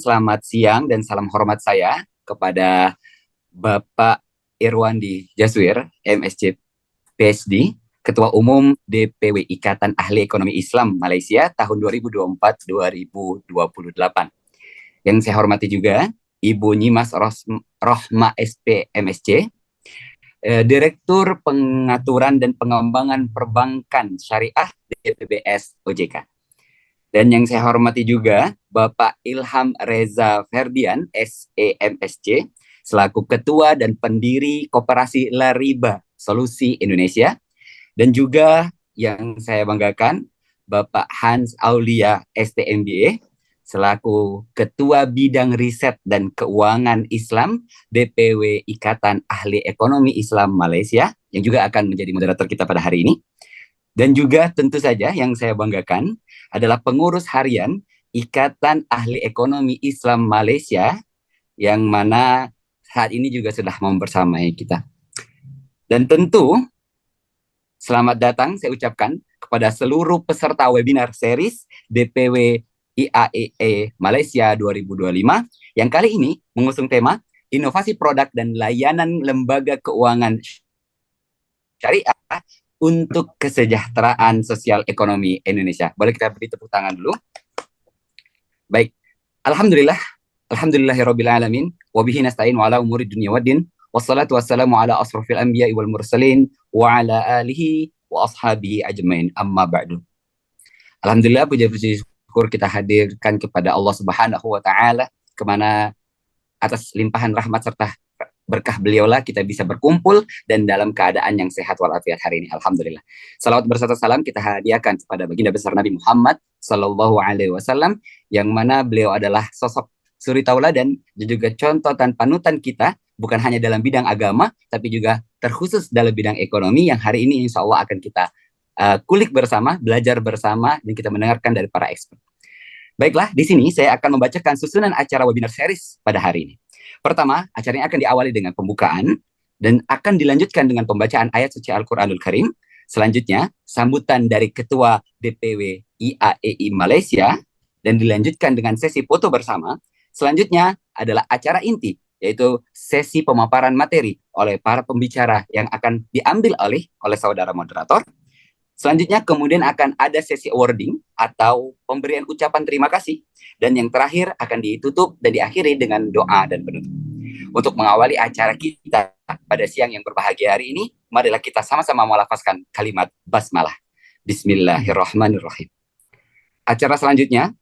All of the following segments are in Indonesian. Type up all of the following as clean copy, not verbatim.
Selamat siang dan salam hormat saya kepada Bapak Irwandi Jaswir, MSc PhD, Ketua Umum DPW Ikatan Ahli Ekonomi Islam Malaysia tahun 2024-2028. Yang saya hormati juga Ibu Nyimas Rohma SP MSc, Direktur Pengaturan dan Pengembangan Perbankan Syariah DPBS OJK. Dan yang saya hormati juga Bapak Ilham Reza Ferdian, SEMSC, selaku Ketua dan Pendiri Koperasi La Riba Solusi Indonesia. Dan juga yang saya banggakan, Bapak Hans Aulia, STMBA, selaku Ketua Bidang Riset dan Keuangan Islam, DPW Ikatan Ahli Ekonomi Islam Malaysia, yang juga akan menjadi moderator kita pada hari ini. Dan juga tentu saja yang saya banggakan adalah pengurus harian Ikatan Ahli Ekonomi Islam Malaysia, yang mana saat ini juga sudah membersamai kita. Dan tentu selamat datang saya ucapkan kepada seluruh peserta webinar series DPW IAEE Malaysia 2025 yang kali ini mengusung tema Inovasi Produk dan Layanan Lembaga Keuangan Syariah untuk kesejahteraan sosial ekonomi Indonesia. Boleh kita beri tepuk tangan dulu? Baik, Alhamdulillahirabbil alamin wa bihi nasta'in wa ala umuri dunya waddin wassalatu wassalamu ala asrofil anbiya'i wal mursalin wa ala alihi wa ashabihi ajmain, amma ba'du. Alhamdulillah, puji-puji syukur kita hadirkan kepada Allah Subhanahu wa taala, kemana atas limpahan rahmat serta berkah beliaulah kita bisa berkumpul dan dalam keadaan yang sehat walafiat hari ini. Alhamdulillah. Salawat berserta salam kita hadiahkan kepada baginda besar Nabi Muhammad Sallallahu Alaihi Wasallam, yang mana beliau adalah sosok suri tauladan dan juga contoh dan panutan kita, bukan hanya dalam bidang agama, tapi juga terkhusus dalam bidang ekonomi, yang hari ini insya Allah akan kita kulik bersama, belajar bersama, dan kita mendengarkan dari para expert. Baiklah, di sini saya akan membacakan susunan acara webinar series pada hari ini. Pertama, acaranya akan diawali dengan pembukaan dan akan dilanjutkan dengan pembacaan ayat suci Al-Quranul Karim. Selanjutnya, sambutan dari Ketua DPW IAEI Malaysia dan dilanjutkan dengan sesi foto bersama. Selanjutnya adalah acara inti, yaitu sesi pemaparan materi oleh para pembicara yang akan diambil oleh saudara moderator. Selanjutnya kemudian akan ada sesi awarding atau pemberian ucapan terima kasih. Dan yang terakhir akan ditutup dan diakhiri dengan doa dan penutup. Untuk mengawali acara kita pada siang yang berbahagia hari ini, marilah kita sama-sama melafazkan kalimat basmalah. Bismillahirrahmanirrahim. Acara selanjutnya,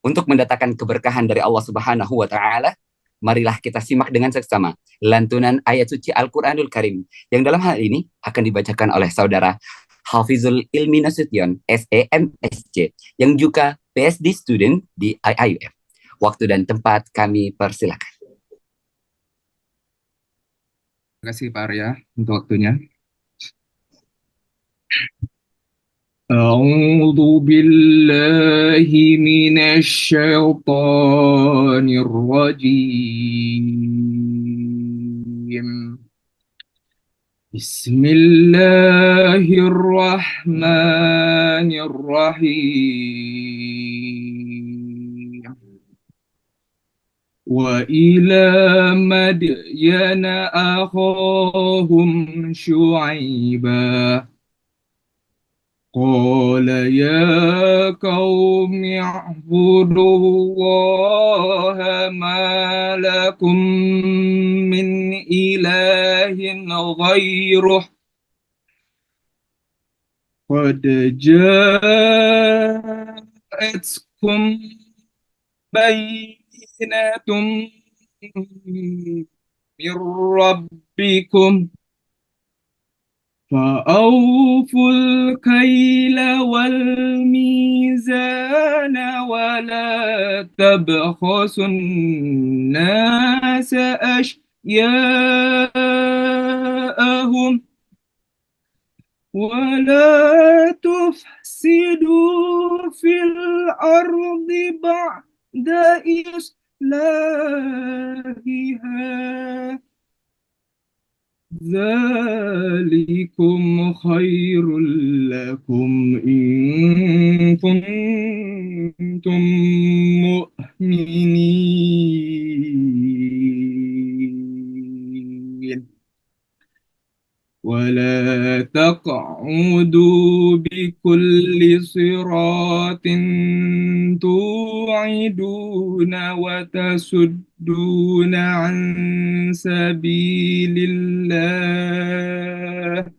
untuk mendatangkan keberkahan dari Allah Subhanahu wa taala, marilah kita simak dengan seksama lantunan ayat suci Al-Quranul Karim, yang dalam hal ini akan dibacakan oleh saudara Hafizul Ilmi Nasution, SEMSC, yang juga PhD student di IIUM. Waktu dan tempat kami persilakan. Terima kasih Pak Arya untuk waktunya. A'udzu billahi minasy syaithanir rajim. Bismillahirrahmanirrahim. Wa ila madyana akhahum Syu'aibah qala ya qaumi i'budullaha ma lakum min ilahin ghairuh qad ja'atkum bayyinatun min rabbikum فأوفوا الكيل والميزان ولا تبخسوا الناس أشياءهم ولا تفسدوا في الأرض بعد إصلاحها ذلكم خير لكم إن كنتم المؤمنين ولا تقعدوا بكل صراط توعدون وتصدون عن سبيل الله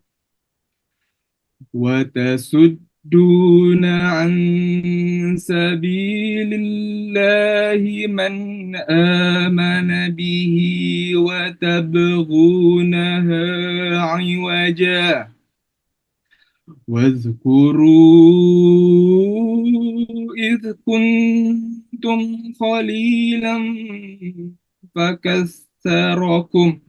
وتصدون عن سبيل الله من آمن به وتبغونها عوجا واذكروا إذ كنتم قليلا فكثركم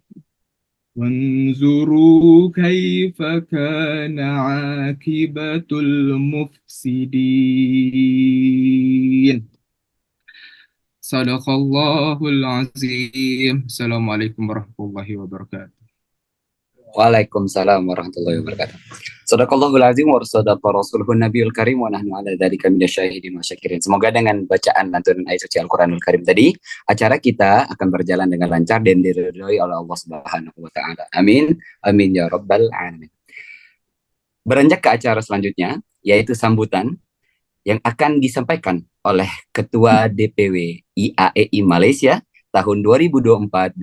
وانظروا كيف كان عاقبة المفسدين صدق الله العظيم السلام عليكم ورحمة الله وبركاته Waalaikumsalam warahmatullahi wabarakatuh. Sadaqallahul azim wa sadaqa rasuluhun nabiyul karim wa nahnu ala dzalika minasyahidin wa syakirin. Semoga dengan bacaan lantunan ayat suci Al-Qur'anul Karim tadi, acara kita akan berjalan dengan lancar dan diridhoi oleh Allah Subhanahu wa taala. Amin. Amin ya rabbal alamin. Beranjak ke acara selanjutnya, yaitu sambutan yang akan disampaikan oleh Ketua DPW IAEI Malaysia tahun 2024-2028.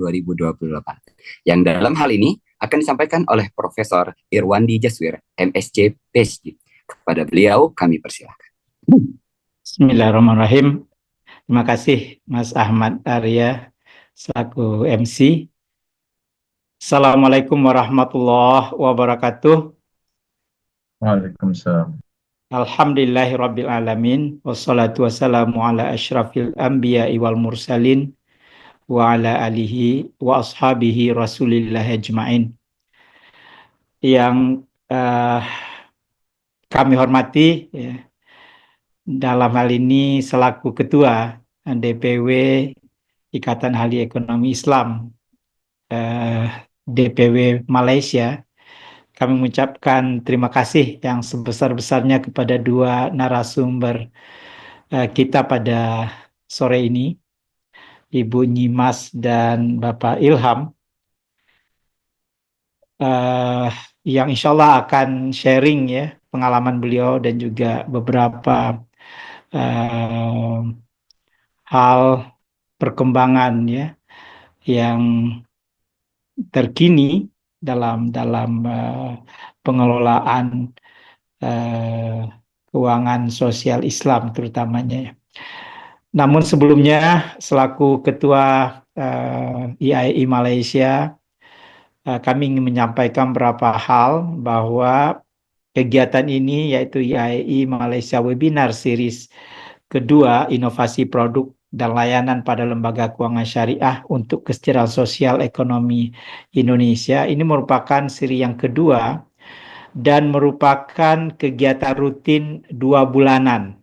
Yang dalam hal ini akan disampaikan oleh Profesor Irwandi Jaswir, MSc PhD. Kepada beliau kami persilakan. Bismillahirrahmanirrahim. Terima kasih Mas Ahmad Arya selaku MC. Assalamualaikum warahmatullahi wabarakatuh. Waalaikumsalam. Alhamdulillahirabbil alamin wassalatu wassalamu ala asyrafil anbiya'i wal mursalin wa ala alihi wa ashabihi rasulillah ajma'in. Yang kami hormati ya, dalam hal ini selaku Ketua DPW Ikatan Ahli Ekonomi Islam DPW Malaysia, kami mengucapkan terima kasih yang sebesar-besarnya kepada dua narasumber kita pada sore ini, Ibu Nyimas dan Bapak Ilham, yang insya Allah akan sharing ya pengalaman beliau dan juga beberapa hal perkembangan ya yang terkini dalam pengelolaan keuangan sosial Islam terutamanya ya. Namun sebelumnya selaku Ketua IAEI Malaysia, kami ingin menyampaikan beberapa hal bahwa kegiatan ini yaitu IAEI Malaysia Webinar Series kedua, inovasi produk dan layanan pada lembaga keuangan syariah untuk kesejahteraan sosial ekonomi Indonesia. Ini merupakan seri yang kedua dan merupakan kegiatan rutin 2 bulanan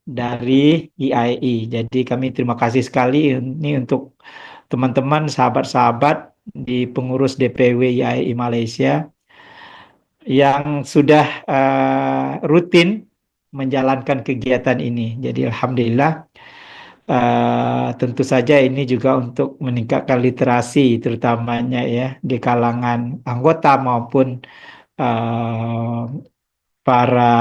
dari IAEI. Jadi kami terima kasih sekali ini untuk teman-teman, sahabat-sahabat di pengurus DPW IAEI Malaysia yang sudah rutin menjalankan kegiatan ini. Jadi alhamdulillah, tentu saja ini juga untuk meningkatkan literasi terutamanya ya di kalangan anggota maupun para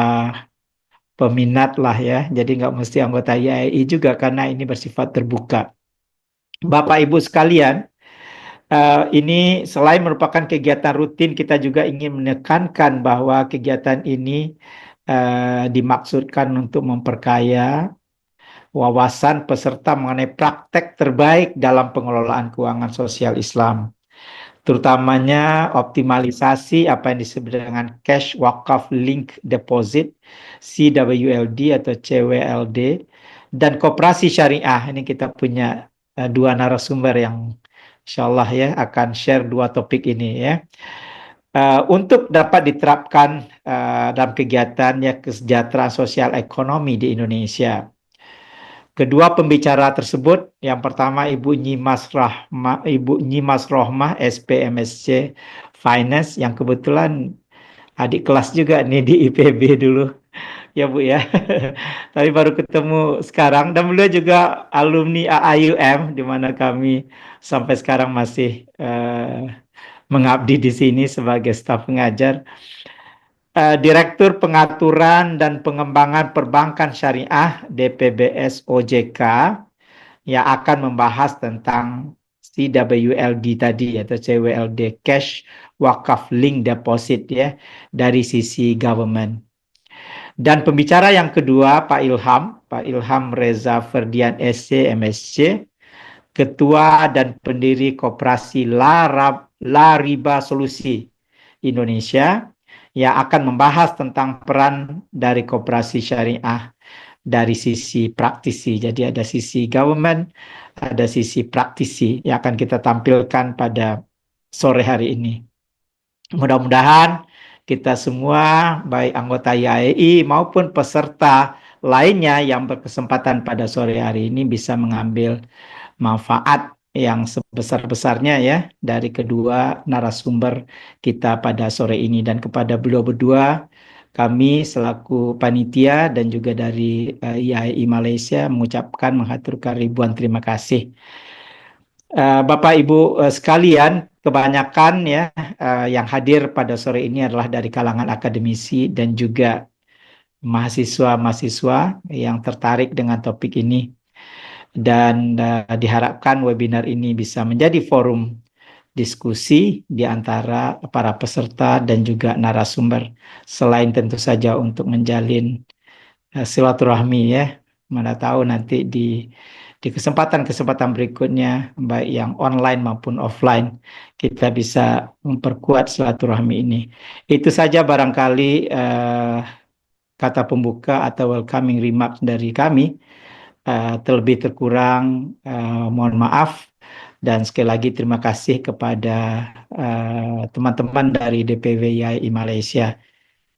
peminat lah ya. Jadi nggak mesti anggota IAEI juga karena ini bersifat terbuka. Bapak Ibu sekalian, ini selain merupakan kegiatan rutin, kita juga ingin menekankan bahwa kegiatan ini dimaksudkan untuk memperkaya wawasan peserta mengenai praktek terbaik dalam pengelolaan keuangan sosial Islam, terutamanya optimalisasi apa yang disebut dengan cash wakaf link deposit CWLD atau CWLD dan koperasi syariah. Ini kita punya dua narasumber yang insyaallah ya akan share dua topik ini ya. Untuk dapat diterapkan dalam kegiatan ya kesejahteraan sosial ekonomi di Indonesia. Kedua pembicara tersebut, yang pertama Ibu Nyimas Rohmah, SPMSC Finance, yang kebetulan adik kelas juga nih di IPB dulu. ya Bu ya. Tapi baru ketemu sekarang dan beliau juga alumni AAUM di mana kami sampai sekarang masih mengabdi di sini sebagai staf pengajar. Direktur Pengaturan dan Pengembangan Perbankan Syariah DPBS OJK yang akan membahas tentang CWLD tadi atau CWLD Cash Wakaf Link Deposit ya dari sisi government. Dan pembicara yang kedua Pak Ilham Reza Ferdian SC MSc, Ketua dan Pendiri Koperasi La Riba Solusi Indonesia yang akan membahas tentang peran dari koperasi syariah dari sisi praktisi. Jadi ada sisi government, ada sisi praktisi yang akan kita tampilkan pada sore hari ini. Mudah-mudahan kita semua, baik anggota IAEI maupun peserta lainnya yang berkesempatan pada sore hari ini bisa mengambil manfaat yang sebesar-besarnya ya dari kedua narasumber kita pada sore ini. Dan kepada beliau berdua, kami selaku panitia dan juga dari IAI Malaysia mengucapkan menghaturkan ribuan terima kasih. Bapak Ibu sekalian, kebanyakan ya yang hadir pada sore ini adalah dari kalangan akademisi dan juga mahasiswa-mahasiswa yang tertarik dengan topik ini. Dan diharapkan webinar ini bisa menjadi forum diskusi di antara para peserta dan juga narasumber, selain tentu saja untuk menjalin silaturahmi ya. Mana tahu nanti di kesempatan-kesempatan berikutnya, baik yang online maupun offline, kita bisa memperkuat silaturahmi ini. Itu saja barangkali kata pembuka atau welcoming remarks dari kami. Terlebih terkurang mohon maaf, dan sekali lagi terima kasih kepada teman-teman dari DPW IAI Malaysia,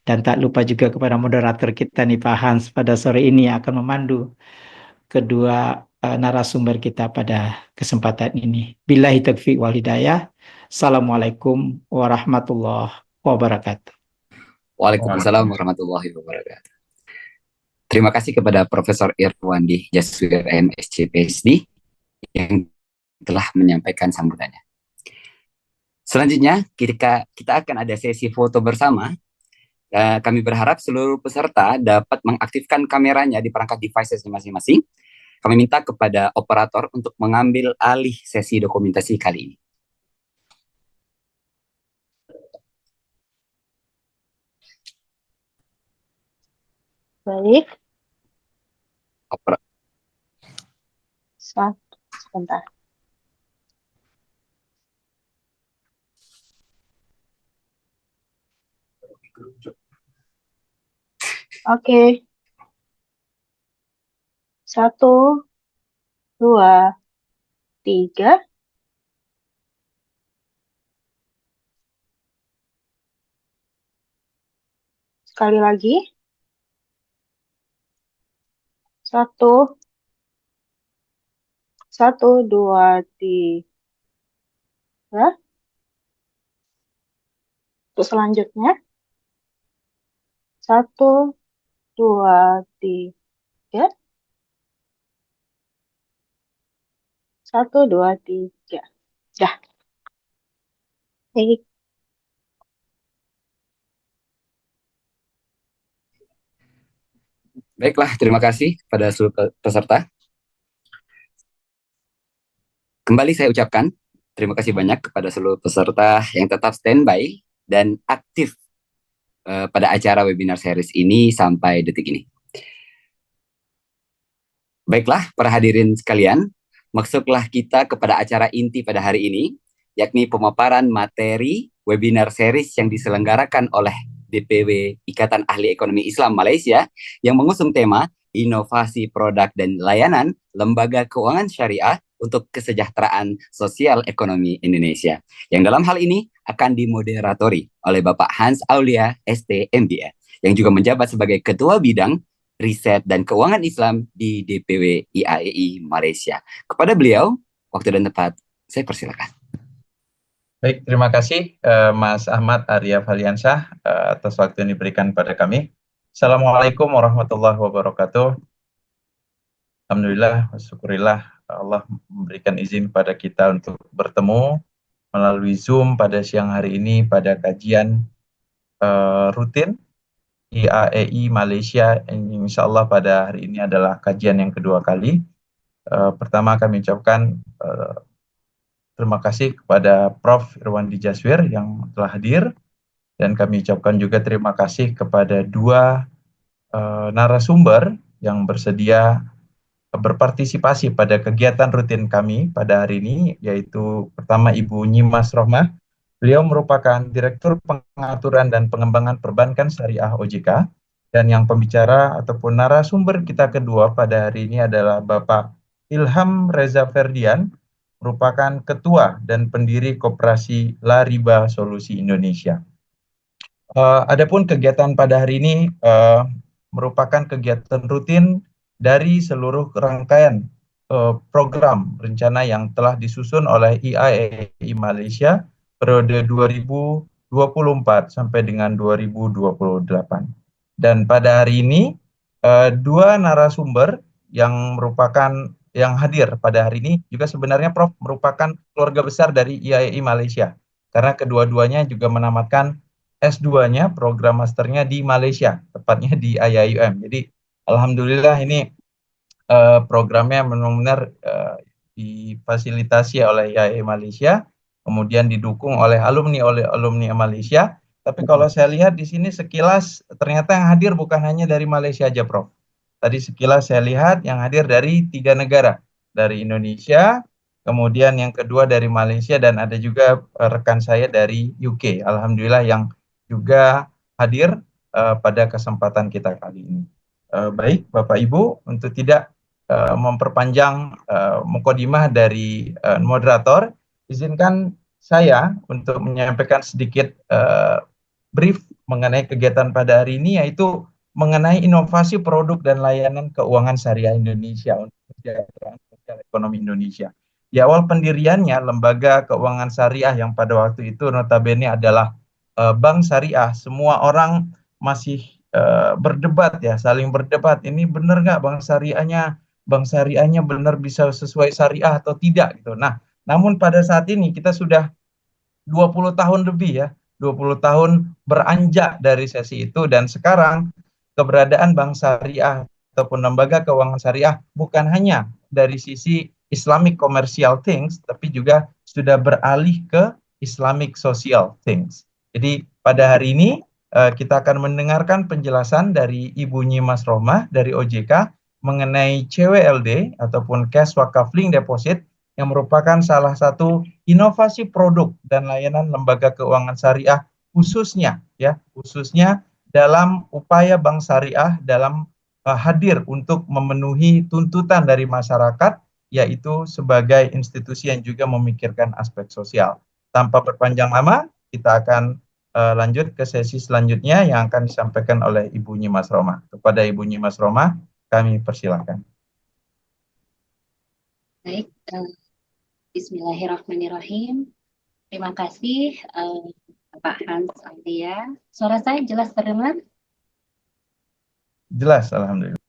dan tak lupa juga kepada moderator kita nih Pak Hans pada sore ini yang akan memandu kedua narasumber kita pada kesempatan ini. Billahi taufiq wal hidayah. Assalamualaikum warahmatullahi wabarakatuh. Waalaikumsalam warahmatullahi wabarakatuh. Terima kasih kepada Profesor Irwandi Jaswir MSc PhD yang telah menyampaikan sambutannya. Selanjutnya kita akan ada sesi foto bersama. Kami berharap seluruh peserta dapat mengaktifkan kameranya di perangkat devices masing-masing. Kami minta kepada operator untuk mengambil alih sesi dokumentasi kali ini. Baik. Sebentar. Oke. 1, 2, 3. Sekali lagi. 1, 2, 3. Untuk selanjutnya. 1, 2, 3. 1, 2, 3. Dah. Baik. Baiklah, terima kasih kepada seluruh peserta. Kembali saya ucapkan terima kasih banyak kepada seluruh peserta yang tetap standby dan aktif pada acara webinar series ini sampai detik ini. Baiklah, para hadirin sekalian, masuklah kita kepada acara inti pada hari ini, yakni pemaparan materi webinar series yang diselenggarakan oleh DPW Ikatan Ahli Ekonomi Islam Malaysia yang mengusung tema Inovasi Produk dan Layanan Lembaga Keuangan Syariah untuk Kesejahteraan Sosial Ekonomi Indonesia, yang dalam hal ini akan dimoderatori oleh Bapak Hans Aulia ST MBA, yang juga menjabat sebagai Ketua Bidang Riset dan Keuangan Islam di DPW IAEI Malaysia. Kepada beliau, waktu dan tempat, saya persilakan. Baik, terima kasih Mas Ahmad Arya Valiansyah atas waktu yang diberikan pada kami. Assalamualaikum warahmatullahi wabarakatuh. Alhamdulillah, syukurillah Allah memberikan izin pada kita untuk bertemu melalui Zoom pada siang hari ini pada kajian rutin IAEI Malaysia. Insya Allah pada hari ini adalah kajian yang kedua kali. Pertama kami ucapkan terima kasih kepada Prof. Irwandi Jaswir yang telah hadir, dan kami ucapkan juga terima kasih kepada dua narasumber yang bersedia berpartisipasi pada kegiatan rutin kami pada hari ini, yaitu pertama Ibu Nyimas Rohmah. Beliau merupakan Direktur Pengaturan dan Pengembangan Perbankan Syariah OJK, dan yang pembicara ataupun narasumber kita kedua pada hari ini adalah Bapak Ilham Reza Ferdian, merupakan Ketua dan Pendiri Koperasi La Riba Solusi Indonesia. Adapun kegiatan pada hari ini merupakan kegiatan rutin dari seluruh rangkaian program rencana yang telah disusun oleh IAEI Malaysia periode 2024 sampai dengan 2028. Dan pada hari ini dua narasumber yang hadir pada hari ini juga sebenarnya Prof merupakan keluarga besar dari IAEI Malaysia, karena kedua-duanya juga menamatkan S2-nya, program masternya di Malaysia, tepatnya di IAIUM. Jadi alhamdulillah ini programnya benar-benar difasilitasi oleh IAEI Malaysia, kemudian didukung oleh alumni Malaysia. Tapi kalau saya lihat di sini sekilas ternyata yang hadir bukan hanya dari Malaysia aja, Prof. Tadi sekilas saya lihat yang hadir dari 3 negara, dari Indonesia, kemudian yang kedua dari Malaysia, dan ada juga rekan saya dari UK. Alhamdulillah yang juga hadir pada kesempatan kita kali ini. Baik, Bapak Ibu, untuk tidak memperpanjang mukadimah dari moderator, izinkan saya untuk menyampaikan sedikit brief mengenai kegiatan pada hari ini, yaitu mengenai inovasi produk dan layanan keuangan syariah Indonesia untuk kesejahteraan sosial ekonomi Indonesia. Di awal pendiriannya, lembaga keuangan syariah yang pada waktu itu notabene adalah bank syariah, semua orang masih berdebat ya, saling berdebat, ini benar nggak bank syariahnya benar bisa sesuai syariah atau tidak gitu. Nah, namun pada saat ini kita sudah 20 tahun lebih ya, 20 tahun beranjak dari sesi itu, dan sekarang keberadaan bank syariah ataupun lembaga keuangan syariah bukan hanya dari sisi Islamic commercial things, tapi juga sudah beralih ke Islamic social things. Jadi pada hari ini kita akan mendengarkan penjelasan dari Ibu Nyimas Rohmah dari OJK mengenai CWLD ataupun Cash Wakaf Link Deposit, yang merupakan salah satu inovasi produk dan layanan lembaga keuangan syariah, khususnya dalam upaya bank syariah dalam hadir untuk memenuhi tuntutan dari masyarakat, yaitu sebagai institusi yang juga memikirkan aspek sosial. Tanpa berpanjang lama, kita akan lanjut ke sesi selanjutnya yang akan disampaikan oleh Ibu Nyimas Rohmah. Kepada Ibu Nyimas Rohmah, kami persilakan. Baik, bismillahirrahmanirrahim. Terima kasih Pak Hans Aulia. Suara saya jelas terdengar? Jelas, alhamdulillah.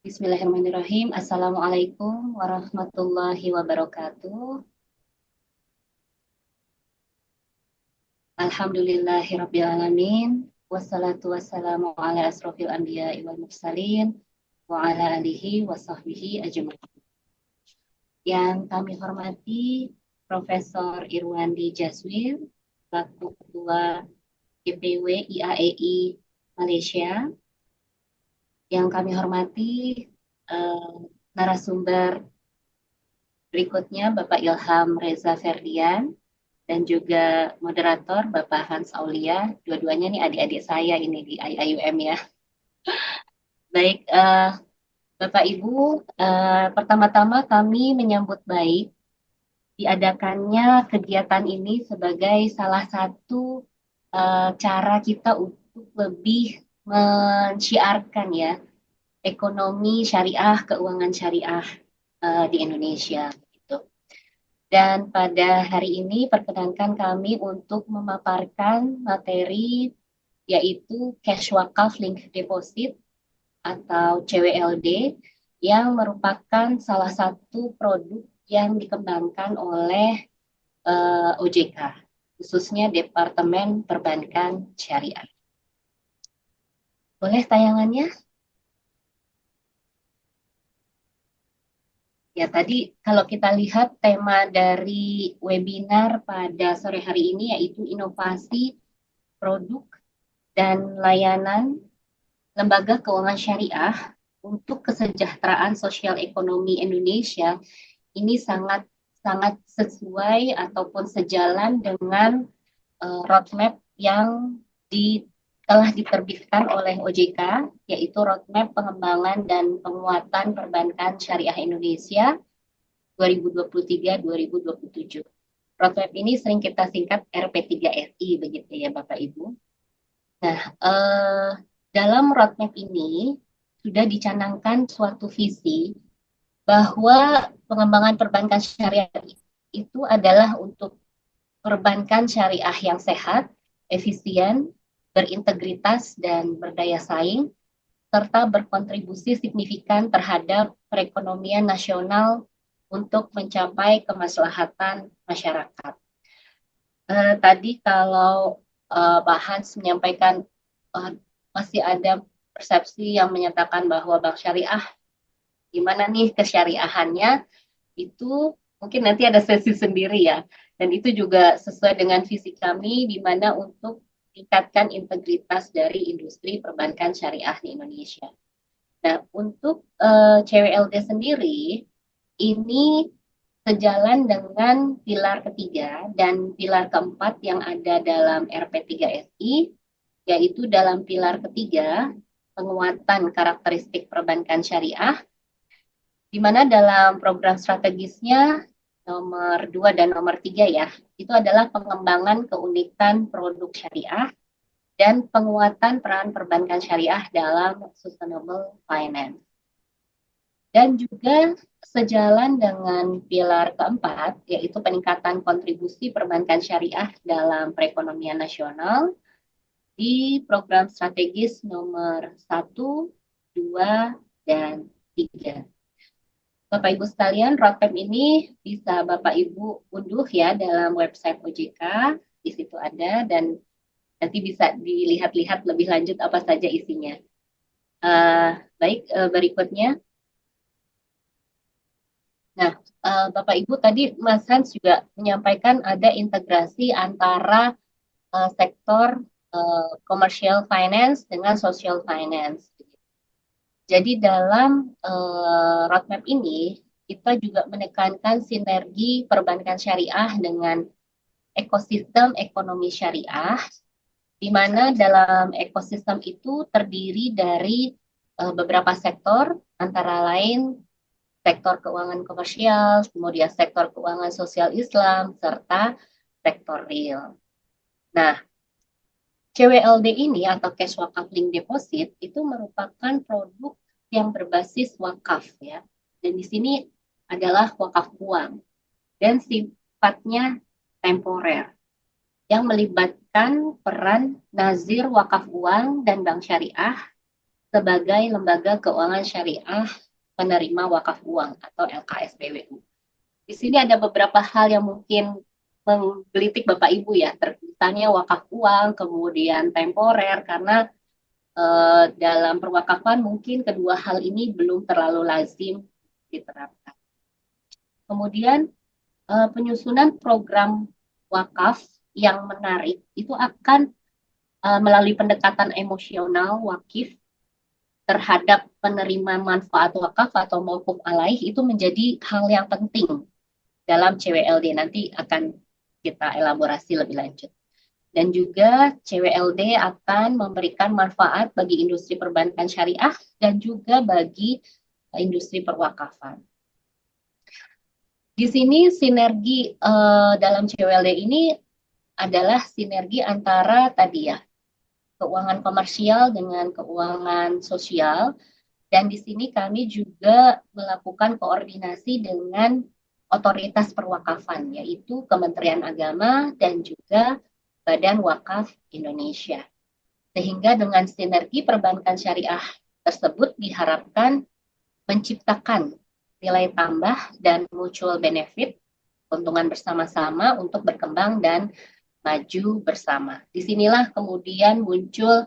Bismillahirrahmanirrahim. Assalamualaikum warahmatullahi wabarakatuh. Alhamdulillahirrabbilalamin. Wassalatu wassalamu ala asrofil anbiya wal mursalin wa ala alihi wa sahbihi ajmain. Yang kami hormati Profesor Irwandi Jaswir, selaku Ketua DPW IAEI Malaysia. Yang kami hormati narasumber berikutnya Bapak Ilham Reza Ferdian, dan juga moderator Bapak Hans Aulia. Dua-duanya nih adik-adik saya ini di IAIUM ya. Baik, Bapak Ibu, pertama-tama kami menyambut baik diadakannya kegiatan ini sebagai salah satu cara kita untuk lebih menciarkan ya ekonomi syariah, keuangan syariah di Indonesia. Dan pada hari ini perkenankan kami untuk memaparkan materi yaitu Cash Wakaf Link Deposit atau CWLD, yang merupakan salah satu produk yang dikembangkan oleh OJK, khususnya Departemen Perbankan Syariah. Boleh tayangannya? Ya, tadi kalau kita lihat tema dari webinar pada sore hari ini yaitu inovasi produk dan layanan lembaga keuangan syariah untuk kesejahteraan sosial ekonomi Indonesia. Ini sangat sesuai ataupun sejalan dengan roadmap yang telah diterbitkan oleh OJK, yaitu roadmap pengembangan dan penguatan perbankan syariah Indonesia 2023-2027. Roadmap ini sering kita singkat RP3SI, begitu ya Bapak Ibu. Nah, dalam roadmap ini sudah dicanangkan suatu visi bahwa pengembangan perbankan syariah itu adalah untuk perbankan syariah yang sehat, efisien, berintegritas, dan berdaya saing, serta berkontribusi signifikan terhadap perekonomian nasional untuk mencapai kemaslahatan masyarakat. Tadi kalau Pak Hans menyampaikan masih ada persepsi yang menyatakan bahwa bank syariah, gimana nih kesyariahannya, itu mungkin nanti ada sesi sendiri ya. Dan itu juga sesuai dengan visi kami, di mana untuk tingkatkan integritas dari industri perbankan syariah di Indonesia. Nah, untuk CWLD sendiri, ini sejalan dengan pilar ketiga dan pilar keempat yang ada dalam RP3SI, yaitu dalam pilar ketiga, penguatan karakteristik perbankan syariah, di mana dalam program strategisnya nomor 2 dan nomor 3 ya, itu adalah pengembangan keunikan produk syariah dan penguatan peran perbankan syariah dalam sustainable finance. Dan juga sejalan dengan pilar keempat, yaitu peningkatan kontribusi perbankan syariah dalam perekonomian nasional di program strategis nomor 1, 2, dan 3. Bapak Ibu sekalian, roadmap ini bisa Bapak Ibu unduh ya dalam website OJK, di situ ada, dan nanti bisa dilihat-lihat lebih lanjut apa saja isinya. Baik, berikutnya. Nah, Bapak Ibu tadi Mas Hans juga menyampaikan ada integrasi antara sektor commercial finance dengan social finance. Jadi dalam roadmap ini kita juga menekankan sinergi perbankan syariah dengan ekosistem ekonomi syariah, di mana dalam ekosistem itu terdiri dari beberapa sektor, antara lain sektor keuangan komersial, kemudian sektor keuangan sosial Islam, serta sektor real. Nah, CWLD ini atau Cash Wakaf Link Deposit itu merupakan produk yang berbasis wakaf ya. Dan di sini adalah wakaf uang dan sifatnya temporer yang melibatkan peran nazir wakaf uang dan bank syariah sebagai lembaga keuangan syariah penerima wakaf uang atau LKSPWU. Di sini ada beberapa hal yang mungkin menggelitik Bapak Ibu ya, misalnya wakaf uang, kemudian temporer, karena dalam perwakafan mungkin kedua hal ini belum terlalu lazim diterapkan. Kemudian penyusunan program wakaf yang menarik itu akan melalui pendekatan emosional wakif terhadap penerima manfaat wakaf atau mauquf alaih, itu menjadi hal yang penting dalam CWLD. Nanti akan kita elaborasi lebih lanjut. Dan juga CWLD akan memberikan manfaat bagi industri perbankan syariah dan juga bagi industri perwakafan. Di sini sinergi dalam CWLD ini adalah sinergi antara tadi ya, keuangan komersial dengan keuangan sosial. Dan di sini kami juga melakukan koordinasi dengan otoritas perwakafan, yaitu Kementerian Agama dan juga Badan Wakaf Indonesia. Sehingga dengan sinergi perbankan syariah tersebut diharapkan menciptakan nilai tambah dan mutual benefit, keuntungan bersama-sama untuk berkembang dan maju bersama. Disinilah kemudian muncul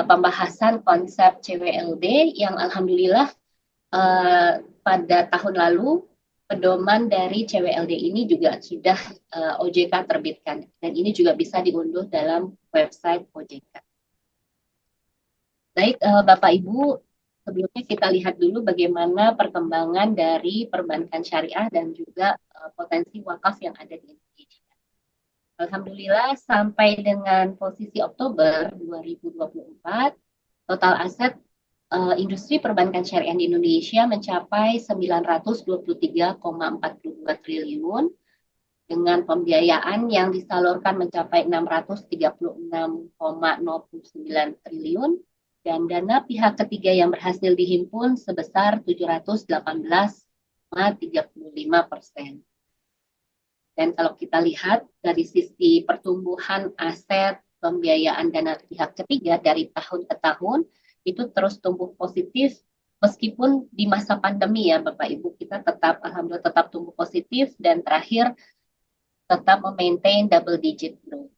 pembahasan konsep CWLD yang alhamdulillah pada tahun lalu pedoman dari CWLD ini juga sudah OJK terbitkan, dan ini juga bisa diunduh dalam website OJK. Baik, Bapak Ibu, sebelumnya kita lihat dulu bagaimana perkembangan dari perbankan syariah dan juga potensi wakaf yang ada di Indonesia. Alhamdulillah sampai dengan posisi Oktober 2024, total aset industri perbankan syariah di Indonesia mencapai 923,42 triliun dengan pembiayaan yang disalurkan mencapai 636,09 triliun dan dana pihak ketiga yang berhasil dihimpun sebesar 718,35%. Dan kalau kita lihat dari sisi pertumbuhan aset pembiayaan dana pihak ketiga dari tahun ke tahun itu terus tumbuh positif meskipun di masa pandemi ya Bapak Ibu, kita tetap alhamdulillah tetap tumbuh positif dan terakhir tetap memaintain double digit growth.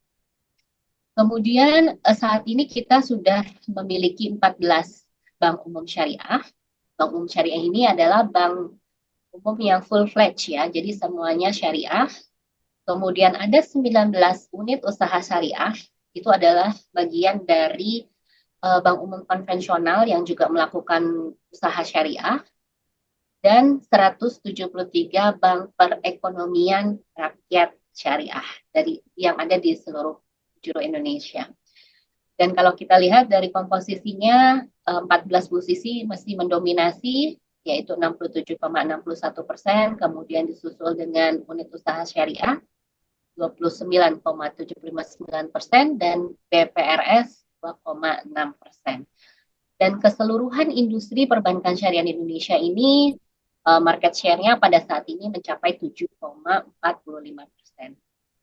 Kemudian saat ini kita sudah memiliki 14 bank umum syariah. Bank umum syariah ini adalah bank umum yang full-fledged ya, jadi semuanya syariah. Kemudian ada 19 unit usaha syariah, itu adalah bagian dari bank umum konvensional yang juga melakukan usaha syariah. Dan 173 bank perekonomian rakyat syariah dari yang ada di seluruh penjuru Indonesia. Dan kalau kita lihat dari komposisinya, 14 posisi masih mendominasi, yaitu 67,61%, kemudian disusul dengan unit usaha syariah 29,759% dan BPRS 2,6%. Dan keseluruhan industri perbankan syariah di Indonesia ini market share-nya pada saat ini mencapai 7,45%.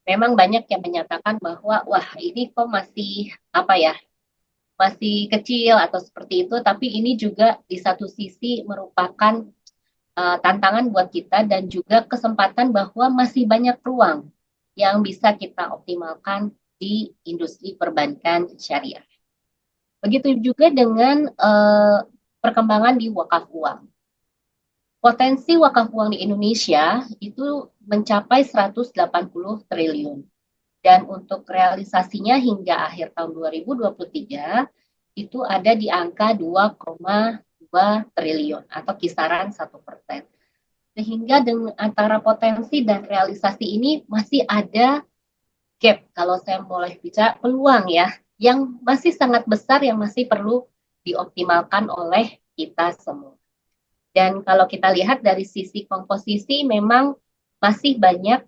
Memang banyak yang menyatakan bahwa wah ini kok masih masih kecil atau seperti itu, tapi ini juga di satu sisi merupakan tantangan buat kita dan juga kesempatan bahwa masih banyak ruang yang bisa kita optimalkan di industri perbankan syariah. Begitu juga dengan perkembangan di wakaf uang. Potensi wakaf uang di Indonesia itu mencapai 180 triliun. Dan untuk realisasinya hingga akhir tahun 2023 itu ada di angka 2,2 triliun atau kisaran 1%. Sehingga dengan antara potensi dan realisasi ini masih ada gap, kalau saya boleh bicara peluang ya, yang masih sangat besar yang masih perlu dioptimalkan oleh kita semua. Dan kalau kita lihat dari sisi komposisi memang masih banyak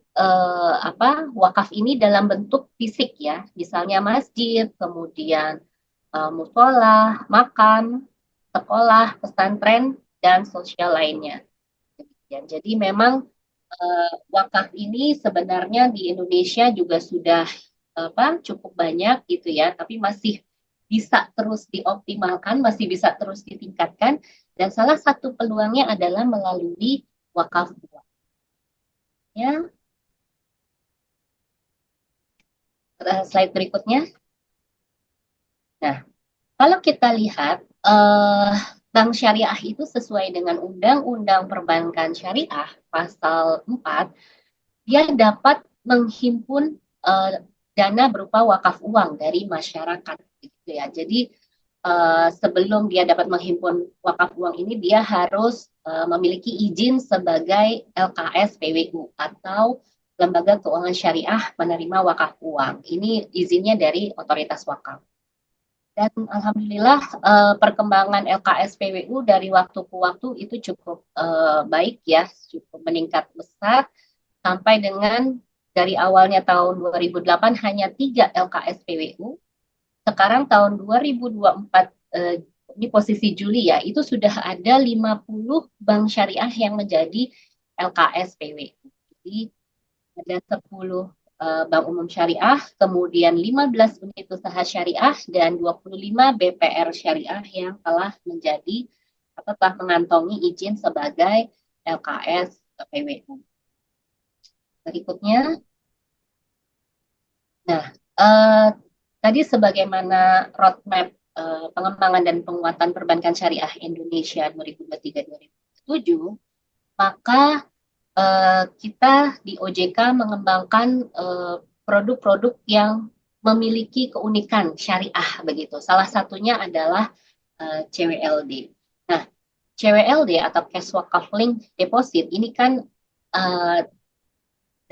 wakaf ini dalam bentuk fisik ya, misalnya masjid, kemudian musola, makan, sekolah, pesantren dan sosial lainnya. Jadi memang wakaf ini sebenarnya di Indonesia juga sudah cukup banyak gitu ya, tapi masih bisa terus dioptimalkan, masih bisa terus ditingkatkan. Dan salah satu peluangnya adalah melalui wakaf uang. Ya. Slide berikutnya. Nah, kalau kita lihat bank syariah itu sesuai dengan Undang-Undang Perbankan Syariah pasal 4, dia dapat menghimpun dana berupa wakaf uang dari masyarakat gitu ya. Jadi sebelum dia dapat menghimpun wakaf uang ini, dia harus memiliki izin sebagai LKS PWU atau Lembaga Keuangan Syariah Penerima Wakaf Uang. Ini izinnya dari Otoritas Wakaf. Dan alhamdulillah perkembangan LKS PWU dari waktu ke waktu itu cukup baik ya, cukup meningkat besar sampai dengan dari awalnya tahun 2008 hanya 3 LKS PWU. Sekarang tahun 2024, ini posisi Juli ya, itu sudah ada 50 bank syariah yang menjadi LKS PWU. Jadi ada 10 Bank Umum Syariah, kemudian 15 unit usaha syariah, dan 25 BPR syariah yang telah menjadi atau telah mengantongi izin sebagai LKS PWU. Berikutnya, nah tadi sebagaimana roadmap pengembangan dan penguatan perbankan syariah Indonesia 2023-2027, maka kita di OJK mengembangkan produk-produk yang memiliki keunikan syariah begitu. Salah satunya adalah CWLD. Nah, CWLD atau Cash Wakaf Link Deposit ini kan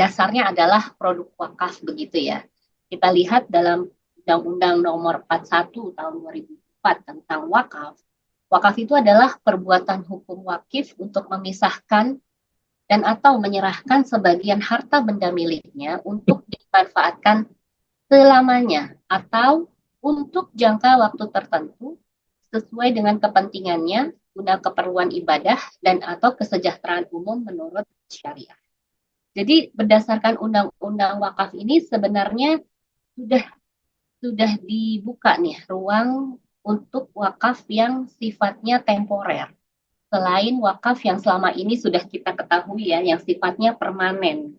dasarnya adalah produk wakaf begitu ya. Kita lihat dalam Undang-Undang Nomor 41 Tahun 2004 tentang wakaf. Wakaf itu adalah perbuatan hukum wakif untuk memisahkan dan atau menyerahkan sebagian harta benda miliknya untuk dimanfaatkan selamanya atau untuk jangka waktu tertentu sesuai dengan kepentingannya guna keperluan ibadah dan atau kesejahteraan umum menurut syariah. Jadi berdasarkan undang-undang wakaf ini sebenarnya sudah dibuka nih ruang untuk wakaf yang sifatnya temporer. Selain wakaf yang selama ini sudah kita ketahui ya, yang sifatnya permanen.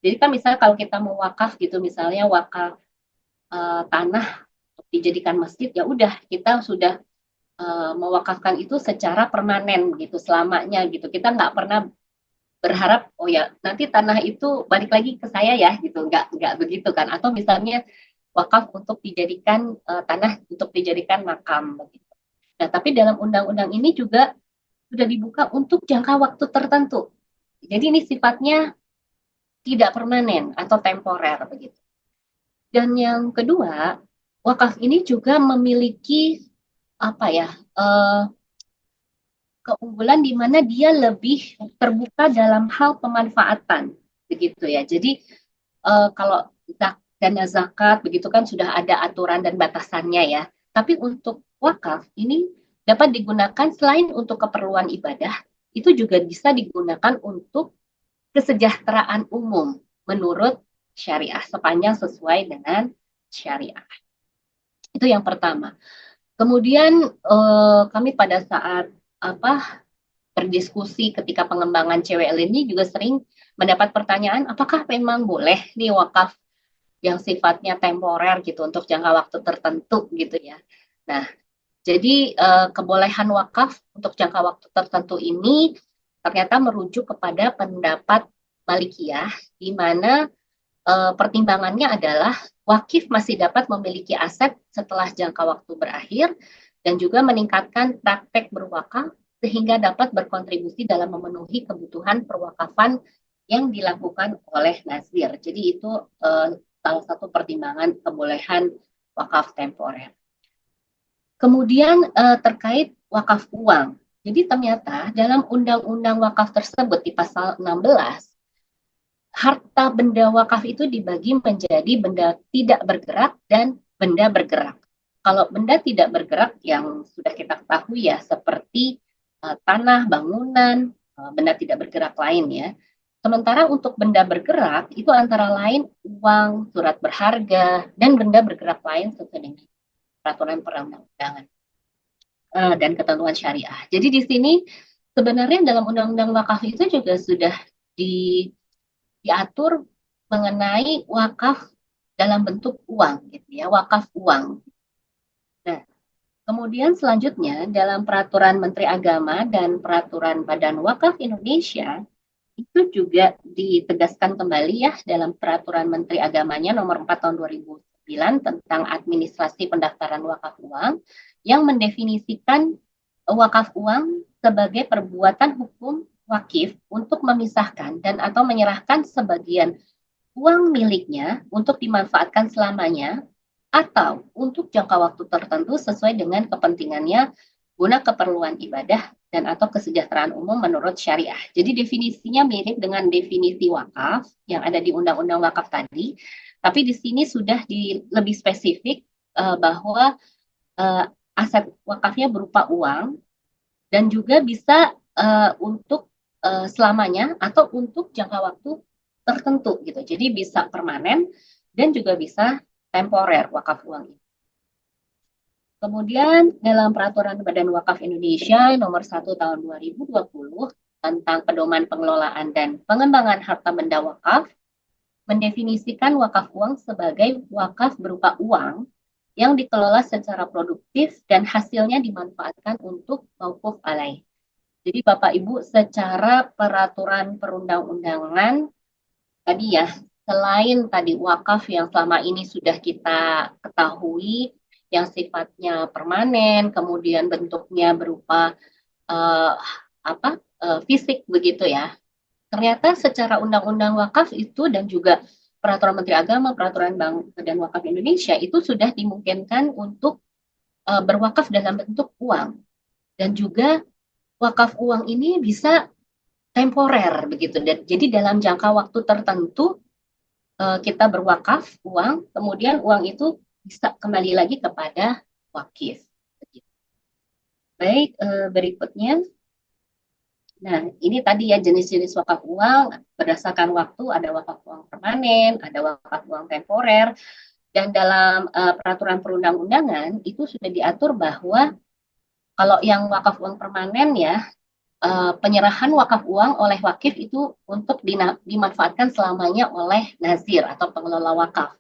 Jadi kan misalnya kalau kita mau wakaf gitu, misalnya wakaf tanah untuk dijadikan masjid, ya udah kita sudah mewakafkan itu secara permanen gitu, selamanya gitu. Kita nggak pernah berharap, oh ya nanti tanah itu balik lagi ke saya ya gitu, nggak begitu kan. Atau misalnya wakaf untuk dijadikan tanah untuk dijadikan makam begitu. Nah tapi dalam undang-undang ini juga sudah dibuka untuk jangka waktu tertentu. Jadi ini sifatnya tidak permanen atau temporer begitu. Dan yang kedua, wakaf ini juga memiliki keunggulan di mana dia lebih terbuka dalam hal pemanfaatan begitu ya. Jadi kalau dana zakat begitu kan sudah ada aturan dan batasannya ya. Tapi untuk wakaf ini dapat digunakan selain untuk keperluan ibadah, itu juga bisa digunakan untuk kesejahteraan umum menurut syariah sepanjang sesuai dengan syariah. Itu yang pertama. Kemudian kami pada saat berdiskusi ketika pengembangan CWL ini juga sering mendapat pertanyaan, apakah memang boleh nih wakaf yang sifatnya temporer gitu untuk jangka waktu tertentu gitu ya. Nah, jadi kebolehan wakaf untuk jangka waktu tertentu ini ternyata merujuk kepada pendapat Malikiyah, di mana pertimbangannya adalah wakif masih dapat memiliki aset setelah jangka waktu berakhir dan juga meningkatkan praktek berwakaf sehingga dapat berkontribusi dalam memenuhi kebutuhan perwakafan yang dilakukan oleh nazir. Jadi itu salah satu pertimbangan kebolehan wakaf temporer. Kemudian terkait wakaf uang. Jadi ternyata dalam undang-undang wakaf tersebut di pasal 16, harta benda wakaf itu dibagi menjadi benda tidak bergerak dan benda bergerak. Kalau benda tidak bergerak yang sudah kita ketahui ya, seperti tanah, bangunan, benda tidak bergerak lain ya. Sementara untuk benda bergerak itu antara lain uang, surat berharga, dan benda bergerak lain sesuai dengan peraturan perundang-undangan dan ketentuan syariah. Jadi di sini sebenarnya dalam undang-undang wakaf itu juga sudah diatur mengenai wakaf dalam bentuk uang, gitu ya, wakaf uang. Nah, kemudian selanjutnya dalam peraturan Menteri Agama dan peraturan Badan Wakaf Indonesia itu juga ditegaskan kembali ya dalam peraturan Menteri Agamanya nomor 4 tahun 2009 tentang administrasi pendaftaran wakaf uang yang mendefinisikan wakaf uang sebagai perbuatan hukum wakif untuk memisahkan dan atau menyerahkan sebagian uang miliknya untuk dimanfaatkan selamanya atau untuk jangka waktu tertentu sesuai dengan kepentingannya guna keperluan ibadah dan atau kesejahteraan umum menurut syariah. Jadi definisinya mirip dengan definisi wakaf yang ada di Undang-Undang Wakaf tadi, tapi di sini sudah lebih spesifik bahwa aset wakafnya berupa uang dan juga bisa untuk selamanya atau untuk jangka waktu tertentu gitu. Jadi bisa permanen dan juga bisa temporer wakaf uang ini. Kemudian dalam Peraturan Badan Wakaf Indonesia Nomor 1 Tahun 2020 tentang pedoman pengelolaan dan pengembangan harta benda wakaf mendefinisikan wakaf uang sebagai wakaf berupa uang yang dikelola secara produktif dan hasilnya dimanfaatkan untuk mauquf alaih. Jadi Bapak Ibu secara peraturan perundang-undangan tadi ya, selain tadi wakaf yang selama ini sudah kita ketahui yang sifatnya permanen, kemudian bentuknya berupa uh, fisik begitu ya. Ternyata secara undang-undang wakaf itu dan juga peraturan Menteri Agama, peraturan Bank dan Wakaf Indonesia itu sudah dimungkinkan untuk berwakaf dalam bentuk uang. Dan juga wakaf uang ini bisa temporer begitu. Jadi dalam jangka waktu tertentu kita berwakaf uang, kemudian uang itu bisa kembali lagi kepada wakif. Baik, berikutnya. Nah, ini tadi ya jenis-jenis wakaf uang berdasarkan waktu, ada wakaf uang permanen, ada wakaf uang temporer, dan dalam peraturan perundang-undangan itu sudah diatur bahwa kalau yang wakaf uang permanen ya, penyerahan wakaf uang oleh wakif itu untuk dimanfaatkan selamanya oleh nazir atau pengelola wakaf.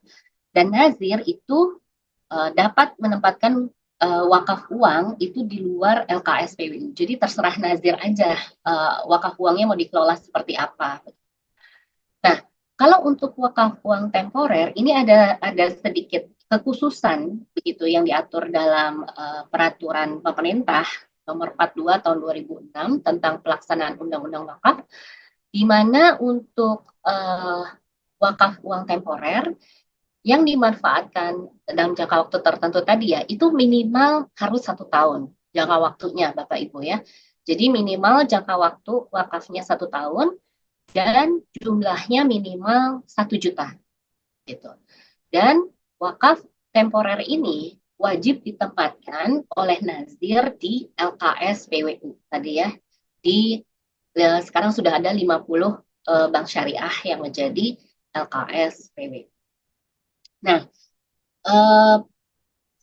Dan nazir itu dapat menempatkan wakaf uang itu di luar LKS PWU. Jadi terserah nazir aja wakaf uangnya mau dikelola seperti apa. Nah, kalau untuk wakaf uang temporer ini ada sedikit kekhususan begitu yang diatur dalam peraturan pemerintah Nomor 42 Tahun 2006 tentang pelaksanaan Undang-Undang Wakaf, di mana untuk wakaf uang temporer yang dimanfaatkan dalam jangka waktu tertentu tadi ya, itu minimal harus 1 tahun jangka waktunya Bapak Ibu ya. Jadi minimal jangka waktu wakafnya 1 tahun dan jumlahnya minimal 1 juta gitu. Dan wakaf temporer ini wajib ditempatkan oleh nazir di LKS PWU tadi ya. Sekarang sudah ada 50 bank syariah yang menjadi LKS PWU. Nah,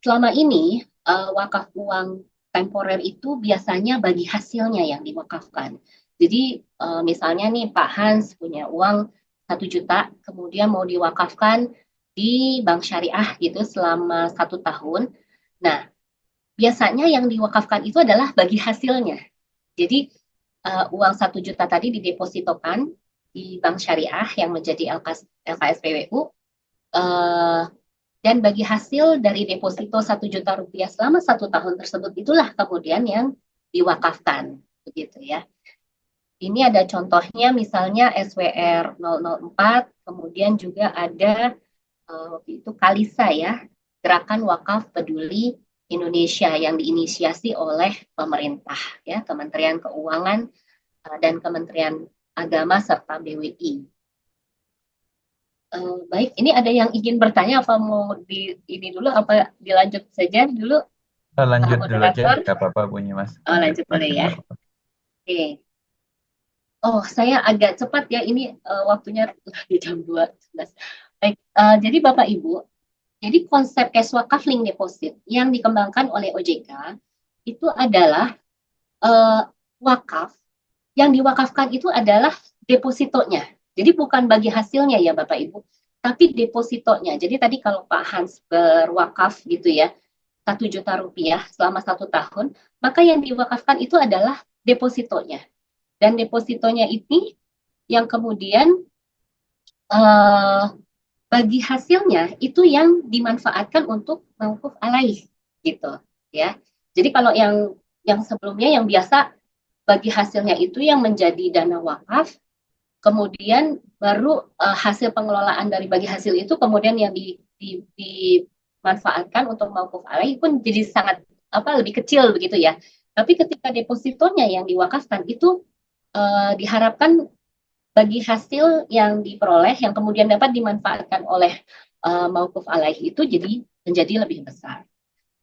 selama ini wakaf uang temporer itu biasanya bagi hasilnya yang diwakafkan. Jadi misalnya nih Pak Hans punya uang 1 juta, kemudian mau diwakafkan di bank syariah gitu selama 1 tahun. Nah, biasanya yang diwakafkan itu adalah bagi hasilnya. Jadi uang 1 juta tadi didepositokan di bank syariah yang menjadi LKS PWU. Dan bagi hasil dari deposito 1 juta rupiah selama 1 tahun tersebut itulah kemudian yang diwakafkan begitu ya. Ini ada contohnya misalnya SWR 004, kemudian juga ada waktu itu Kalisa ya, Gerakan Wakaf Peduli Indonesia yang diinisiasi oleh pemerintah ya, Kementerian Keuangan dan Kementerian Agama serta BWI. Baik, ini ada yang ingin bertanya apa mau ini dulu apa dilanjut saja dulu? Lanjut dulu aja, moderator? nggak apa-apa bunyi Mas. Oh, lanjut boleh ya. Oke. Oh, saya agak cepat ya, ini waktunya di jam 12. Baik, jadi Bapak Ibu, jadi konsep cash wakaf link deposit yang dikembangkan oleh OJK itu adalah wakaf, yang diwakafkan itu adalah depositonya. Jadi bukan bagi hasilnya ya Bapak Ibu, tapi depositonya. Jadi tadi kalau Pak Hans berwakaf gitu ya, 1 juta rupiah selama 1 tahun, maka yang diwakafkan itu adalah depositonya. Dan depositonya ini yang kemudian bagi hasilnya itu yang dimanfaatkan untuk mauquf alaih gitu ya. Jadi kalau yang sebelumnya yang biasa bagi hasilnya itu yang menjadi dana wakaf, kemudian baru hasil pengelolaan dari bagi hasil itu kemudian yang dimanfaatkan untuk mauquf alaih pun jadi sangat lebih kecil begitu ya. Tapi ketika depositonya yang diwakafkan itu diharapkan bagi hasil yang diperoleh yang kemudian dapat dimanfaatkan oleh mauquf alaih itu jadi menjadi lebih besar.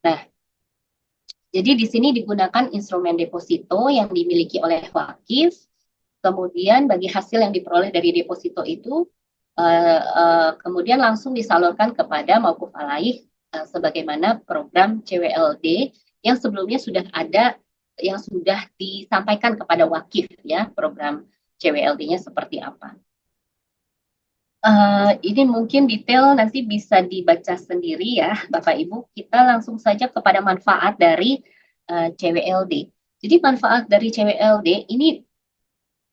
Nah, jadi di sini digunakan instrumen deposito yang dimiliki oleh wakif Kemudian bagi hasil yang diperoleh dari deposito itu kemudian langsung disalurkan kepada mauquf alaih sebagaimana program CWLD yang sebelumnya sudah ada, yang sudah disampaikan kepada wakif ya, program CWLD-nya seperti apa. Ini mungkin detail nanti bisa dibaca sendiri ya Bapak Ibu. Kita langsung saja kepada manfaat dari CWLD. Jadi manfaat dari CWLD ini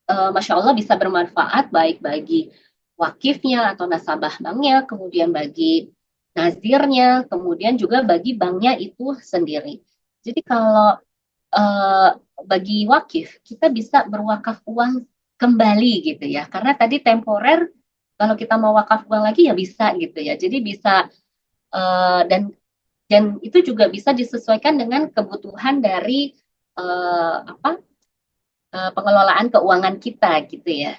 Masya Allah bisa bermanfaat baik bagi wakifnya atau nasabah banknya, kemudian bagi nazirnya, kemudian juga bagi banknya itu sendiri. Jadi kalau bagi wakif, kita bisa berwakaf uang kembali gitu ya. Karena tadi temporer, kalau kita mau wakaf uang lagi ya bisa gitu ya. Jadi bisa dan itu juga bisa disesuaikan dengan kebutuhan dari pengelolaan keuangan kita gitu ya.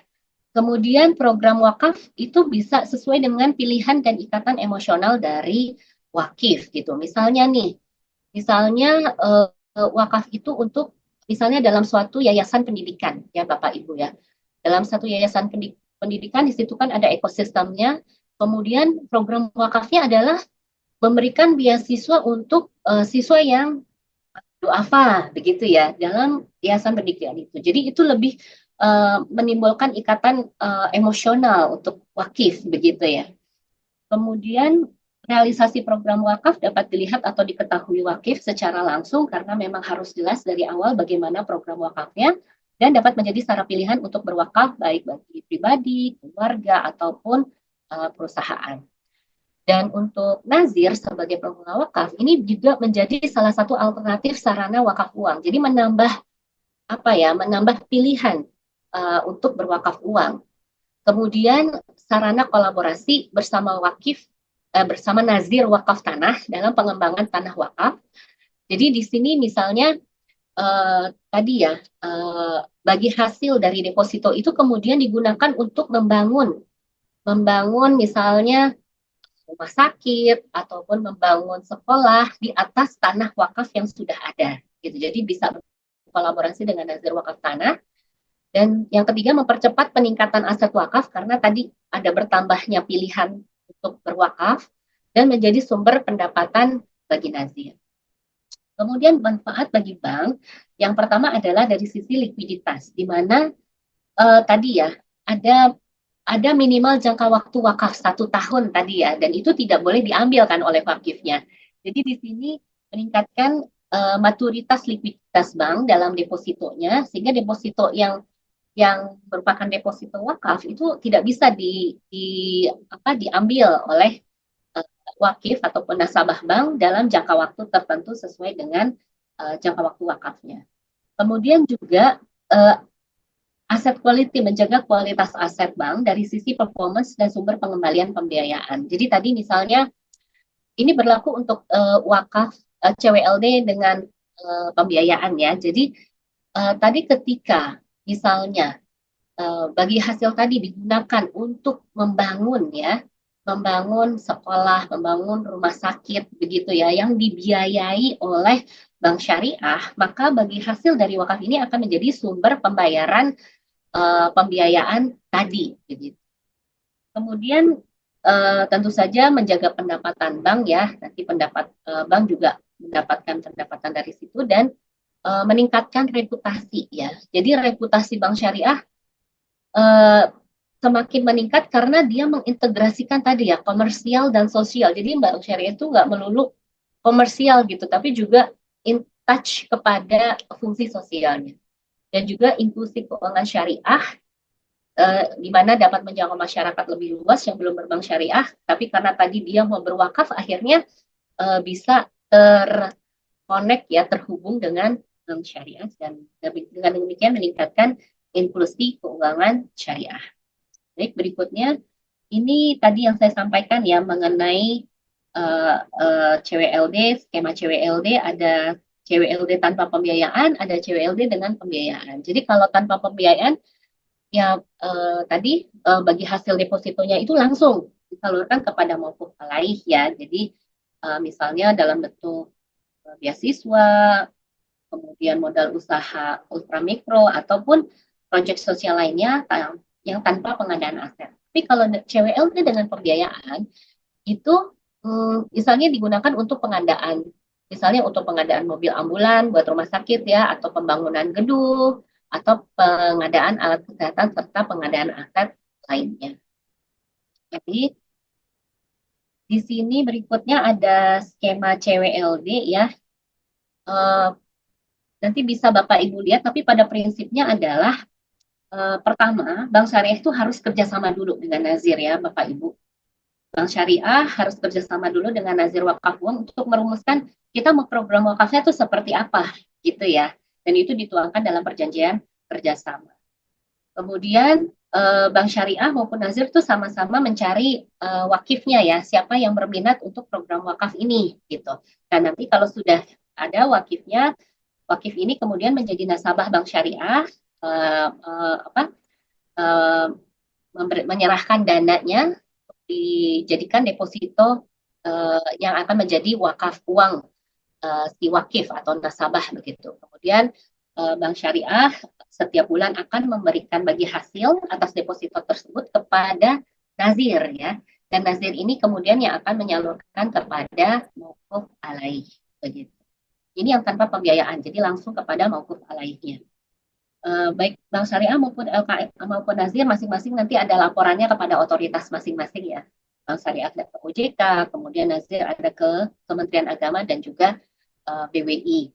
Kemudian program wakaf itu bisa sesuai dengan pilihan dan ikatan emosional dari wakif gitu. Misalnya wakaf itu untuk misalnya dalam suatu yayasan pendidikan ya Bapak Ibu ya. Dalam satu yayasan pendidikan di situ kan ada ekosistemnya. Kemudian program wakafnya adalah memberikan beasiswa untuk siswa yang duafa begitu ya dalam yayasan pendidikan itu. Jadi itu lebih menimbulkan ikatan emosional untuk wakif begitu ya. Kemudian realisasi program wakaf dapat dilihat atau diketahui wakif secara langsung karena memang harus jelas dari awal bagaimana program wakafnya dan dapat menjadi sarana pilihan untuk berwakaf baik bagi pribadi, keluarga ataupun perusahaan. Dan untuk nazir sebagai pengelola wakaf ini juga menjadi salah satu alternatif sarana wakaf uang. Jadi menambah pilihan untuk berwakaf uang. Kemudian sarana kolaborasi bersama wakif bersama nazir wakaf tanah dalam pengembangan tanah wakaf. Jadi di sini misalnya bagi hasil dari deposito itu kemudian digunakan untuk membangun misalnya rumah sakit ataupun membangun sekolah di atas tanah wakaf yang sudah ada gitu. Jadi bisa berkolaborasi dengan nazir wakaf tanah. Dan yang ketiga mempercepat peningkatan aset wakaf karena tadi ada bertambahnya pilihan untuk berwakaf dan menjadi sumber pendapatan bagi nazir. Kemudian manfaat bagi bank yang pertama adalah dari sisi likuiditas di mana tadi ya ada minimal jangka waktu wakaf 1 tahun tadi ya, dan itu tidak boleh diambil kan oleh wakifnya. Jadi di sini meningkatkan maturitas likuiditas bank dalam depositonya, sehingga deposito yang merupakan deposito wakaf itu tidak bisa diambil oleh wakif ataupun nasabah bank dalam jangka waktu tertentu sesuai dengan jangka waktu wakafnya. Kemudian juga aset quality, menjaga kualitas aset bank dari sisi performance dan sumber pengembalian pembiayaan. Jadi tadi misalnya ini berlaku untuk wakaf CWLD dengan pembiayaan ya. Jadi tadi ketika misalnya bagi hasil tadi digunakan untuk membangun sekolah, membangun rumah sakit begitu ya, yang dibiayai oleh bank syariah, maka bagi hasil dari wakaf ini akan menjadi sumber pembayaran pembiayaan tadi. Begitu. Kemudian tentu saja menjaga pendapatan bank ya, nanti bank juga mendapatkan pendapatan dari situ dan meningkatkan reputasi ya. Jadi reputasi bank syariah semakin meningkat karena dia mengintegrasikan tadi ya komersial dan sosial. Jadi bank syariah itu nggak melulu komersial gitu, tapi juga in touch kepada fungsi sosialnya. Dan juga inklusi keuangan syariah, di mana dapat menjangkau masyarakat lebih luas yang belum berbank syariah, tapi karena tadi dia mau berwakaf, akhirnya bisa terhubung dengan bank syariah, dan dengan demikian meningkatkan inklusi keuangan syariah. Baik, berikutnya, ini tadi yang saya sampaikan ya mengenai CWLD, skema CWLD, ada CWLD tanpa pembiayaan, ada CWLD dengan pembiayaan. Jadi kalau tanpa pembiayaan, ya tadi bagi hasil depositonya itu langsung disalurkan kepada mauquf alaih ya. Jadi misalnya dalam bentuk beasiswa, kemudian modal usaha ultramikro, ataupun proyek sosial lainnya yang tanpa pengadaan aset. Tapi kalau CWLD dengan pembiayaan itu misalnya digunakan untuk pengadaan, misalnya untuk pengadaan mobil ambulan buat rumah sakit ya, atau pembangunan gedung, atau pengadaan alat kesehatan serta pengadaan aset lainnya. Jadi di sini berikutnya ada skema CWLD ya. Nanti bisa Bapak Ibu lihat, tapi pada prinsipnya adalah pertama, Bank Syariah itu harus kerjasama dulu dengan Nazir ya Bapak Ibu. Bank Syariah harus kerjasama dulu dengan Nazir Wakaf Uang untuk merumuskan kita mau program wakafnya itu seperti apa gitu ya. Dan itu dituangkan dalam perjanjian kerjasama. Kemudian Bank Syariah maupun Nazir itu sama-sama mencari wakifnya ya, siapa yang berminat untuk program wakaf ini gitu. Dan nanti kalau sudah ada wakifnya, wakif ini kemudian menjadi nasabah Bank Syariah, menyerahkan dananya dijadikan deposito yang akan menjadi wakaf uang si wakif atau nasabah begitu. Kemudian Bank Syariah setiap bulan akan memberikan bagi hasil atas deposito tersebut kepada nazir ya. Dan nazir ini kemudian yang akan menyalurkan kepada mauquf alaih begitu. Ini yang tanpa pembiayaan, jadi langsung kepada mauquf alaihnya. Baik Bank Syariah maupun LKM maupun Nazir masing-masing nanti ada laporannya kepada otoritas masing-masing ya. Bank Syariah ada ke OJK, kemudian Nazir ada ke Kementerian Agama dan juga BWI.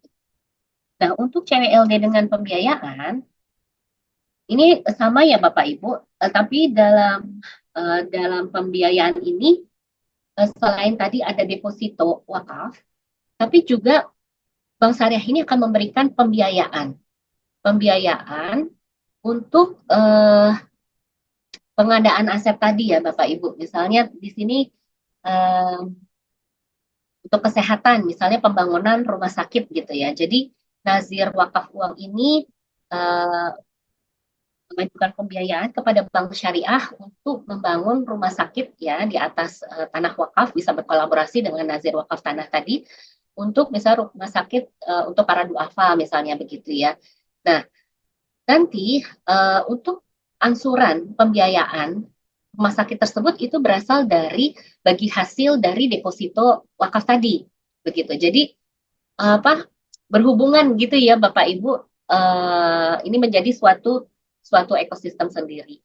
Nah, untuk CWLD dengan pembiayaan ini sama ya Bapak Ibu, tapi dalam pembiayaan ini selain tadi ada deposito wakaf, tapi juga Bank Syariah ini akan memberikan pembiayaan untuk pengadaan aset tadi ya Bapak Ibu. Misalnya di sini untuk kesehatan, misalnya pembangunan rumah sakit gitu ya. Jadi Nazir Wakaf Uang ini mengajukan pembiayaan kepada Bank Syariah untuk membangun rumah sakit ya di atas tanah wakaf, bisa berkolaborasi dengan Nazir Wakaf Tanah tadi untuk misalnya rumah sakit untuk para duafa misalnya begitu ya. Nah, nanti untuk angsuran pembiayaan rumah sakit tersebut itu berasal dari bagi hasil dari deposito wakaf tadi, begitu. Jadi berhubungan gitu ya Bapak Ibu, ini menjadi suatu ekosistem sendiri.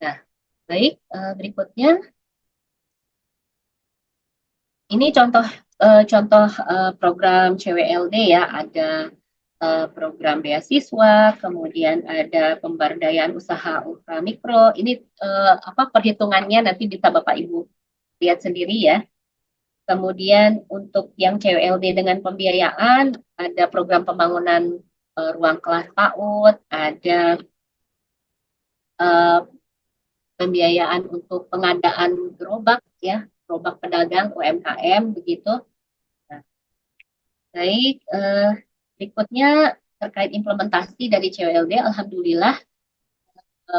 Nah, baik berikutnya ini contoh program CWLD ya, ada program beasiswa, kemudian ada pemberdayaan usaha ultra mikro. Ini perhitungannya nanti bisa Bapak Ibu lihat sendiri ya. Kemudian untuk yang CWLD dengan pembiayaan, ada program pembangunan ruang kelas PAUD, ada pembiayaan untuk pengadaan gerobak ya, gerobak pedagang UMKM begitu. Nah, baik. Berikutnya terkait implementasi dari CWLD, alhamdulillah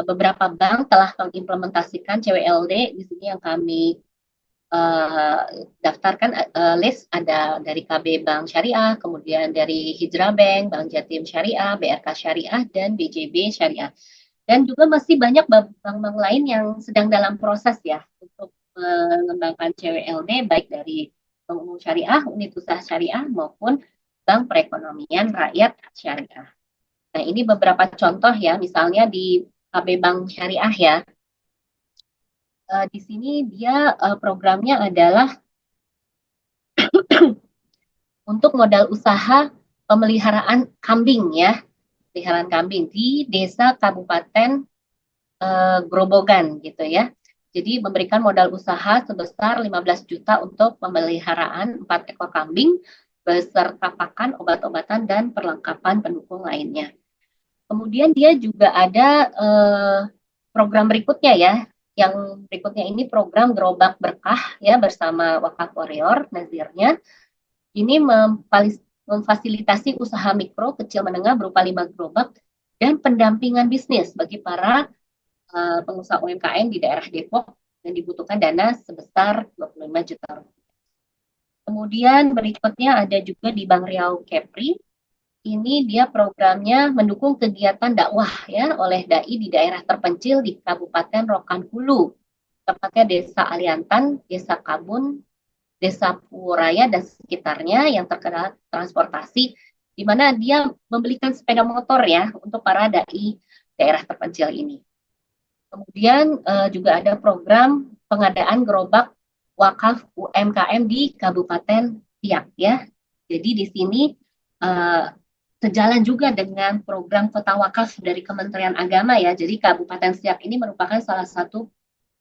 beberapa bank telah mengimplementasikan CWLD. Di sini yang kami daftarkan list ada dari KB Bank Syariah, kemudian dari Hijrah Bank, Bank Jatim Syariah, BRK Syariah, dan BJB Syariah. Dan juga masih banyak bank-bank lain yang sedang dalam proses ya untuk mengembangkan CWLD, baik dari Bank Umum Syariah, Unit Usaha Syariah, maupun Bank Perekonomian Rakyat Syariah. Nah, ini beberapa contoh ya, misalnya di KB Bank Syariah ya. Di sini dia programnya adalah untuk modal usaha pemeliharaan kambing ya, pemeliharaan kambing di Desa Kabupaten Grobogan gitu ya. Jadi memberikan modal usaha sebesar 15 juta untuk pemeliharaan 4 ekor kambing beserta pakan, obat-obatan, dan perlengkapan pendukung lainnya. Kemudian dia juga ada program berikutnya ya, yang berikutnya ini program Gerobak Berkah ya bersama Wakaf Warrior Nazirnya. Ini memfasilitasi usaha mikro, kecil, menengah berupa 5 gerobak dan pendampingan bisnis bagi para pengusaha UMKM di daerah Depok yang dibutuhkan dana sebesar 25 juta rupiah. Kemudian berikutnya ada juga di Bank Riau Kepri. ini dia programnya mendukung kegiatan dakwah ya oleh dai di daerah terpencil di Kabupaten Rokan Hulu, tepatnya Desa Aliantan, Desa Kabun, Desa Puraya dan sekitarnya yang terkena transportasi, di mana dia membelikan sepeda motor ya untuk para dai daerah terpencil ini. Kemudian juga ada program pengadaan gerobak wakaf UMKM di Kabupaten Siak ya. Jadi di sini sejalan juga dengan program kota wakaf dari Kementerian Agama ya. Jadi Kabupaten Siak ini merupakan salah satu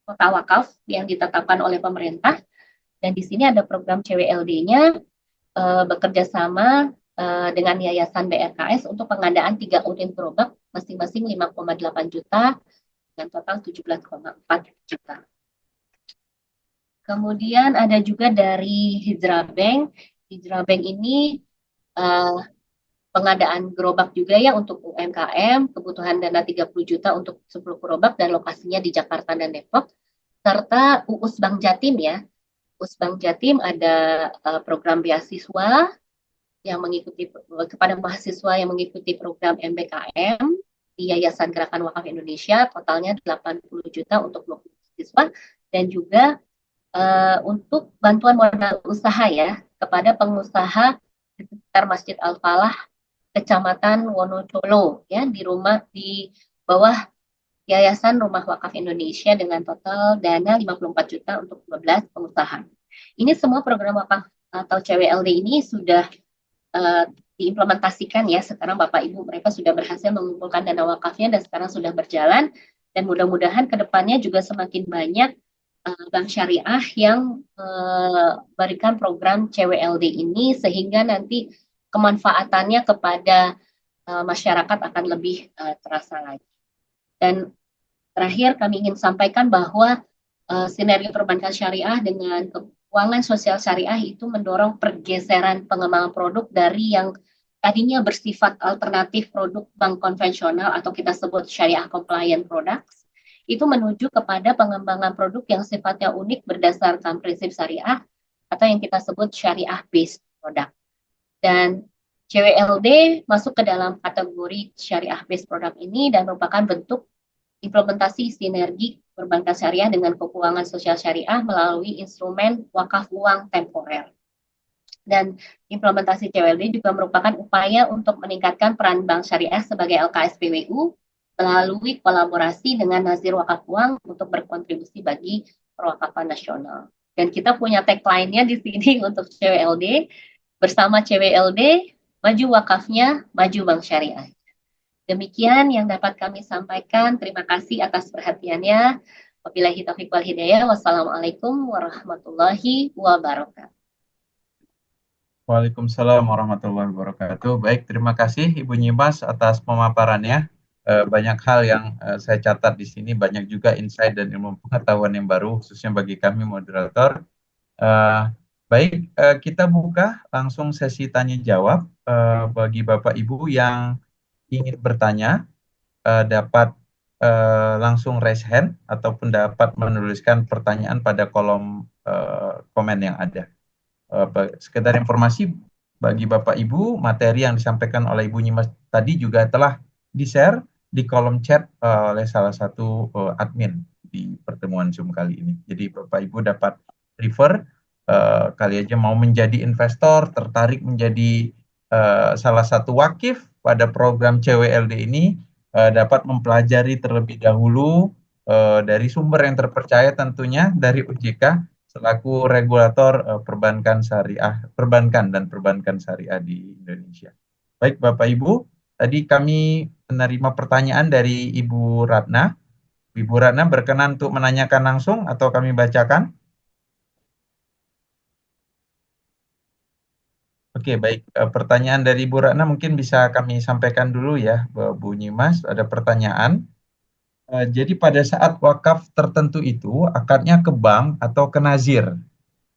kota wakaf yang ditetapkan oleh pemerintah. Dan di sini ada program CWLD-nya bekerja sama dengan Yayasan BRKS untuk pengadaan 3 unit gerobak masing-masing 5,8 juta dengan total 17,4 juta. Kemudian ada juga dari Hijrah Bank. Hijrah Bank ini pengadaan gerobak juga ya untuk UMKM, kebutuhan dana 30 juta untuk 10 gerobak dan lokasinya di Jakarta dan Depok, serta UUS Bank Jatim ya. UUS Bank Jatim ada program beasiswa yang mengikuti kepada mahasiswa yang mengikuti program MBKM di Yayasan Gerakan Wakaf Indonesia, totalnya 80 juta untuk 20 mahasiswa, dan juga untuk bantuan modal usaha ya kepada pengusaha di sekitar Masjid Al-Falah Kecamatan Wonocolo ya di bawah Yayasan Rumah Wakaf Indonesia dengan total dana 54 juta untuk 12 pengusaha. Ini semua program wakaf atau CWLD ini sudah diimplementasikan ya. Sekarang Bapak Ibu mereka sudah berhasil mengumpulkan dana wakafnya dan sekarang sudah berjalan, dan mudah-mudahan ke depannya juga semakin banyak bank syariah yang berikan program CWLD ini sehingga nanti kemanfaatannya kepada masyarakat akan lebih terasa lagi. Dan terakhir kami ingin sampaikan bahwa sinergi perbankan syariah dengan keuangan sosial syariah itu mendorong pergeseran pengembangan produk dari yang tadinya bersifat alternatif produk bank konvensional atau kita sebut syariah compliant products, itu menuju kepada pengembangan produk yang sifatnya unik berdasarkan prinsip syariah atau yang kita sebut syariah based product. Dan CWLD masuk ke dalam kategori syariah based product ini dan merupakan bentuk implementasi sinergi perbankan syariah dengan keuangan sosial syariah melalui instrumen wakaf uang temporer. Dan implementasi CWLD juga merupakan upaya untuk meningkatkan peran bank syariah sebagai LKSPWU melalui kolaborasi dengan Nazir Wakaf Uang untuk berkontribusi bagi perwakafan nasional. Dan kita punya tagline-nya di sini untuk CWLD, bersama CWLD, maju wakafnya, maju bank syariah. Demikian yang dapat kami sampaikan. Terima kasih atas perhatiannya. Wabillahi taufiq wal hidayah. Wassalamualaikum warahmatullahi wabarakatuh. Waalaikumsalam warahmatullahi wabarakatuh. Baik, terima kasih Ibu Nyimas atas pemaparannya. Banyak hal yang saya catat di sini, banyak juga insight dan ilmu pengetahuan yang baru, khususnya bagi kami moderator. Baik, kita buka langsung sesi tanya jawab. Bagi Bapak Ibu yang ingin bertanya, dapat langsung raise hand ataupun dapat menuliskan pertanyaan pada kolom komen yang ada. Sekedar informasi bagi Bapak Ibu, materi yang disampaikan oleh Ibu Nyimas tadi juga telah di-share di kolom chat oleh salah satu admin di pertemuan Zoom kali ini. Jadi Bapak Ibu dapat refer, kali aja mau menjadi investor, tertarik menjadi salah satu wakif pada program CWLD ini, dapat mempelajari terlebih dahulu dari sumber yang terpercaya tentunya dari OJK selaku regulator perbankan dan perbankan syariah di Indonesia. Baik Bapak Ibu, tadi kami menerima pertanyaan dari Ibu Ratna. Ibu Ratna berkenan untuk menanyakan langsung atau kami bacakan? Oke, baik. Pertanyaan dari Ibu Ratna mungkin bisa kami sampaikan dulu ya, Bu Nyimas. Ada pertanyaan. Jadi pada saat wakaf tertentu itu akadnya ke bank atau ke nazir.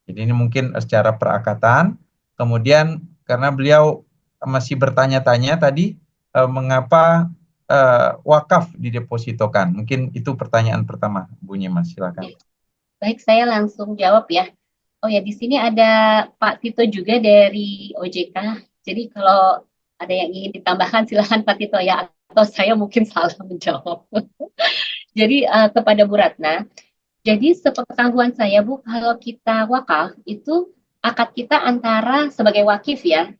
Jadi ini mungkin secara perakatan. Kemudian karena beliau masih bertanya-tanya tadi mengapa wakaf didepositokan. Mungkin itu pertanyaan pertama, Bu Nyimas, silakan. Baik, saya langsung jawab ya. Oh ya, di sini ada Pak Tito juga dari OJK. Jadi kalau Ada yang ingin ditambahkan, silahkan Pak Tito ya, atau saya mungkin salah menjawab. Jadi kepada Bu Ratna, jadi sepengetahuan saya Bu, kalau kita wakaf itu akad kita antara sebagai wakif ya,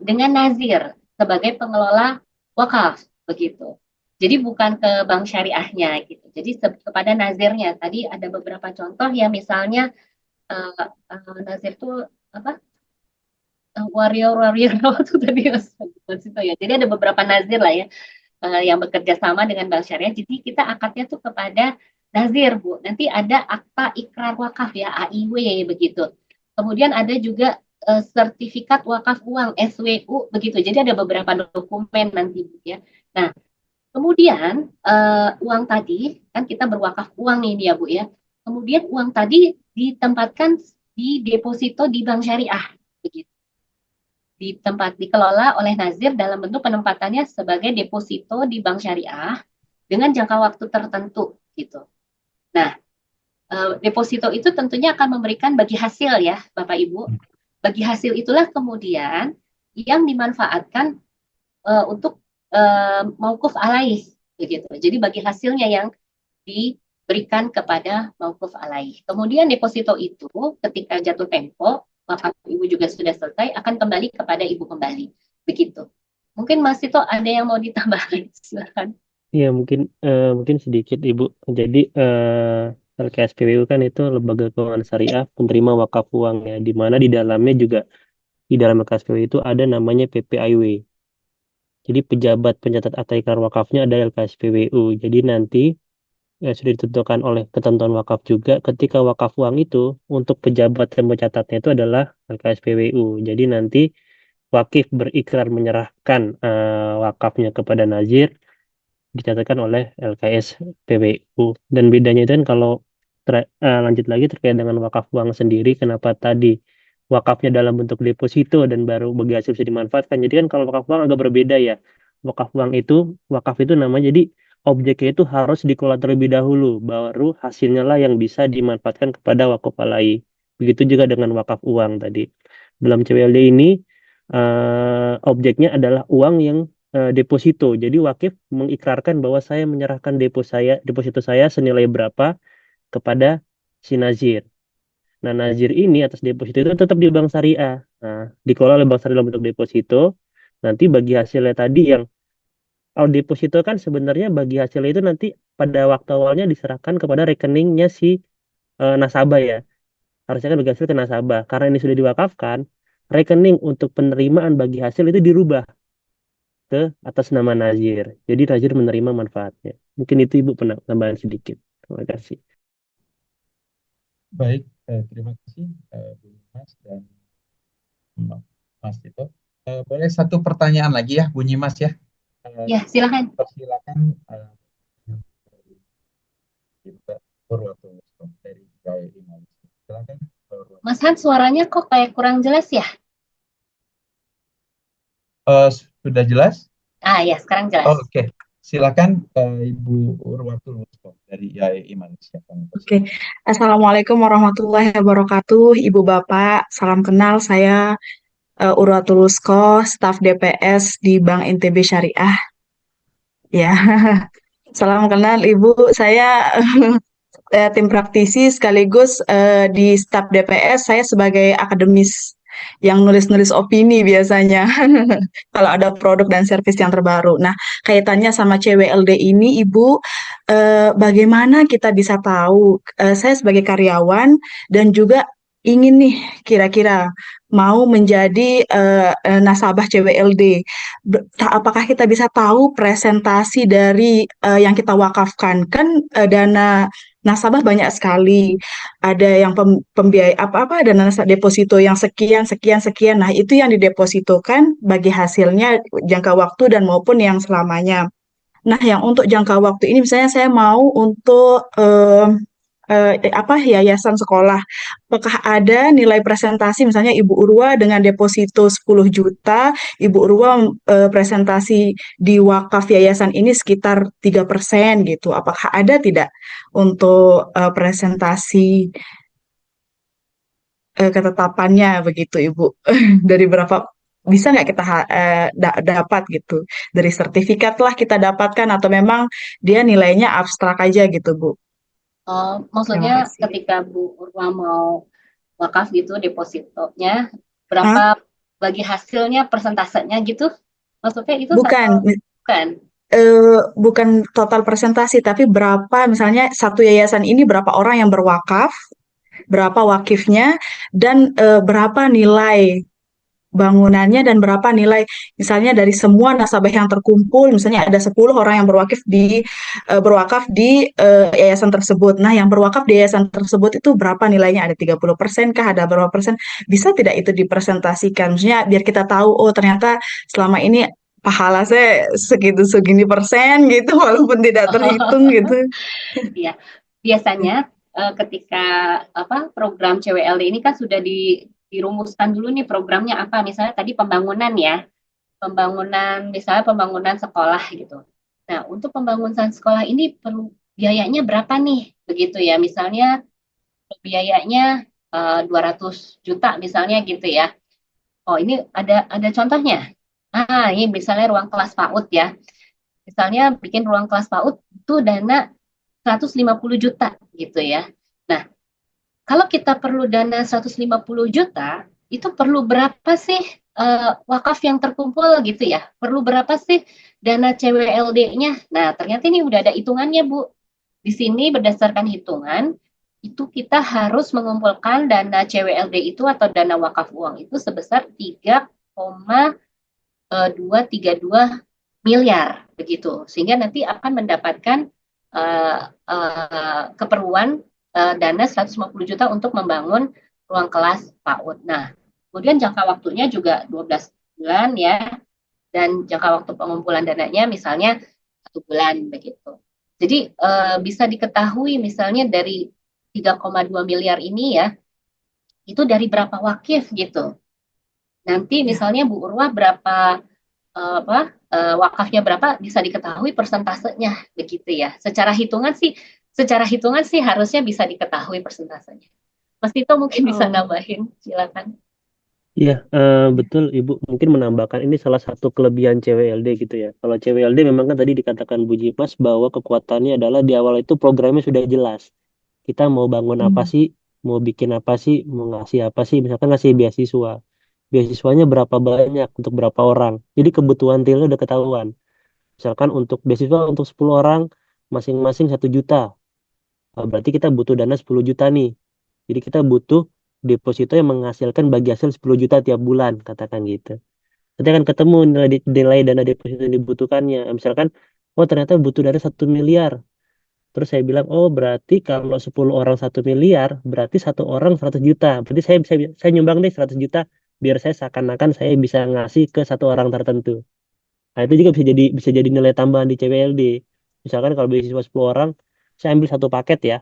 dengan nazir sebagai pengelola wakaf begitu. Jadi bukan ke bank syariahnya gitu. Jadi kepada nazirnya. Tadi ada beberapa contoh ya, misalnya nazir itu apa? Warrior itu tadi ya. Jadi ada beberapa nazir lah ya yang bekerja sama dengan bank syariah. Jadi kita akadnya tuh kepada nazir Bu. Nanti ada akta ikrar wakaf ya, AIW begitu. Kemudian ada juga sertifikat wakaf uang SWU begitu. Jadi ada beberapa dokumen nanti Bu ya. Nah, kemudian uang tadi kan kita berwakaf uang nih ya Bu ya. Kemudian uang tadi ditempatkan di deposito di bank syariah begitu. Di tempat dikelola oleh nazir dalam bentuk penempatannya sebagai deposito di bank syariah dengan jangka waktu tertentu gitu. Nah, deposito itu tentunya akan memberikan bagi hasil ya, Bapak Ibu. Bagi hasil itulah kemudian yang dimanfaatkan untuk mauquf alaih begitu. Jadi bagi hasilnya yang diberikan kepada mauquf alaih. Kemudian deposito itu ketika jatuh tempo, Bapak Ibu juga sudah selesai, akan kembali kepada Ibu kembali. Begitu. Mungkin Mas Tito ada yang mau ditambahkan? Silakan. Iya, mungkin sedikit Ibu. Jadi LKSPWU kan itu lembaga keuangan syariah penerima wakaf uang ya, di mana di dalamnya juga di dalam LKSPWU itu ada namanya PPIW. Jadi pejabat pencatat akta ikrar wakafnya ada LKSPWU. Jadi nanti sudah ditentukan oleh ketentuan wakaf juga ketika wakaf uang itu untuk pejabat yang mencatatnya itu adalah LKSPWU. Jadi nanti wakif berikrar menyerahkan wakafnya kepada nazir dicatatkan oleh LKSPWU. Dan bedanya itu kan kalau lanjut lagi terkait dengan wakaf uang sendiri, kenapa tadi wakafnya dalam bentuk deposito dan baru bagi hasil bisa dimanfaatkan. Jadi kan kalau wakaf uang agak berbeda ya. Wakaf itu namanya jadi objeknya itu harus dikelola terlebih dahulu, baru hasilnya lah yang bisa dimanfaatkan kepada wakaf alai. Begitu juga dengan wakaf uang tadi. Dalam CWLD ini objeknya adalah uang yang deposito. Jadi wakif mengikrarkan bahwa saya menyerahkan deposito saya senilai berapa kepada si nazir. Nah, nazir ini atas deposito itu tetap di bank syariah. Nah, dikelola oleh bank syariah dalam bentuk deposito. Nanti bagi hasilnya tadi yang deposito kan sebenarnya bagi hasilnya itu nanti pada waktu awalnya diserahkan kepada rekeningnya si nasabah ya. Harusnya kan bagi hasil ke nasabah. Karena ini sudah diwakafkan, rekening untuk penerimaan bagi hasil itu dirubah ke atas nama nazir. Jadi nazir menerima manfaatnya. Mungkin itu Ibu penambahan sedikit. Terima kasih. Baik, terima kasih Bu Mas dan Mas Tito. Boleh satu pertanyaan lagi ya, Bu Nyimas ya? Ya, silakan. Persilakan kita dari IAI Malaysia. Silakan. Mas Han, suaranya kok kayak kurang jelas ya? Sudah jelas? Ya, sekarang jelas. Oke. Silakan Ibu Urwatul Wusto dari IAI Malaysia. Oke. Assalamualaikum warahmatullahi wabarakatuh, Ibu Bapak. Salam kenal, saya Urwatul Wusto, staf DPS di Bank NTB Syariah. Ya, salam kenal Ibu. Saya tim praktisi sekaligus di staf DPS. Saya sebagai akademis yang nulis-nulis opini biasanya kalau ada produk dan servis yang terbaru. Nah, kaitannya sama CWLD ini, Ibu, bagaimana kita bisa tahu? Saya sebagai karyawan dan juga ingin nih kira-kira mau menjadi nasabah CWLD. Apakah kita bisa tahu presentasi dari yang kita wakafkan? Kan dana nasabah banyak sekali. Ada yang pembiayaan apa dana deposito yang sekian. Nah, itu yang didepositokan bagi hasilnya jangka waktu dan maupun yang selamanya. Nah, yang untuk jangka waktu ini misalnya saya mau untuk yayasan sekolah. Apakah ada nilai presentasi misalnya Ibu Urwa dengan deposito 10 juta, Ibu Urwa presentasi di wakaf yayasan ini sekitar 3% gitu. Apakah ada tidak untuk presentasi ketetapannya begitu Ibu? Dari berapa bisa nggak kita dapat gitu? Dari sertifikat lah kita dapatkan atau memang dia nilainya abstrak aja gitu, Bu? Terima Maksudnya kasih. ketika Bu Urwa mau wakaf gitu depositonya, Hah? berapa bagi hasilnya persentasenya gitu? Maksudnya itu Bukan, bukan? bukan total presentasi, tapi berapa misalnya satu yayasan ini berapa orang yang berwakaf, berapa wakifnya, dan berapa nilai bangunannya dan berapa nilai misalnya dari semua nasabah yang terkumpul, misalnya ada 10 orang yang berwakaf di yayasan tersebut. Nah, yang berwakaf di yayasan tersebut itu berapa nilainya? Ada 30% kah? Ada berapa persen? Bisa tidak itu dipresentasikan? Maksudnya biar kita tahu, oh ternyata selama ini pahala saya segini persen gitu walaupun tidak terhitung gitu. Iya, biasanya ketika program CWLD ini kan sudah dirumuskan dulu nih programnya apa, misalnya tadi pembangunan ya, misalnya pembangunan sekolah gitu. Nah, untuk pembangunan sekolah ini perlu biayanya berapa nih, begitu ya, misalnya biayanya 200 juta misalnya gitu ya. Oh, ini ada contohnya. Ini misalnya ruang kelas PAUD ya. Misalnya bikin ruang kelas PAUD itu dana 150 juta gitu ya. Nah, kalau kita perlu dana 150 juta, itu perlu berapa sih wakaf yang terkumpul gitu ya? Perlu berapa sih dana CWLD-nya? Nah, ternyata ini udah ada hitungannya, Bu. Di sini berdasarkan hitungan, itu kita harus mengumpulkan dana CWLD itu atau dana wakaf uang itu sebesar 3,232 miliar begitu. Sehingga nanti akan mendapatkan keperluan dana 150 juta untuk membangun ruang kelas PAUD. Nah, kemudian jangka waktunya juga 12 bulan ya, dan jangka waktu pengumpulan dananya misalnya 1 bulan begitu. Jadi bisa diketahui misalnya dari 3,2 miliar ini ya, itu dari berapa wakif gitu. Nanti misalnya Bu Urwa berapa wakafnya berapa bisa diketahui persentasenya begitu ya. Secara hitungan sih harusnya bisa diketahui persentasenya. Mas Tito mungkin bisa nambahin, silakan. Iya, betul Ibu. Mungkin menambahkan ini salah satu kelebihan CWLD gitu ya. Kalau CWLD memang kan tadi dikatakan Bu Jimas bahwa kekuatannya adalah di awal itu programnya sudah jelas. Kita mau bangun apa sih, mau bikin apa sih, mau ngasih apa sih, misalkan ngasih beasiswa. Beasiswanya berapa banyak, untuk berapa orang. Jadi kebutuhan realnya udah ketahuan. Misalkan untuk beasiswa untuk 10 orang, masing-masing 1 juta. Berarti kita butuh dana 10 juta nih. Jadi kita butuh deposito yang menghasilkan bagi hasil 10 juta tiap bulan, katakan gitu. Nanti akan ketemu nilai dana deposito yang dibutuhkannya. Misalkan, oh ternyata butuh dana 1 miliar. Terus saya bilang, oh berarti kalau 10 orang 1 miliar, berarti satu orang 100 juta. Berarti saya nyumbang deh 100 juta, biar saya seakan-akan saya bisa ngasih ke satu orang tertentu. Nah itu juga bisa jadi nilai tambahan di CWLD. Misalkan kalau beasiswa 10 orang, saya ambil satu paket ya.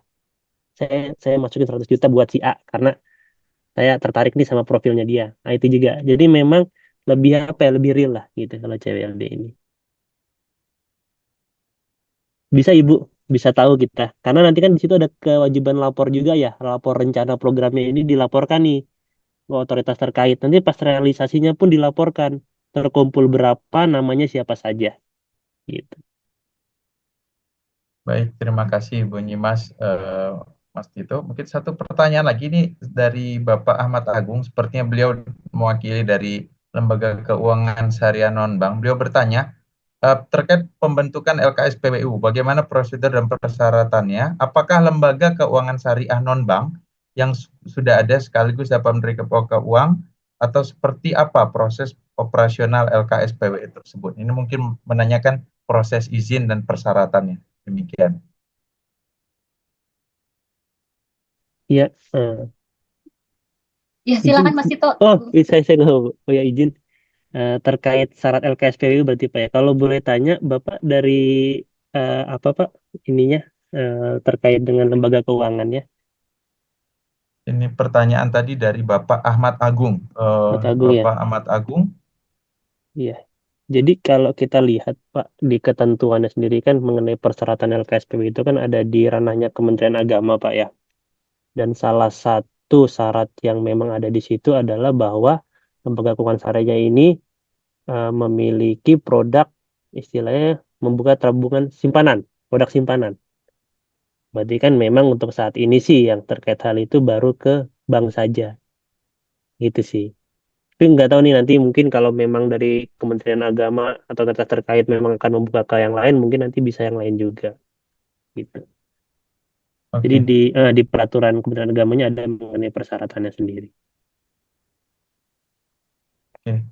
Saya masukin 100 juta buat si A, karena saya tertarik nih sama profilnya dia. Nah itu juga. Jadi memang lebih apa ya, lebih real lah gitu kalau CWLD ini. Bisa Ibu, bisa tahu kita. Karena nanti kan di situ ada kewajiban lapor juga ya. Lapor rencana programnya ini dilaporkan nih ke otoritas terkait. Nanti pas realisasinya pun dilaporkan. Terkumpul berapa, namanya siapa saja. Gitu. Baik, terima kasih Bu Nyimas, Mas Tito. Mungkin satu pertanyaan lagi nih dari Bapak Ahmad Agung. Sepertinya beliau mewakili dari Lembaga Keuangan Syariah Non-Bank. Beliau bertanya, terkait pembentukan LKSPWU, bagaimana prosedur dan persyaratannya? Apakah lembaga keuangan syariah non-bank yang sudah ada sekaligus dapat menerima keuangan atau seperti apa proses operasional LKSPWU tersebut? Ini mungkin menanyakan proses izin dan persyaratannya. Demikian. Iya. Ya silakan Mas Tito. Oh, saya nggak tahu. Oh ya izin. Terkait syarat LKSPWU berarti Pak ya. Kalau boleh tanya Bapak dari apa Pak ininya terkait dengan lembaga keuangan ya. Ini pertanyaan tadi dari Bapak Ahmad Agung. Bapak Agung ya. Bapak Ahmad Agung. Iya. Jadi kalau kita lihat Pak di ketentuannya sendiri kan mengenai persyaratan LKSPWU itu kan ada di ranahnya Kementerian Agama Pak ya. Dan salah satu syarat yang memang ada di situ adalah bahwa lembaga keuangan syariah ini memiliki produk istilahnya membuka tabungan simpanan, produk simpanan. Berarti kan memang untuk saat ini sih yang terkait hal itu baru ke bank saja, gitu sih. Tapi nggak tahu nih nanti mungkin kalau memang dari Kementerian Agama atau terkait memang akan membuka ke yang lain, mungkin nanti bisa yang lain juga, gitu. Jadi Oke. di peraturan Kementerian Agamanya ada mengenai persyaratannya sendiri. Oke,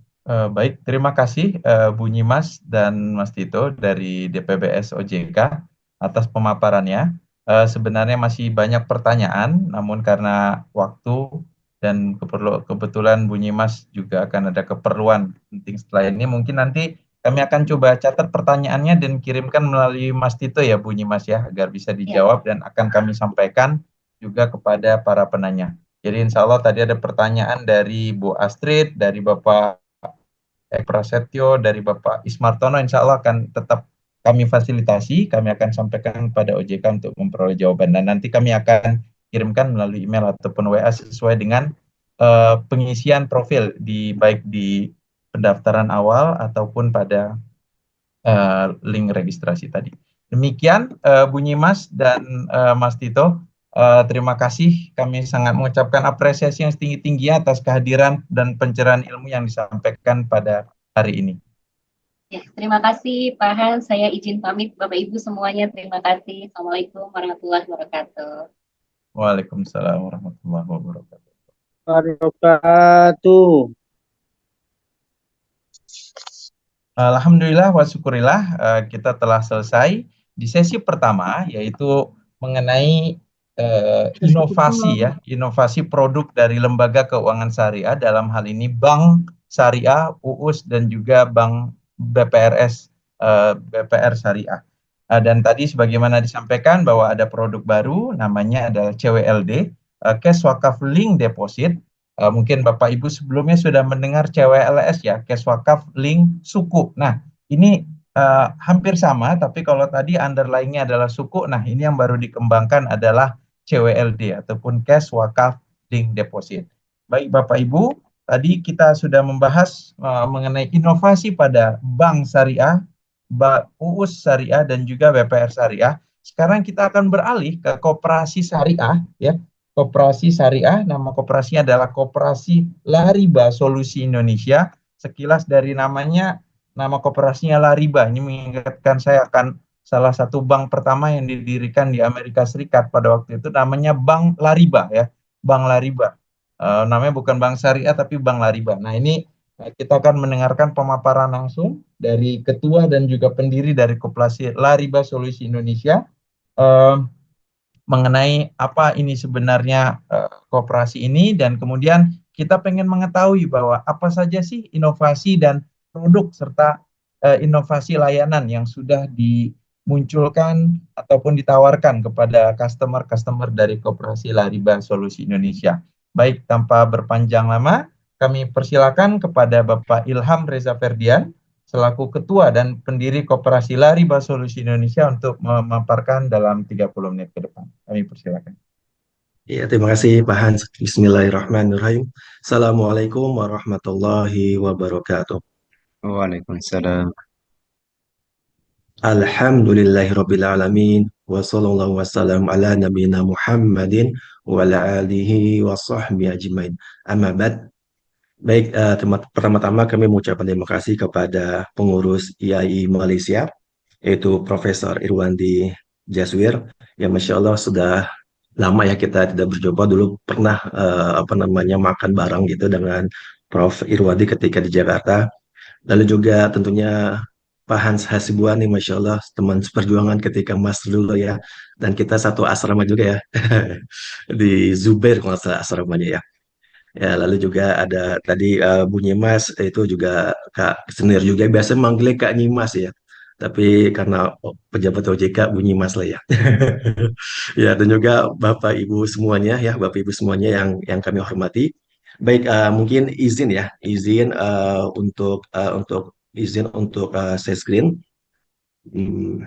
baik. Terima kasih Bu Nyimas dan Mas Tito dari DPBS OJK atas pemaparannya. Sebenarnya masih banyak pertanyaan, namun karena waktu dan kebetulan Bu Nyimas juga akan ada keperluan penting setelah ini, mungkin nanti kami akan coba catat pertanyaannya dan kirimkan melalui Mas Tito ya Bu Nyimas ya, agar bisa dijawab dan akan kami sampaikan juga kepada para penanya. Jadi insya Allah tadi ada pertanyaan dari Bu Astrid, dari Bapak Prasetyo, dari Bapak Ismartono, insya Allah akan tetap kami fasilitasi, kami akan sampaikan pada OJK untuk memperoleh jawaban. Dan nanti kami akan kirimkan melalui email ataupun WA sesuai dengan pengisian profil, baik di pendaftaran awal ataupun pada link registrasi tadi. Demikian Bu Nyimas dan Mas Tito. Terima kasih, kami sangat mengucapkan apresiasi yang setinggi-tingginya atas kehadiran dan pencerahan ilmu yang disampaikan pada hari ini. Ya, terima kasih Pak Han. Saya izin pamit Bapak Ibu semuanya. Terima kasih. Assalamualaikum warahmatullahi wabarakatuh. Waalaikumsalam warahmatullahi wabarakatuh. Wabarakatuh. Alhamdulillah wa syukurillah, kita telah selesai di sesi pertama, yaitu mengenai inovasi ya, inovasi produk dari lembaga keuangan syariah, dalam hal ini Bank Syariah, UUS dan juga Bank BPRS, BPR Syariah. Dan tadi sebagaimana disampaikan bahwa ada produk baru, namanya adalah CWLD, Cash Wakaf Link Deposit. Mungkin Bapak Ibu sebelumnya sudah mendengar CWLS ya, Cash Wakaf Link Suku. Nah, ini hampir sama, tapi kalau tadi underlying-nya adalah suku, nah ini yang baru dikembangkan adalah CWLD ataupun Cash Wakaf Link Deposit. Baik Bapak Ibu, tadi kita sudah membahas mengenai inovasi pada Bank Syariah, UUS Syariah dan juga BPR Syariah. Sekarang kita akan beralih ke Koperasi Syariah ya. Koperasi Syariah, nama koperasinya adalah Koperasi Lariba Solusi Indonesia. Sekilas dari namanya, nama koperasinya Lariba. Ini mengingatkan saya akan salah satu bank pertama yang didirikan di Amerika Serikat pada waktu itu, namanya Bank Lariba ya, Bank Lariba. Namanya bukan Bank Syariah tapi Bank Lariba. Nah ini kita akan mendengarkan pemaparan langsung dari ketua dan juga pendiri dari Koperasi Lariba Solusi Indonesia. Mengenai apa ini sebenarnya koperasi ini, dan kemudian kita pengen mengetahui bahwa apa saja sih inovasi dan produk serta inovasi layanan yang sudah dimunculkan ataupun ditawarkan kepada customer dari Koperasi Lariba Solusi Indonesia. Baik, tanpa berpanjang lama, kami persilakan kepada Bapak Ilham Reza Ferdian selaku Ketua dan pendiri Koperasi Lariba Solusi Indonesia untuk memaparkan dalam 30 menit ke depan. Kami persilakan. Ya, terima kasih Pak Hans. Bismillahirrahmanirrahim. Assalamualaikum warahmatullahi wabarakatuh. Waalaikumsalam. Alhamdulillahirrabbilalamin. Wa sallallahu wassalam ala nabiyina Muhammadin wa ala alihi wa sahbihi ajmain. Amma ba'd. Baik, pertama-tama kami mengucapkan terima kasih kepada pengurus IAI Malaysia, yaitu Profesor Irwandi Jaswir, yang Masya Allah sudah lama ya kita tidak berjumpa. Dulu pernah makan bareng gitu dengan Prof. Irwandi ketika di Jakarta. Lalu juga tentunya Pak Hans Hasibuan nih, Masya Allah, teman seperjuangan ketika Mas dulu ya. Dan kita satu asrama juga ya, di Zubair kalau nggak salah asramanya ya. Ya, lalu juga ada tadi Bu Nyimas, itu juga Kak Senir juga, biasa manggilnya Kak Nyimas ya. Tapi karena pejabat OJK Bu Nyimas lah ya. Ya, dan juga Bapak Ibu semuanya ya, Bapak Ibu semuanya yang kami hormati. Baik, mungkin izin ya, izin untuk share screen. Hmm,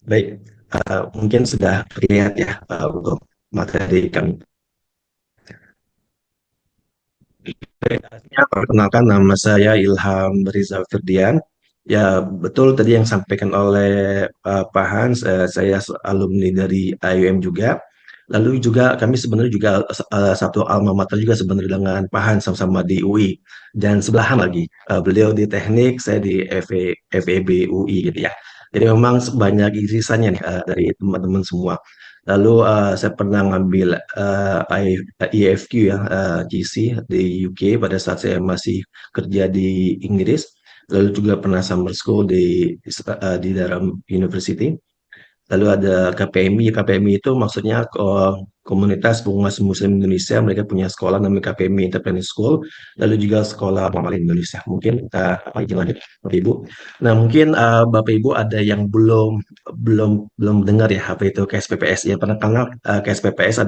baik, mungkin sudah terlihat ya untuk materi kami. Perkenalkan, nama saya Ilham Rizal Firdian. Ya, betul tadi yang disampaikan oleh Pak Hans, saya alumni dari IUM juga. Lalu juga kami sebenarnya juga satu alma mater juga sebenarnya dengan Pak Hans, sama-sama di UI. Dan sebelahan lagi, beliau di teknik, saya di FEB UI gitu ya. Jadi memang banyak irisannya nih dari teman-teman semua. Lalu saya pernah ngambil IFQ ya, GC di UK pada saat saya masih kerja di Inggris. Lalu juga pernah summer school di Durham University. Lalu ada KPMI. KPMI itu maksudnya Komunitas Pengusaha Muslim Indonesia. Mereka punya sekolah namanya KPMI Entrepreneur School. Lalu juga Sekolah Pemain Indonesia. Mungkin apa istilahnya, Bapak Ibu. Nah, mungkin Bapak Ibu ada yang belum dengar ya apa itu KSPPS. Ya, karena KSPPS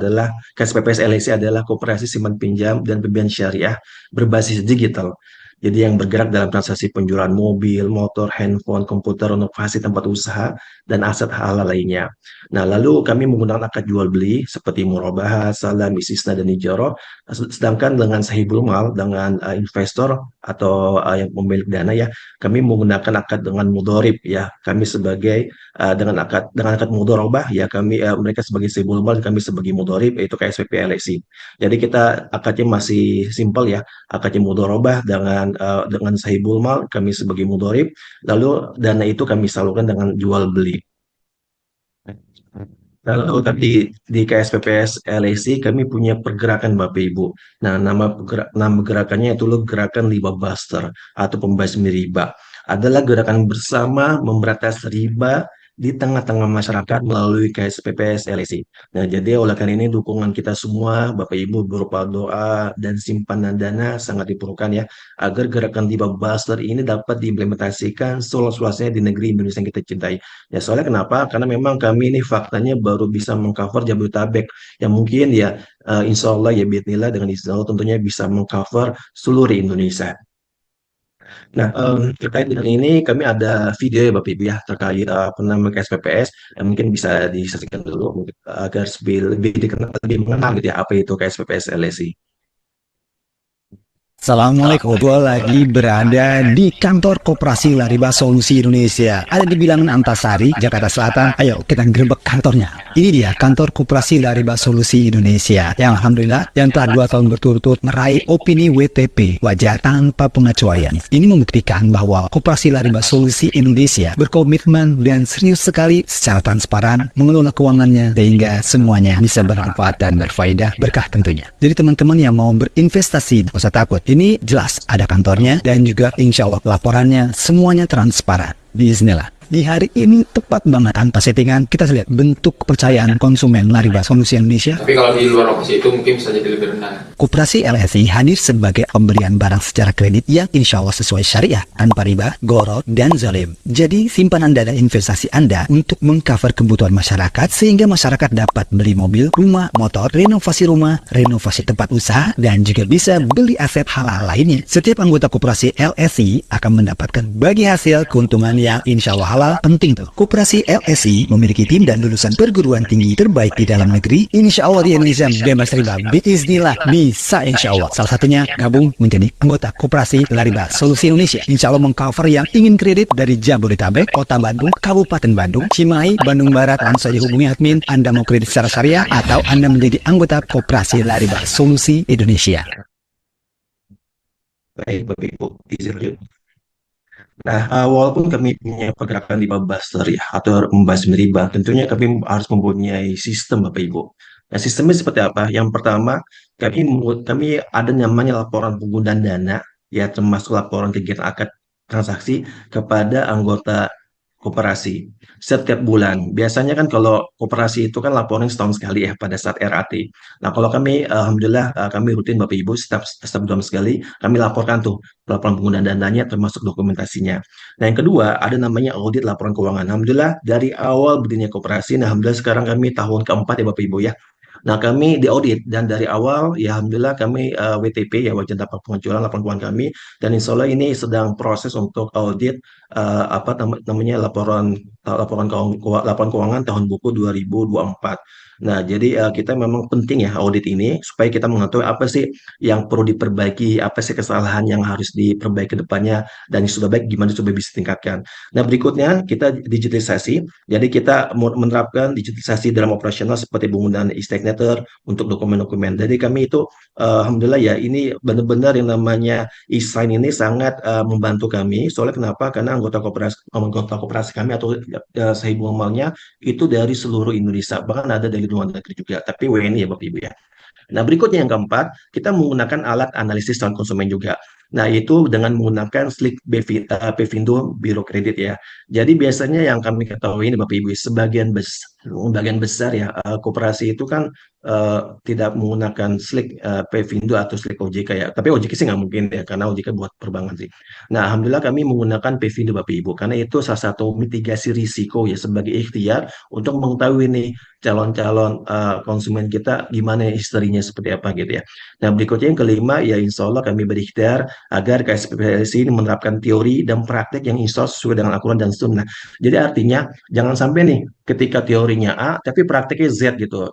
LSI adalah Koperasi Simpan Pinjam dan Pembiayaan Syariah berbasis digital. Jadi yang bergerak dalam transaksi penjualan mobil, motor, handphone, komputer, renovasi tempat usaha, dan aset halal lainnya. Nah, lalu kami menggunakan akad jual beli seperti murabahah, salam, istisna, dan ijaro. Sedangkan dengan sahibul mal, dengan investor atau yang pemilik dana ya, kami menggunakan akad dengan mudorib ya. Kami sebagai dengan akad mudorobah ya, kami mereka sebagai sahibul mal, kami sebagai mudorib, yaitu KSPP LSI. Jadi kita akadnya masih simpel ya, akadnya mudorobah dengan sahibul mal, kami sebagai mudorib. Lalu dana itu kami salurkan dengan jual beli. Lalu tadi di KSPPS LSI kami punya pergerakan Bapak Ibu. Nah, nama gerakannya itu gerakan riba buster atau pembasmi riba. Adalah gerakan bersama memberantas riba di tengah-tengah masyarakat melalui KSPPS LSI. Nah, jadi oleh karena ini dukungan kita semua Bapak Ibu berupa doa dan simpanan dana sangat diperlukan ya, agar gerakan riba buster ini dapat diimplementasikan seluas-luasnya di negeri Indonesia yang kita cintai. Ya, soalnya kenapa? Karena memang kami ini faktanya baru bisa mengcover Jabodetabek, yang mungkin ya insya Allah ya bismillah dengan izin Allah tentunya bisa mengcover seluruh Indonesia. Nah, terkait dengan ini kami ada video ya Bapak Ibu ya terkait penambahan KSPPS, yang mungkin bisa disaksikan dulu agar lebih dikenal, lebih mengenal gitu ya apa itu KSPPS LSI. Assalamualaikum, gue lagi berada di kantor Koperasi Lariba Solusi Indonesia. Ada di Bilangan Antasari, Jakarta Selatan. Ayo kita gerbek kantornya. Ini dia kantor Koperasi Lariba Solusi Indonesia, yang alhamdulillah yang telah 2 tahun berturut-turut meraih opini WTP, wajar tanpa pengecualian. Ini membuktikan bahwa Koperasi Lariba Solusi Indonesia berkomitmen dan serius sekali secara transparan mengelola keuangannya sehingga semuanya bisa bermanfaat dan berfaedah, berkah tentunya. Jadi teman-teman yang mau berinvestasi, gak usah takut. Ini jelas ada kantornya dan juga insya Allah laporannya semuanya transparan. Bismillah. Di hari ini tepat banget tanpa settingan, kita lihat bentuk kepercayaan konsumen Lariba Solusi Indonesia. Tapi kalau di luar lokasi itu mungkin bisa jadi lebih rendah. Koperasi LSI hadir sebagai pemberian barang secara kredit yang insya Allah sesuai syariah, tanpa riba, gorot, dan zalim. Jadi simpanan dana investasi Anda untuk mengcover kebutuhan masyarakat sehingga masyarakat dapat beli mobil, rumah, motor, renovasi rumah, renovasi tempat usaha, dan juga bisa beli aset halal lainnya. Setiap anggota Koperasi LSI akan mendapatkan bagi hasil keuntungan yang insya Allah halal. Penting tuh. Koperasi LSI memiliki tim dan lulusan perguruan tinggi terbaik di dalam negeri. Insya Allah di Indonesia bebas riba. Bismillah bisa insya Allah. Salah satunya gabung menjadi anggota Koperasi Lariba Solusi Indonesia. Insya Allah mengcover yang ingin kredit dari Jabodetabek, Kota Bandung, Kabupaten Bandung, Cimahi, Bandung Barat. Langsung saja hubungi admin. Anda mau kredit secara syariah atau Anda menjadi anggota Koperasi Lariba Solusi Indonesia. Baik Bapak Ibu, izin. Nah, walaupun kami punya pergerakan riba buster ya, atau membasmi riba, tentunya kami harus mempunyai sistem Bapak Ibu. Nah, sistemnya seperti apa? Yang pertama, kami ada namanya laporan penggunaan dana, ya termasuk laporan kegiatan akad transaksi kepada anggota koperasi setiap bulan. Biasanya kan kalau koperasi itu kan laporan setahun sekali ya pada saat RAT. Nah, kalau kami, alhamdulillah kami rutin Bapak Ibu setiap 2 tahun sekali kami laporkan tuh laporan penggunaan dananya termasuk dokumentasinya. Nah, yang kedua ada namanya audit laporan keuangan. Alhamdulillah dari awal berdirinya koperasi, nah alhamdulillah sekarang kami tahun keempat ya Bapak Ibu ya. Nah, kami diaudit dan dari awal ya alhamdulillah kami WTP ya wajib dapat pengecualian laporan keuangan kami, dan insya Allah ini sedang proses untuk audit namanya laporan keuangan tahun buku 2024. Nah, jadi kita memang penting ya audit ini supaya kita mengetahui apa sih yang perlu diperbaiki, apa sih kesalahan yang harus diperbaiki ke depannya, dan yang sudah baik gimana supaya bisa ditingkatkan. Nah, berikutnya kita digitalisasi. Jadi kita menerapkan digitalisasi dalam operasional seperti penggunaan e-signature untuk dokumen-dokumen. Jadi kami itu alhamdulillah ya ini benar-benar yang namanya e-sign ini sangat membantu kami. Soalnya kenapa? Karena anggota koperasi kami atau sahibu amalnya itu dari seluruh Indonesia, bahkan ada dari luar negeri juga, tapi WNI ya Bapak Ibu ya. Nah, berikutnya yang keempat, kita menggunakan alat analisis calon konsumen juga. Nah, itu dengan menggunakan Slick Pevindo Biro Kredit ya. Jadi biasanya yang kami ketahui ini Bapak Ibu, sebagian besar ya koperasi itu kan tidak menggunakan Slick Pevindo atau Slick OJK ya. Tapi OJK sih nggak mungkin ya, karena OJK buat perbankan sih. Nah, alhamdulillah kami menggunakan Pevindo Bapak Ibu, karena itu salah satu mitigasi risiko ya sebagai ikhtiar untuk mengetahui nih calon-calon konsumen kita gimana historinya seperti apa gitu ya. Nah, berikutnya yang kelima ya insya Allah kami berikhtiar agar KSPPSI ini menerapkan teori dan praktek yang insya Allah sesuai dengan Al-Quran dan Sunnah. Jadi artinya jangan sampai nih ketika teorinya A tapi prakteknya Z gitu.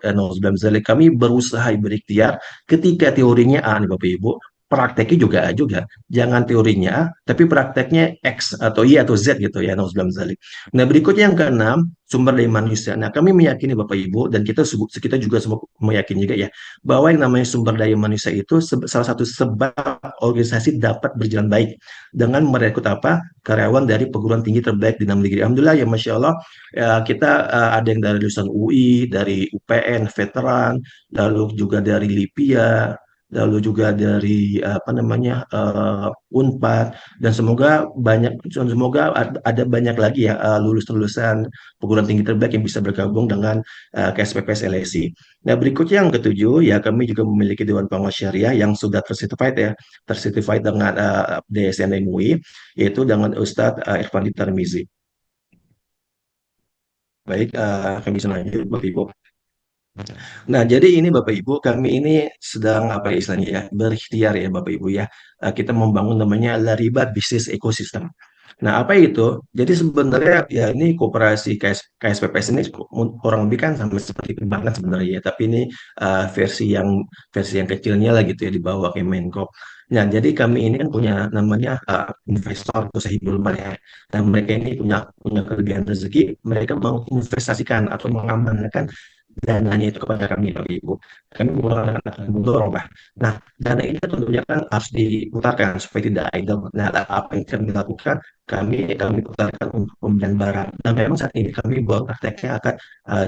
Kami berusaha berikhtiar ketika teorinya A nih Bapak Ibu, prakteknya juga A juga. Jangan teorinya A tapi prakteknya X atau Y atau Z gitu ya. Nah, berikutnya yang keenam, sumber daya manusia. Nah, kami meyakini Bapak Ibu dan kita juga semua meyakini juga ya bahwa yang namanya sumber daya manusia itu salah satu sebab organisasi dapat berjalan baik dengan merekrut karyawan dari perguruan tinggi terbaik di dalam negeri. Alhamdulillah ya Masya Allah ya, kita ada yang dari lulusan UI, dari UPN, veteran, lalu juga dari LIPIA, lalu juga dari Unpad, dan semoga ada banyak lagi ya lulusan perguruan tinggi terbaik yang bisa bergabung dengan KSPPS LSI. Nah, berikutnya yang ketujuh ya kami juga memiliki Dewan Pengawas Syariah yang sudah tersertified dengan DSN MUI, yaitu dengan Ustadz Irfandi Tarmizi. Baik, kami bisa lanjut Bapak Ibu. Nah, jadi ini Bapak Ibu, kami ini sedang apa ya istilahnya ya, berikhtiar ya Bapak Ibu ya. Kita membangun namanya Laribat Bisnis Ecosystem. Nah, apa itu? Jadi sebenarnya ya ini koperasi KSPPS ini kurang lebih kan sama seperti perbankan sebenarnya ya, tapi ini versi yang kecilnya lah gitu ya di bawah Kemenko. Nah, jadi kami ini kan punya namanya investor atau sahibul mal ya. Nah, mereka ini punya kelebihan rezeki, mereka menginvestasikan atau mengamankan dananya itu kepada kami Bapak Ibu. Kami mendorong Pak. Nah, dana ini tentunya kan harus diputarkan supaya tidak idle. Nah, apa yang kami lakukan? Kami putarkan untuk pembelian barang. Dan memang saat ini kami buat prakteknya akan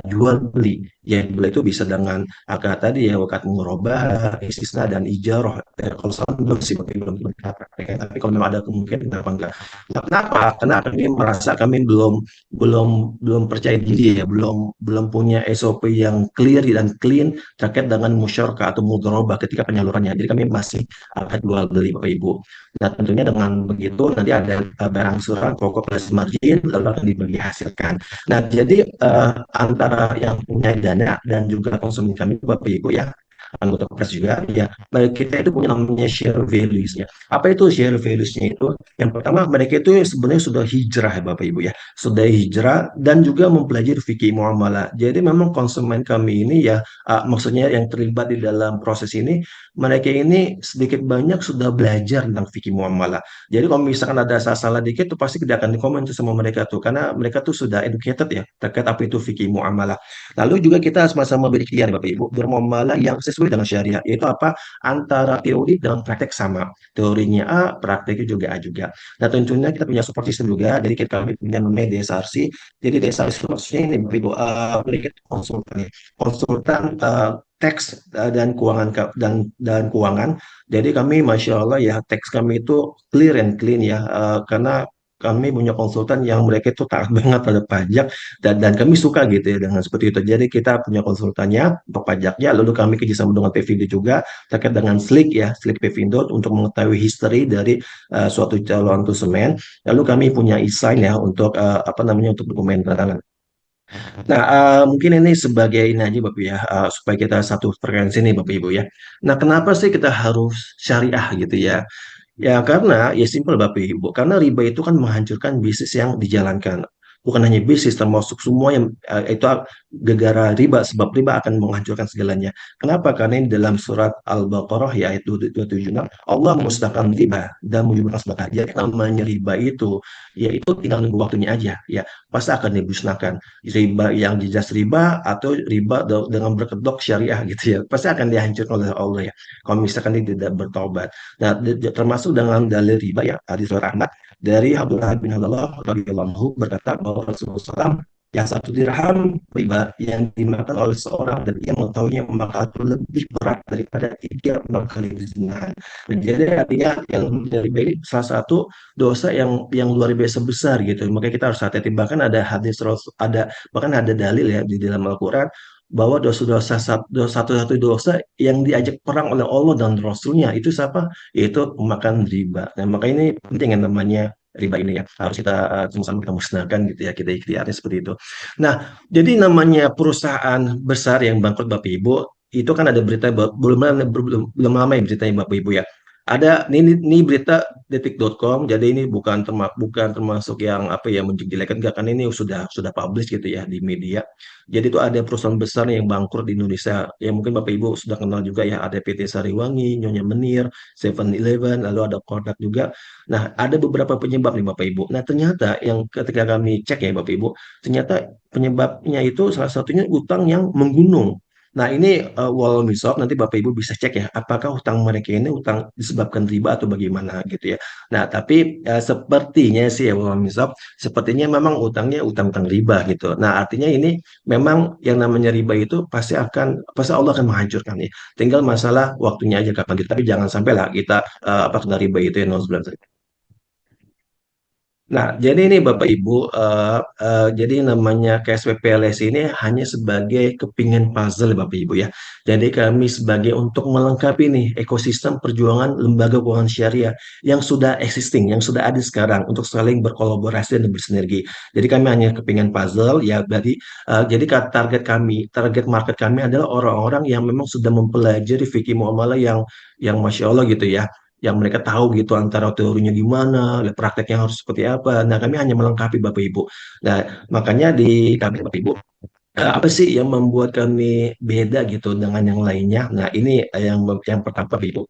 jual beli. Yang beli itu bisa dengan akad tadi ya, wakat murabah, istisna dan ijarah. Kalau salah belum sih belum kita praktekkan. Tapi kalau memang ada kemungkinan kenapa enggak? Nah, kenapa? Karena kami merasa kami belum percaya diri ya, belum punya SOP yang clear dan clean terkait dengan musyarakah atau mudharabah ketika penyalurannya. Jadi kami masih akan jual beli Bapak Ibu. Nah, tentunya dengan begitu nanti ada barang surat pokok plus margin lalu akan dibagi hasilkan. Nah, jadi antara yang punya dana dan juga konsumen kami Bapak Ibu ya, anggota pers juga ya, kita itu punya namanya share values-nya. Apa itu share values-nya itu? Yang pertama, mereka itu sebenarnya sudah hijrah ya Bapak Ibu ya, sudah hijrah dan juga mempelajari fikih muamalah. Jadi memang konsumen kami ini ya maksudnya yang terlibat di dalam proses ini, mereka ini sedikit banyak sudah belajar tentang fikih muamalah. Jadi kalau misalkan ada salah-salah dikit tuh pasti tidak akan dikomen tuh sama mereka tuh, karena mereka tuh sudah educated ya terkait apa itu fikih muamalah. Lalu juga kita sama-sama berikhtiar Bapak Ibu bermuamalah yang sesuai dengan syariah, yaitu apa? Antara teori dan praktek sama. Teorinya A, prakteknya juga A juga. Nah, tentunya kita punya support system juga, jadi kita punya namanya DSRC. Jadi DSRC itu maksudnya ini Bapak Ibu, mereka konsultan ya. Konsultan teks dan keuangan. Jadi kami Masya Allah ya, teks kami itu clear and clean ya, karena kami punya konsultan yang mereka itu taat banget pada pajak, dan kami suka gitu ya dengan seperti itu. Jadi kita punya konsultannya untuk pajaknya, lalu kami kerjasama dengan Pevindo juga terkait dengan Slick ya, Slick Pevindo untuk mengetahui history dari suatu calon konsumen. Lalu kami punya e-sign ya untuk untuk dokumen tantangan. Nah, mungkin ini sebagai ini aja Bapak ya, supaya kita satu frekuensi nih Bapak Ibu ya. Nah, kenapa sih kita harus syariah gitu ya? Ya karena ya simpel Bapak Ibu, karena riba itu kan menghancurkan bisnis yang dijalankan. Bukan hanya bisnis, termasuk semua yang itu gegara riba, sebab riba akan menghancurkan segalanya. Kenapa? Karena ini dalam surat Al-Baqarah ya ayat 276, Allah musnahkan riba dan menyebutkan sedekah. Jadi namanya riba itu, ya itu tinggal nunggu waktunya aja, ya pasti akan dimusnahkan. Riba yang jelas riba atau riba dengan berkedok syariah gitu ya, pasti akan dihancurkan oleh Allah ya. Kalau misalkan dia tidak bertobat. Nah, termasuk dengan dalil riba ya hadis surat Ahmad dari Abdullah bin Abdullah radhiyallahu anhu berkata bahwa Rasulullah SAW yang satu dirham riba yang dimakan oleh seorang dan ia mengetahuinya maka itu lebih berat daripada 36 kali zina. Jadi artinya yang dari riba ini salah satu dosa yang luar biasa besar gitu. Makanya kita harus hati-hati. Bahkan ada hadis ada bahkan ada dalil ya di dalam Al-Quran bahwa dosa-dosa satu-satu dosa yang diajak perang oleh Allah dan Rasulnya itu siapa? Yaitu memakan riba. Nah, maka ini penting yang namanya riba ini ya harus kita sama-sama kita musnahkan gitu ya kita ikhtiarnya seperti itu. Nah, jadi namanya perusahaan besar yang bangkrut Bapak Ibu itu kan ada berita belum lama ya beritanya Bapak Ibu ya. Ada ini berita detik.com jadi ini bukan termasuk yang apa ya menjelek-jelekan enggak kan ini sudah publish gitu ya di media. Jadi itu ada perusahaan besar yang bangkrut di Indonesia. Ya mungkin Bapak Ibu sudah kenal juga ya, ada PT Sariwangi, Nyonya Menir, 7-Eleven, lalu ada Kodak juga. Nah, ada beberapa penyebab nih Bapak Ibu. Nah, ternyata yang ketika kami cek ya Bapak Ibu, ternyata penyebabnya itu salah satunya utang yang menggunung. Nah, ini walau misal nanti Bapak Ibu bisa cek ya, apakah hutang mereka ini hutang disebabkan riba atau bagaimana gitu ya. Nah, tapi sepertinya sih ya walau misal, sepertinya memang utangnya utang-utang riba gitu. Nah, artinya ini memang yang namanya riba itu pasti Allah akan menghancurkan ya. Tinggal masalah waktunya aja kapan gitu. Tapi jangan sampai lah kita apa kena riba itu ya 0,9. Nah, jadi ini Bapak Ibu, jadi namanya KSPPLS ini hanya sebagai kepingan puzzle Bapak Ibu ya. Jadi kami sebagai untuk melengkapi nih ekosistem perjuangan lembaga keuangan syariah yang sudah existing, yang sudah ada sekarang untuk saling berkolaborasi dan bersinergi. Jadi kami hanya kepingan puzzle ya. Jadi target market kami adalah orang-orang yang memang sudah mempelajari fikih muamalah yang masya Allah gitu ya yang mereka tahu gitu antara teorinya gimana, prakteknya harus seperti apa. Nah, kami hanya melengkapi Bapak Ibu. Nah, makanya di kami Bapak Ibu, apa sih yang membuat kami beda gitu dengan yang lainnya? Nah, ini yang pertama Bapak Ibu.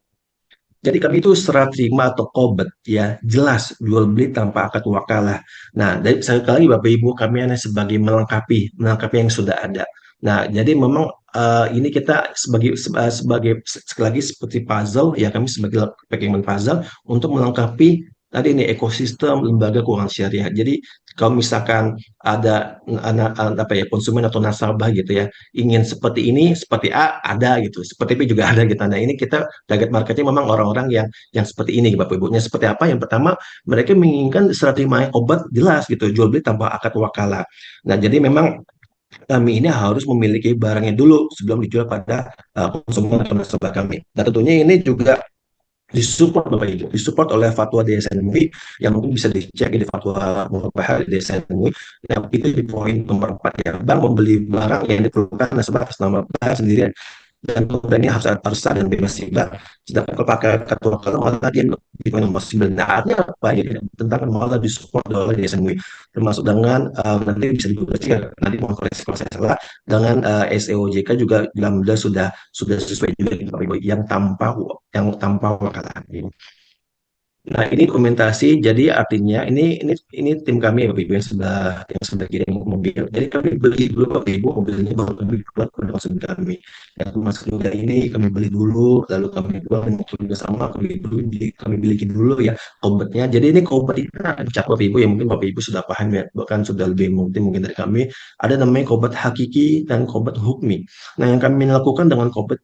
Jadi kami itu serah terima atau qobet ya jelas jual beli tanpa akad wakalah. Nah, dari sekali lagi Bapak Ibu kami hanya sebagai melengkapi yang sudah ada. Nah, jadi memang ini kita sebagai sekali lagi seperti puzzle ya kami sebagai packing puzzle untuk melengkapi tadi ini ekosistem lembaga keuangan syariah. Jadi kalau misalkan ada apa ya konsumen atau nasabah gitu ya ingin seperti ini seperti A ada gitu, seperti B juga ada gitu. Nah, ini kita target marketnya memang orang-orang yang seperti ini Bapak Ibunya seperti apa? Yang pertama mereka menginginkan serah terima obat jelas gitu, jual beli tanpa akad wakalah. Nah, jadi memang kami ini harus memiliki barangnya dulu sebelum dijual pada konsumen atau nasabah kami. Nah, tentunya ini juga disupport Bapak Ibu, disupport oleh fatwa DSN MUI yang mungkin bisa dicek di fatwa Muhammadiyah di DSN MUI yang itu di poin nomor 4 ya, bank membeli barang yang diperlukan nasabah atas nama bank sendirian dan kemudian ini harus sah dan bebas riba. Sedangkan kalau pakai kartu lokal malah dia di poin nomor 9. Nah, artinya apa? Jadi tentang malah disupport oleh DSN MUI termasuk dengan nanti bisa dikoreksi nanti mau koreksi kalau saya salah dengan SEOJK juga alhamdulillah sudah sesuai juga gitu, Bapak Ibu, yang tanpa wakalah. Nah, ini dokumentasi, jadi artinya ini tim kami ya Bapak Ibu yang sudah kirim mobil. Jadi kami beli dulu Bapak Ibu mobilnya baru kami buat ke konsumen kami. Yang termasuk juga ini kami beli dulu, lalu kami jual juga sama kami dulu, jadi kami bilikin dulu ya obatnya. Jadi ini obat itu kan cap Bapak Ibu yang mungkin Bapak Ibu sudah paham ya, bahkan sudah lebih mungkin dari kami. Ada namanya obat hakiki dan obat hukmi. Nah, yang kami lakukan dengan obat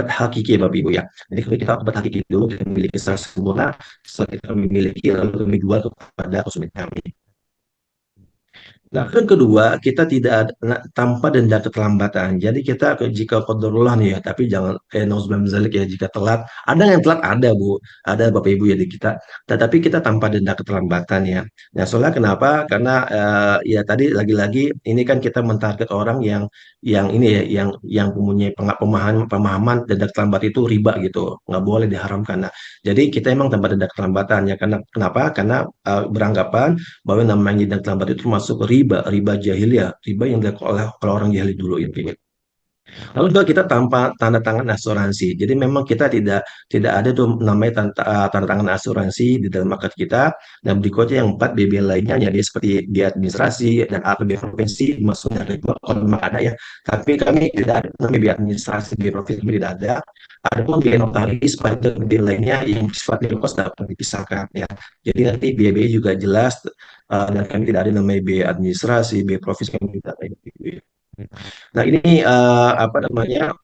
hakiki ya Bapak Ibu ya. Jadi kita obat hakiki dulu kita memiliki secara sempurna setelah kita memiliki lalu kami jual kepada konsumen kami. Nah, yang kedua, kita tidak ada tanpa denda keterlambatan. Jadi kita jika qadarullah nih ya, tapi jangan nauzubillah min dzalik ya, jika telat, ada yang telat ada Bu, ada Bapak Ibu ya di kita. Tetapi kita tanpa denda keterlambatan ya. Nah, soalnya kenapa? Karena ya tadi lagi-lagi ini kan kita mentarget orang yang ini ya, yang mempunyai pemahaman denda keterlambatan itu riba gitu, nggak boleh diharamkan. Nah, jadi kita emang tanpa denda keterlambatan ya. Karena kenapa? Karena beranggapan bahwa namanya dan terlambat itu masuk riba, riba jahiliyah, riba yang dilakukan oleh orang jahili dulu itu. Lalu juga kita tanpa tanda tangan asuransi. Jadi memang kita tidak ada tuh namanya tanda tangan asuransi di dalam akad kita. Dan berikutnya yang empat BB lainnya jadi seperti biaya administrasi dan APB provinsi maksudnya itu kalau memang ada ya. Tapi kami tidak ada namanya biaya administrasi biaya provinsi tidak ada. Ada pun biaya notaris pada BB lainnya yang sifatnya kos dapat dipisahkan ya. Jadi nanti biaya juga jelas dan kami tidak ada namanya biaya administrasi, biaya provinsi kami tidak ada. Nah ini apa namanya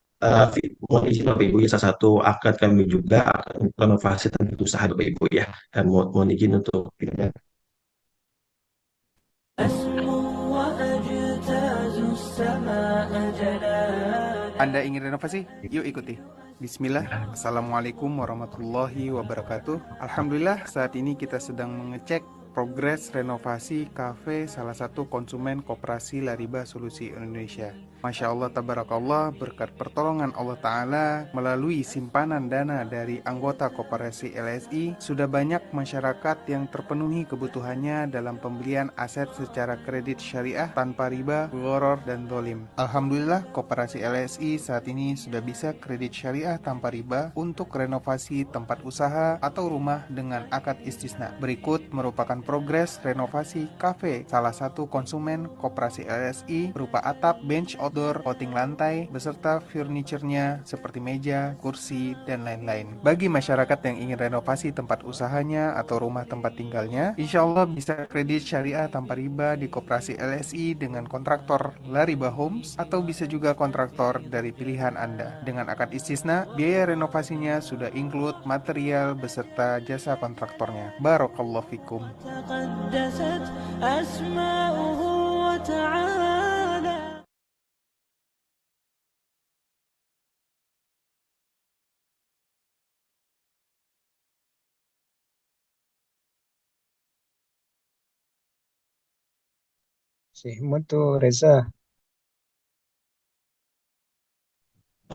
mohon izin Bapak Ibu ya salah satu akad kami juga akan renovasi tempat usaha Bapak Ibu ya. Mohon izin untuk Anda ingin renovasi? Yuk ikuti. Bismillah. Assalamualaikum warahmatullahi wabarakatuh. Alhamdulillah saat ini kita sedang mengecek progres renovasi kafe salah satu konsumen koperasi Lariba Solusi Indonesia. Masya Allah tabarakallah, berkat pertolongan Allah Ta'ala melalui simpanan dana dari anggota koperasi LSI, sudah banyak masyarakat yang terpenuhi kebutuhannya dalam pembelian aset secara kredit syariah tanpa riba, gharar, dan dolim. Alhamdulillah koperasi LSI saat ini sudah bisa kredit syariah tanpa riba untuk renovasi tempat usaha atau rumah dengan akad istisna. Berikut merupakan progres renovasi kafe salah satu konsumen koperasi LSI berupa atap, bench outdoor, coating lantai, beserta furniturnya seperti meja, kursi, dan lain-lain. Bagi masyarakat yang ingin renovasi tempat usahanya atau rumah tempat tinggalnya, insya Allah bisa kredit syariah tanpa riba di koperasi LSI dengan kontraktor Lariba Homes atau bisa juga kontraktor dari pilihan Anda. Dengan akad istisna, biaya renovasinya sudah include material beserta jasa kontraktornya. Barakallahu fikum. تقدست أسماؤه وتعالى. Mutu Reza.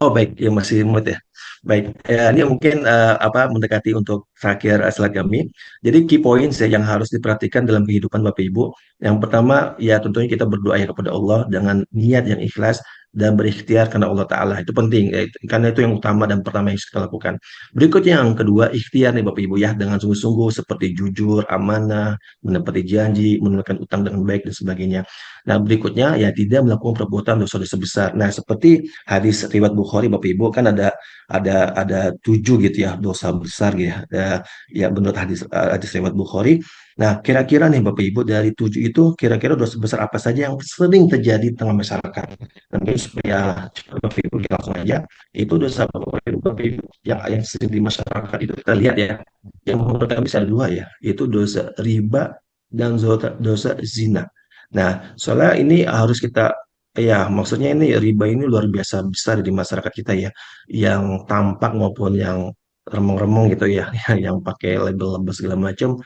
Oh baik, yang masih mood ya. Baik, ini mungkin apa mendekati untuk terakhir slide kami. Jadi key points ya yang harus diperhatikan dalam kehidupan Bapak Ibu. Yang pertama ya tentunya kita berdoa ya kepada Allah dengan niat yang ikhlas dan berikhtiar karena Allah Ta'ala. Itu penting, ya, karena itu yang utama dan pertama yang harus kita lakukan. Berikutnya yang kedua, ikhtiar nih Bapak Ibu ya, dengan sungguh-sungguh seperti jujur, amanah, menepati janji, menunaikan utang dengan baik dan sebagainya. Nah berikutnya ya tidak melakukan perbuatan dosa-dosa besar. Nah seperti hadis riwayat Bukhari Bapak Ibu kan ada 7 gitu ya dosa besar gitu ya. Ya menurut hadis riwayat Bukhari. Nah, kira-kira nih Bapak Ibu dari 7 itu kira-kira dosa besar apa saja yang sering terjadi di tengah masyarakat? Dan mungkin supaya cepat Bapak Ibu kita langsung aja itu dosa Bapak Ibu yang sering di masyarakat itu kita lihat ya. Yang menurut kami bisa ada dua ya, itu dosa riba dan dosa zina. Nah, soalnya ini harus kita ya, maksudnya ini riba ini luar biasa besar di masyarakat kita ya, yang tampak maupun yang remeng-remeng gitu ya, yang pakai label-label segala macam,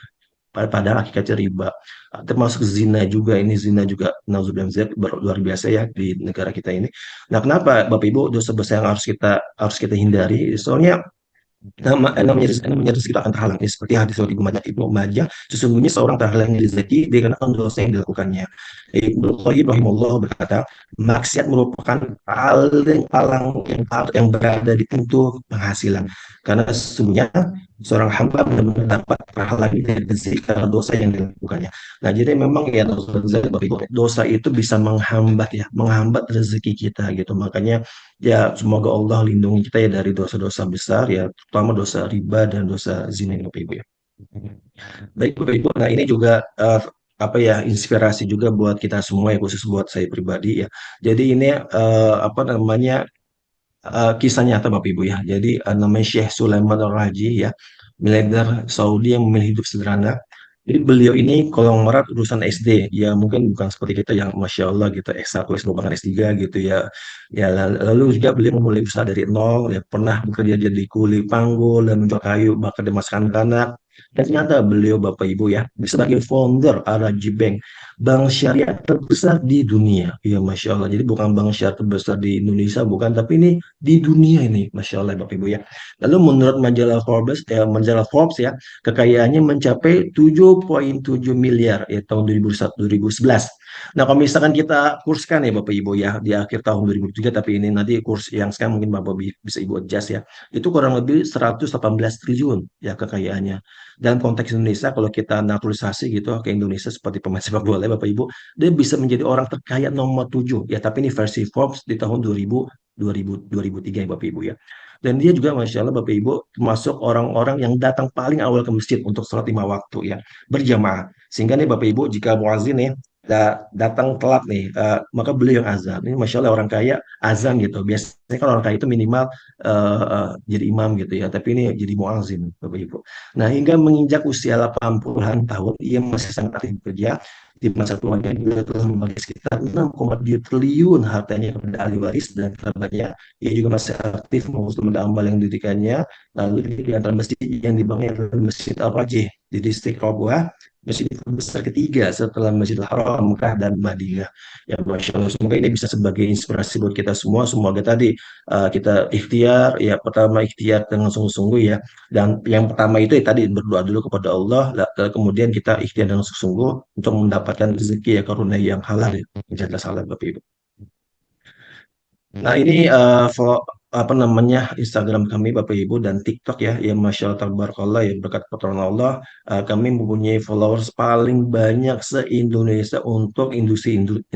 padahal hakikatnya riba. Termasuk zina juga, ini zina juga nauzubillah min dzalik, luar biasa ya di negara kita ini. Nah, kenapa Bapak Ibu dosa besar yang harus kita hindari? Soalnya namanya rezeki itu akan terhalang. Ya, seperti hadis dari Ibnu Majah, sesungguhnya seorang terhalang rezeki dikarenakan dosa yang dilakukannya. Ibnu Qayyim rahimahullah berkata, maksiat merupakan palang yang berada di pintu penghasilan. Karena sesungguhnya seorang hamba benar-benar dapat terhalangi dari rezeki karena dosa yang dilakukannya. Nah, jadi memang ya dosa itu bisa menghambat rezeki kita gitu. Makanya ya semoga Allah lindungi kita ya dari dosa-dosa besar ya, terutama dosa riba dan dosa zina Bapak Ibu ya. Baik Bapak Ibu, nah ini juga apa ya inspirasi juga buat kita semua ya, khusus buat saya pribadi ya. Jadi ini apa namanya kisah nyata Bapak Ibu ya. Jadi namanya Syekh Sulaiman Al-Raji ya, miliarder Saudi yang memilih hidup sederhana. Jadi beliau ini konglomerat urusan SD, ya mungkin bukan seperti kita yang Masya Allah gitu, S1, S2, bahkan S3 gitu ya. Ya lalu juga beliau memulai usaha dari nol, ya pernah bekerja jadi kuli panggul dan menjual kayu, bahkan dimasakkan anak. Dan ternyata beliau Bapak Ibu ya, sebagai founder RRG Bank, bank syariah terbesar di dunia. Ya Masya Allah, jadi bukan bank syariah terbesar di Indonesia, bukan, tapi ini di dunia ini, Masya Allah Bapak Ibu ya. Lalu menurut majalah Forbes ya, kekayaannya mencapai 7,7 miliar ya tahun 2011. Nah, kalau misalkan kita kurskan ya Bapak Ibu ya di akhir tahun 2003, tapi ini nanti kurs yang sekarang mungkin Bapak bisa Ibu adjust ya. Itu kurang lebih 118 triliun ya kekayaannya. Dalam konteks Indonesia kalau kita naturalisasi gitu ke Indonesia seperti pemain sepak bola ya Bapak Ibu, dia bisa menjadi orang terkaya nomor 7 ya, tapi ini versi Forbes di tahun 2003 ya Bapak Ibu ya. Dan dia juga Masya Allah Bapak Ibu termasuk orang-orang yang datang paling awal ke masjid untuk sholat 5 waktu ya berjamaah. Sehingga nih Bapak Ibu jika muazin nih datang telat nih, maka beliau yang azan. Ini Masya Allah orang kaya azan gitu. Biasanya kan orang kaya itu minimal jadi imam gitu ya, tapi ini jadi muazin Bapak Ibu. Nah hingga menginjak usia 80-an tahun, ia masih sangat aktif bekerja. Di masa tuanya dia telah membagi sekitar 6,2 triliun hartanya kepada ahli waris dan kerabatnya. Ia juga masih aktif mengurus lembaga amal yang didirikannya. Lalu di antara masjid yang dibangun adalah Masjid Al-Rajih di distrik Roboah, masjid terbesar ketiga setelah Masjidil Haram, Mekah dan Madinah. Ya Masya Allah, semoga ini bisa sebagai inspirasi buat kita semua. Semoga tadi kita ikhtiar, ya pertama ikhtiar dengan sungguh-sungguh ya. Dan yang pertama itu ya tadi berdoa dulu kepada Allah, kemudian kita ikhtiar dengan sungguh-sungguh untuk mendapatkan rezeki ya karunia yang halal ya. Jelas halal Bapak Ibu. Nah ini apa namanya Instagram kami Bapak Ibu dan TikTok ya, ya Masya Allah tabarakallah ya berkat pertolongan Allah, kami mempunyai followers paling banyak se-Indonesia untuk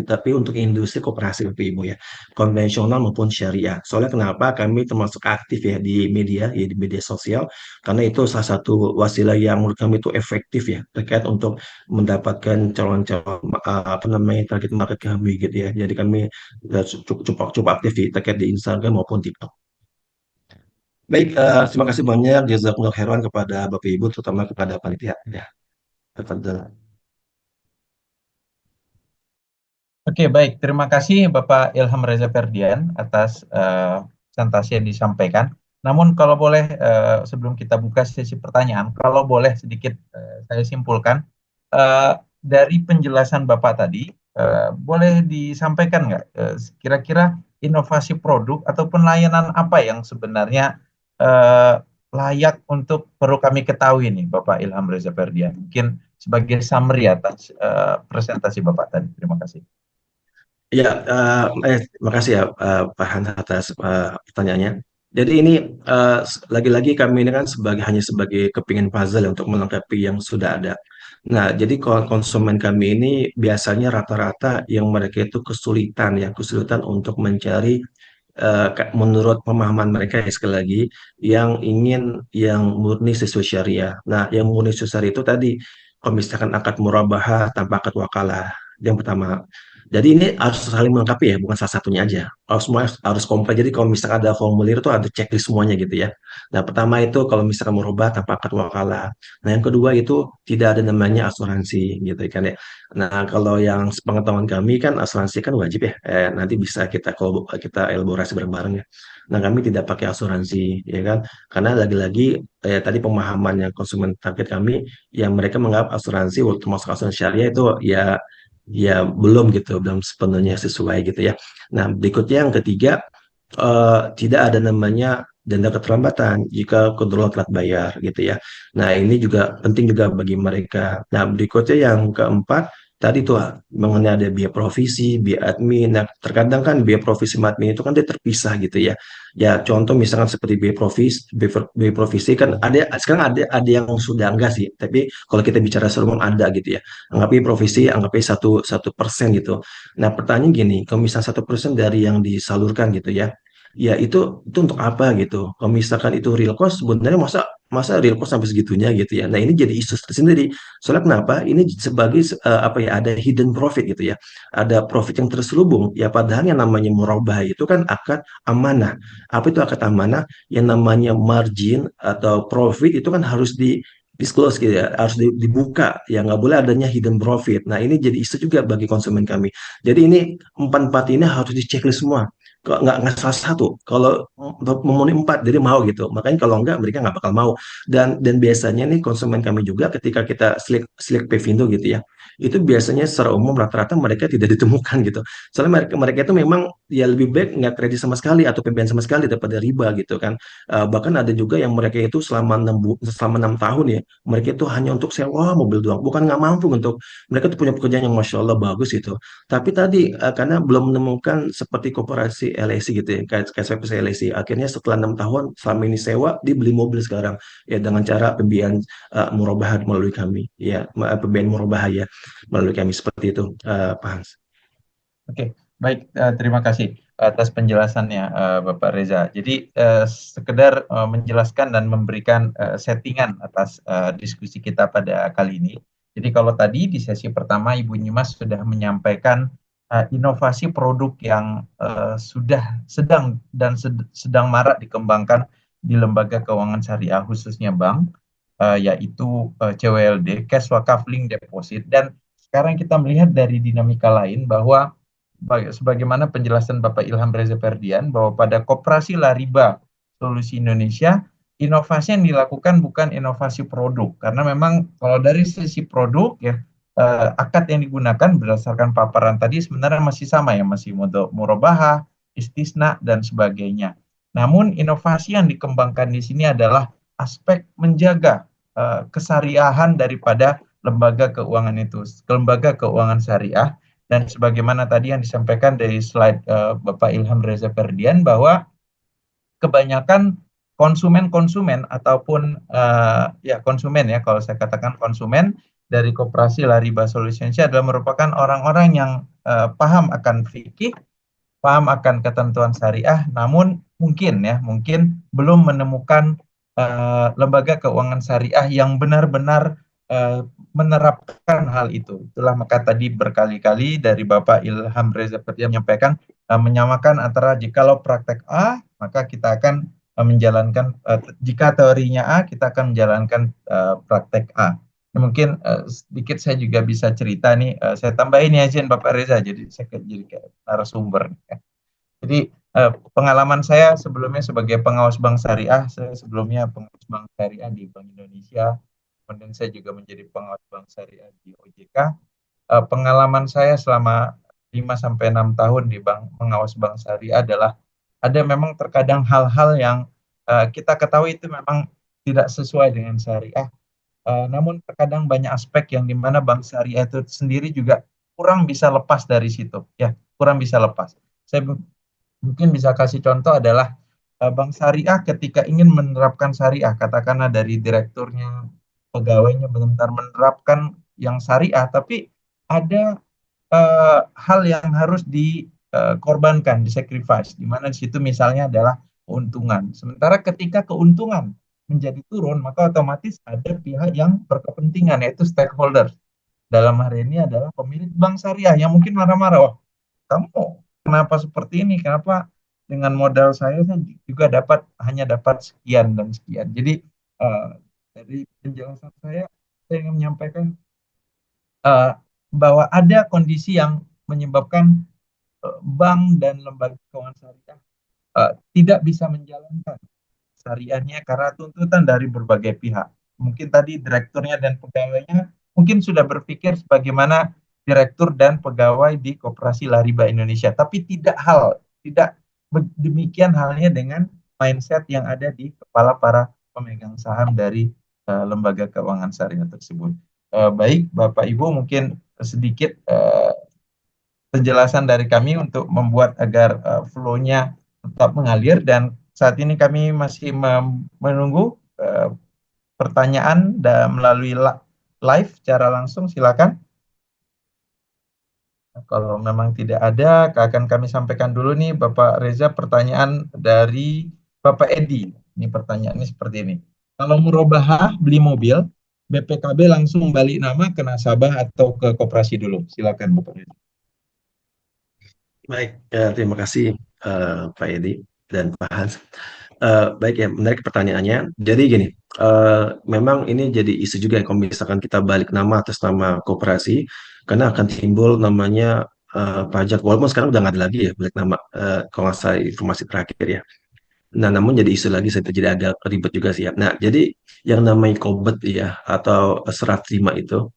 tapi untuk industri koperasi Bapak Ibu ya, konvensional maupun syariah. Soalnya kenapa kami termasuk aktif ya di media sosial, karena itu salah satu wasilah yang menurut kami itu efektif ya terkait untuk mendapatkan calon-calon apa namanya target market kami gitu ya. Jadi kami cukup aktif terkait di Instagram maupun TikTok. Baik, terima kasih banyak jazakumullah khairan kepada Bapak Ibu, terutama kepada panitia. Ya, tafadhal. Oke, baik. Terima kasih Bapak Ilham Reza Ferdian atas presentasi yang disampaikan. Namun kalau boleh sebelum kita buka sesi pertanyaan, kalau boleh sedikit saya simpulkan dari penjelasan Bapak tadi, boleh disampaikan nggak kira-kira inovasi produk ataupun layanan apa yang sebenarnya layak untuk perlu kami ketahui nih Bapak Ilham Reza Ferdian? Mungkin sebagai summary atas presentasi Bapak tadi. Terima kasih. Ya, terima kasih ya Pak Han atas pertanyaannya. Jadi ini lagi-lagi kami ini kan hanya sebagai kepingin puzzle ya, untuk melengkapi yang sudah ada. Nah, jadi konsumen kami ini biasanya rata-rata yang mereka itu kesulitan untuk mencari menurut pemahaman mereka ya sekali lagi yang ingin yang murni sesuai syariah. Nah, yang murni sesuai syariah itu tadi kalau misalkan akad murabahah tanpa akad wakalah yang pertama. Jadi ini harus saling melengkapi ya, bukan salah satunya aja. Semua harus komplit. Jadi kalau misalkan ada formulir itu ada checklist semuanya gitu ya. Nah, pertama itu kalau misalkan merubah tanpa akad wakalah. Nah, yang kedua itu tidak ada namanya asuransi gitu kan ya. Nah, kalau yang sepengetahuan kami kan asuransi kan wajib ya. Nanti bisa kalau kita elaborasi bareng-bareng ya. Nah, kami tidak pakai asuransi ya kan. Karena lagi-lagi tadi pemahamannya konsumen target kami yang mereka menganggap asuransi termasuk asuransi syariah itu ya belum sepenuhnya sesuai gitu ya. Nah, berikutnya yang ketiga tidak ada namanya denda keterlambatan jika kebetulan telat bayar gitu ya. Nah, ini juga penting juga bagi mereka. Nah, berikutnya yang keempat tadi tuh mengenai ada biaya provisi, biaya admin. Nah, terkadang kan biaya provisi sama admin itu kan dia terpisah gitu ya. Ya, contoh misalkan seperti biaya provisi kan sekarang ada yang sudah enggak sih. Tapi kalau kita bicara secara ada gitu ya. Anggapnya provisi, anggapnya 1% gitu. Nah, pertanyaan gini, kalau misalnya 1% dari yang disalurkan gitu ya, ya itu untuk apa gitu? Kalau misalkan itu real cost, sebenarnya masa real cost sampai segitunya gitu ya. Nah, ini jadi isu tersendiri. Soalnya kenapa? Ini sebagai apa ya? Ada hidden profit gitu ya. Ada profit yang terselubung. Ya padahal yang namanya murabah itu kan akad amanah. Apa itu akad amanah? Yang namanya margin atau profit itu kan harus disclose gitu ya, harus dibuka ya, nggak boleh adanya hidden profit. Nah ini jadi isu juga bagi konsumen kami. Jadi ini empat ini harus diceklis semua. Kok nggak salah satu. Kalau memenuhi empat, jadi mau gitu. Makanya kalau nggak, mereka nggak bakal mau. Dan biasanya nih konsumen kami juga ketika kita select Pevindo gitu ya, itu biasanya secara umum rata-rata mereka tidak ditemukan gitu. Soalnya mereka mereka itu memang ya lebih baik nggak kredit sama sekali atau PPN sama sekali daripada riba gitu kan. Bahkan ada juga yang mereka itu selama 6 tahun ya, mereka itu hanya untuk sewa mobil doang, bukan nggak mampu untuk, mereka tuh punya pekerjaan yang masya Allah bagus itu. Tapi tadi karena belum menemukan seperti koperasi LIC gitu ya, kayak seperti LIC, akhirnya setelah 6 tahun selama ini sewa, dibeli mobil sekarang ya dengan cara pembiayaan murabahah melalui kami, ya pembiayaan murabahah ya melalui kami seperti itu, Pak Hans. Oke, baik. Terima kasih atas penjelasannya, Bapak Reza. Jadi sekedar menjelaskan dan memberikan settingan atas diskusi kita pada kali ini. Jadi kalau tadi di sesi pertama Ibu Nyimas sudah menyampaikan inovasi produk yang sedang marak dikembangkan di lembaga keuangan syariah khususnya bank, yaitu CWLD, Cash Wakaf Link Deposit. Dan sekarang kita melihat dari dinamika lain bahwa sebagaimana penjelasan Bapak Ilham Reza Ferdian bahwa pada Koperasi Lariba Solusi Indonesia, inovasi yang dilakukan bukan inovasi produk, karena memang kalau dari sisi produk ya, akad yang digunakan berdasarkan paparan tadi sebenarnya masih sama ya, masih murabahah, istisna dan sebagainya. Namun inovasi yang dikembangkan di sini adalah aspek menjaga kesariahan daripada lembaga keuangan itu, lembaga keuangan syariah. Dan sebagaimana tadi yang disampaikan dari slide Bapak Ilham Reza Ferdian, bahwa kebanyakan konsumen ataupun ya konsumen ya, kalau saya katakan konsumen dari Koperasi Lariba Solusi Indonesia adalah merupakan orang-orang yang paham akan fikih, paham akan ketentuan syariah, namun mungkin belum menemukan lembaga keuangan syariah yang benar-benar menerapkan hal itu. Itulah maka tadi berkali-kali dari Bapak Ilham Reza Ferdian menyampaikan menyamakan antara jikalau praktek A, maka kita akan menjalankan, jika teorinya A, kita akan menjalankan praktek A. Mungkin sedikit saya juga bisa cerita nih, saya tambahin ya izin Bapak Reza, jadi saya jadi kayak narasumber. Jadi pengalaman saya sebelumnya sebagai pengawas bank syariah, saya sebelumnya pengawas bank syariah di Bank Indonesia, kemudian saya juga menjadi pengawas bank syariah di OJK. Pengalaman saya selama 5-6 tahun di pengawas bank syariah adalah ada memang terkadang hal-hal yang kita ketahui itu memang tidak sesuai dengan syariah. Namun terkadang banyak aspek yang dimana bank syariah itu sendiri juga kurang bisa lepas dari situ, ya kurang bisa lepas. Saya mungkin bisa kasih contoh adalah bank syariah ketika ingin menerapkan syariah, katakanlah dari direkturnya, pegawainya benar-benar menerapkan yang syariah, tapi ada hal yang harus dikorbankan, disacrifice, di mana di situ misalnya adalah keuntungan. Sementara ketika keuntungan menjadi turun, maka otomatis ada pihak yang berkepentingan, yaitu stakeholder. Dalam hari ini adalah pemilik bank syariah yang mungkin marah-marah, wah kamu kenapa seperti ini, kenapa dengan modal saya juga hanya dapat sekian dan sekian. Jadi dari penjelasan saya ingin menyampaikan bahwa ada kondisi yang menyebabkan bank dan lembaga keuangan syariah tidak bisa menjalankan syariahnya karena tuntutan dari berbagai pihak. Mungkin tadi direkturnya dan pegawainya mungkin sudah berpikir sebagaimana direktur dan pegawai di Koperasi Lariba Indonesia, tapi tidak demikian halnya dengan mindset yang ada di kepala para pemegang saham dari lembaga keuangan syariah tersebut. Baik, Bapak Ibu, mungkin sedikit penjelasan dari kami untuk membuat agar flow-nya tetap mengalir, dan saat ini kami masih menunggu pertanyaan melalui live secara langsung, silakan. Kalau memang tidak ada, akan kami sampaikan dulu nih Bapak Reza, pertanyaan dari Bapak Edi. Ini pertanyaannya seperti ini. Kalau murabahah beli mobil, BPKB langsung balik nama ke nasabah atau ke koperasi dulu? Silakan Bapak Reza. Baik, terima kasih Pak Edi dan Pak Hans. Baik ya, menarik pertanyaannya. Jadi gini, memang ini jadi isu juga ya kalau misalkan kita balik nama atas nama koperasi, karena akan timbul namanya pajak. Walaupun sekarang udah nggak ada lagi ya balik nama, kalau nggak salah informasi terakhir ya. Nah, namun jadi isu lagi, saya jadi agak ribet juga sih ya. Nah, jadi yang namanya kobet ya atau serah terima itu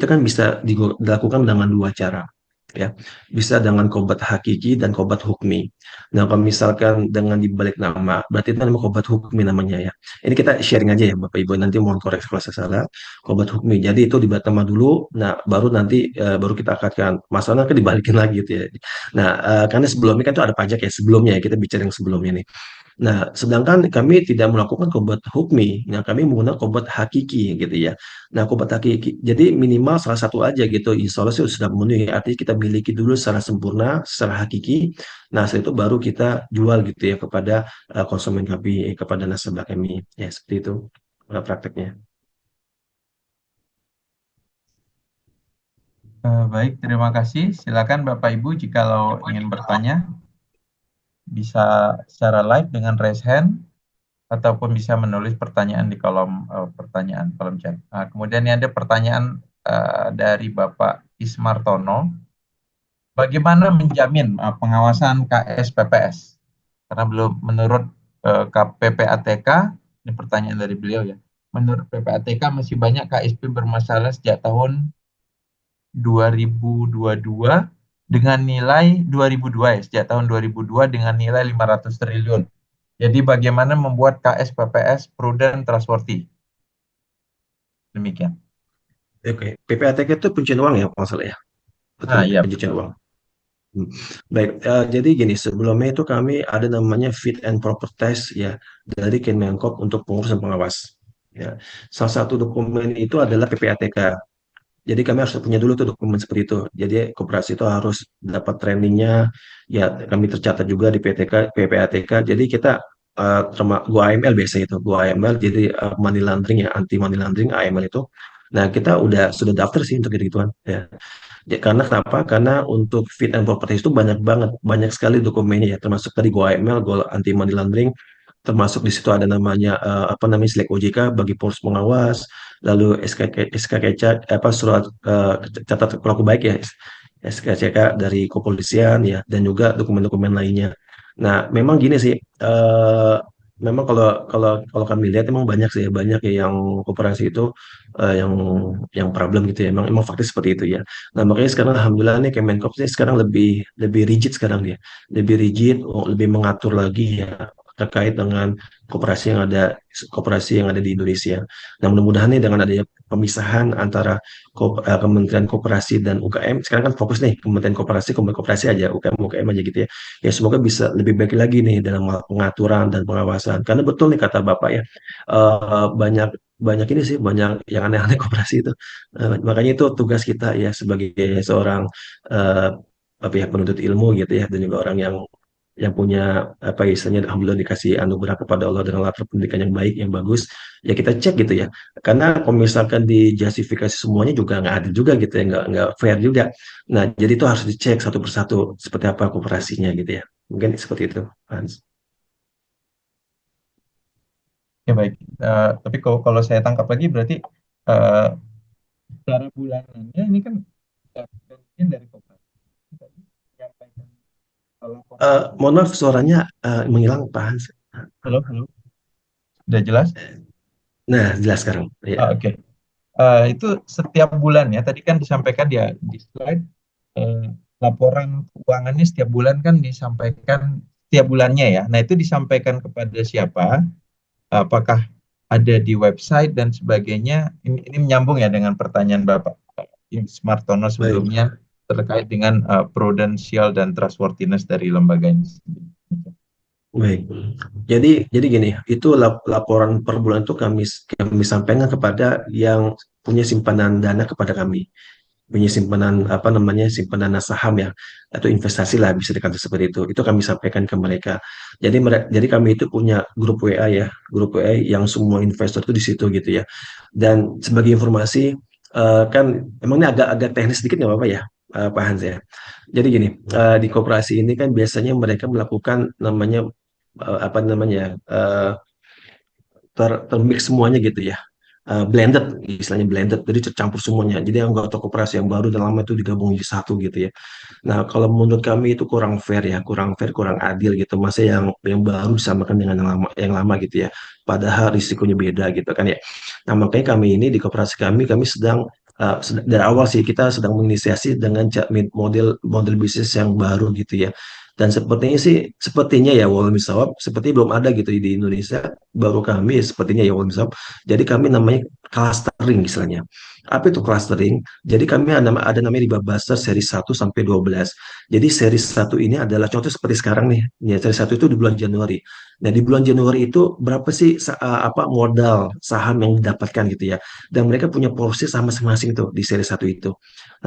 kan bisa dilakukan dengan dua cara ya. Bisa dengan kobat hakiki dan kobat hukmi. Nah, kalau misalkan dengan dibalik nama, berarti itu namanya kobat hukmi namanya ya. Ini kita sharing aja ya Bapak Ibu, nanti mohon koreksi kalau saya salah. Kobat hukmi. Jadi itu dibalik nama dulu, nah baru nanti baru kita akadkan. Masalahnya kan dibalikin lagi gitu ya. Nah, karena sebelumnya kan itu ada pajak ya, sebelumnya ya, kita bicara yang sebelumnya nih. Nah, sedangkan kami tidak melakukan kobat hukmi, nah kami menggunakan kobat hakiki gitu ya. Nah, kobat hakiki, jadi minimal salah satu aja gitu, insya Allah sih sudah memenuhi. Artinya kita miliki dulu secara sempurna, secara hakiki. Nah, setelah itu baru kita jual gitu ya kepada konsumen kami, kepada nasabah kami. Ya, seperti itu prakteknya. Baik, terima kasih. Silakan Bapak Ibu jikalau ingin bertanya bisa secara live dengan raise hand ataupun bisa menulis pertanyaan di kolom pertanyaan kolom chat. Nah, kemudian ini ada pertanyaan dari Bapak Ismartono. Bagaimana menjamin pengawasan KSPPS? Karena belum menurut PPATK, ini pertanyaan dari beliau ya. Menurut PPATK masih banyak KSP bermasalah sejak tahun 2022 dengan nilai 2002 ya, sejak tahun 2002 dengan nilai 500 triliun. Jadi bagaimana membuat KSPPS prudent trustworthy? Demikian. Oke, PPATK itu pencucian uang ya, kalau nggak salah ya. Betul, Iya, pencucian uang. Baik, jadi gini, sebelumnya itu kami ada namanya fit and proper test ya dari Kemenkop untuk pengurus dan pengawas. Ya, salah satu dokumen itu adalah PPATK. Jadi kami harus punya dulu tuh dokumen seperti itu. Jadi koperasi itu harus dapat trainingnya. Ya, kami tercatat juga di PPATK. Jadi kita terma gua AML biasanya itu, gua AML. Jadi money laundering ya, anti money laundering AML itu. Nah, kita sudah daftar sih untuk gituan ya. Ya, karena kenapa? Karena untuk fit and proper test itu banyak banget, banyak sekali dokumennya ya, termasuk tadi GoAML, Go Anti Money Laundering, termasuk di situ ada namanya apa namanya Selek OJK bagi pengurus pengawas, lalu SKCK surat catat pelaku baik ya, SKCK dari kepolisian ya, dan juga dokumen-dokumen lainnya. Nah, memang gini sih, memang kalau kalau kalau kami lihat memang banyak sih, banyak ya yang koperasi itu yang problem gitu ya. Emang faktis seperti itu ya. Nah, makanya sekarang alhamdulillah nih Kemenkop sih sekarang lebih lebih rigid sekarang dia. Lebih rigid, lebih mengatur lagi ya terkait dengan koperasi yang ada di Indonesia. Nah, mudah-mudahan nih dengan adanya pemisahan antara Kementerian Koperasi dan UKM, sekarang kan fokus nih Kementerian Koperasi aja, UKM aja gitu ya. Ya semoga bisa lebih baik lagi nih dalam pengaturan dan pengawasan. Karena betul nih kata Bapak ya, banyak banyak ini sih, banyak yang aneh-aneh koperasi itu. Makanya itu tugas kita ya sebagai seorang eh, apa ya penuntut ilmu gitu ya, dan juga orang yang punya apa ya, istilahnya alhamdulillah dikasih anugerah kepada Allah dengan latar pendidikan yang baik, yang bagus, ya kita cek gitu ya. Karena kalau misalkan dijustifikasi semuanya juga nggak adil juga gitu ya, nggak fair juga. Nah, jadi itu harus dicek satu persatu seperti apa koperasinya gitu ya. Mungkin seperti itu, Hans. ya baik. Tapi kalau saya tangkap lagi berarti eh, secara bulanannya ini kan bagian dari koperasi. Tadi menyampaikan laporan. Mohon maaf suaranya menghilang, Pak Hans. Halo, halo. Sudah jelas? Nah, jelas sekarang. Ya. Oke. Itu setiap bulan ya. Tadi kan disampaikan ya di slide laporan keuangannya setiap bulan kan disampaikan setiap bulannya ya. Nah, itu disampaikan kepada siapa? Apakah ada di website dan sebagainya? Ini menyambung ya dengan pertanyaan Bapak Smartono sebelumnya terkait dengan prudential dan trustworthiness dari lembaga ini. Baik. Jadi gini, itu laporan per bulan itu kami sampaikan kepada yang punya simpanan dana kepada kami. Punya simpanan apa namanya simpanan saham ya atau investasi lah bisa dikatakan seperti itu kami sampaikan ke mereka. Jadi kami itu punya grup WA ya, grup WA yang semua investor itu di situ gitu ya. Dan sebagai informasi kan emang ini agak teknis sedikit nggak apa-apa ya, Pak Hans ya. Jadi gini, di koperasi ini kan biasanya mereka melakukan namanya apa namanya, termix semuanya gitu ya. Blended, istilahnya blended, jadi tercampur semuanya. Jadi anggota koperasi yang baru dan lama itu digabung jadi satu gitu ya. Nah, kalau menurut kami itu kurang fair ya, kurang fair, kurang adil gitu. Masa yang baru disamakan dengan yang lama gitu ya. Padahal risikonya beda gitu kan ya. Nah, makanya kami ini di koperasi kami sedang dari awal sih kita sedang menginisiasi dengan model model bisnis yang baru gitu ya. Dan sepertinya ya walau misawab, seperti belum ada gitu di Indonesia, baru kami sepertinya ya walau misawab. Jadi kami namanya clustering istilahnya. Apa itu clustering? Jadi kami ada namanya riba Buster seri 1 sampai 12. Jadi seri 1 ini adalah contoh seperti sekarang nih. Ya, seri 1 itu di bulan Januari. Nah, di bulan Januari itu berapa sih apa modal saham yang didapatkan gitu ya. Dan mereka punya porsi sama masing-masing tuh di seri 1 itu.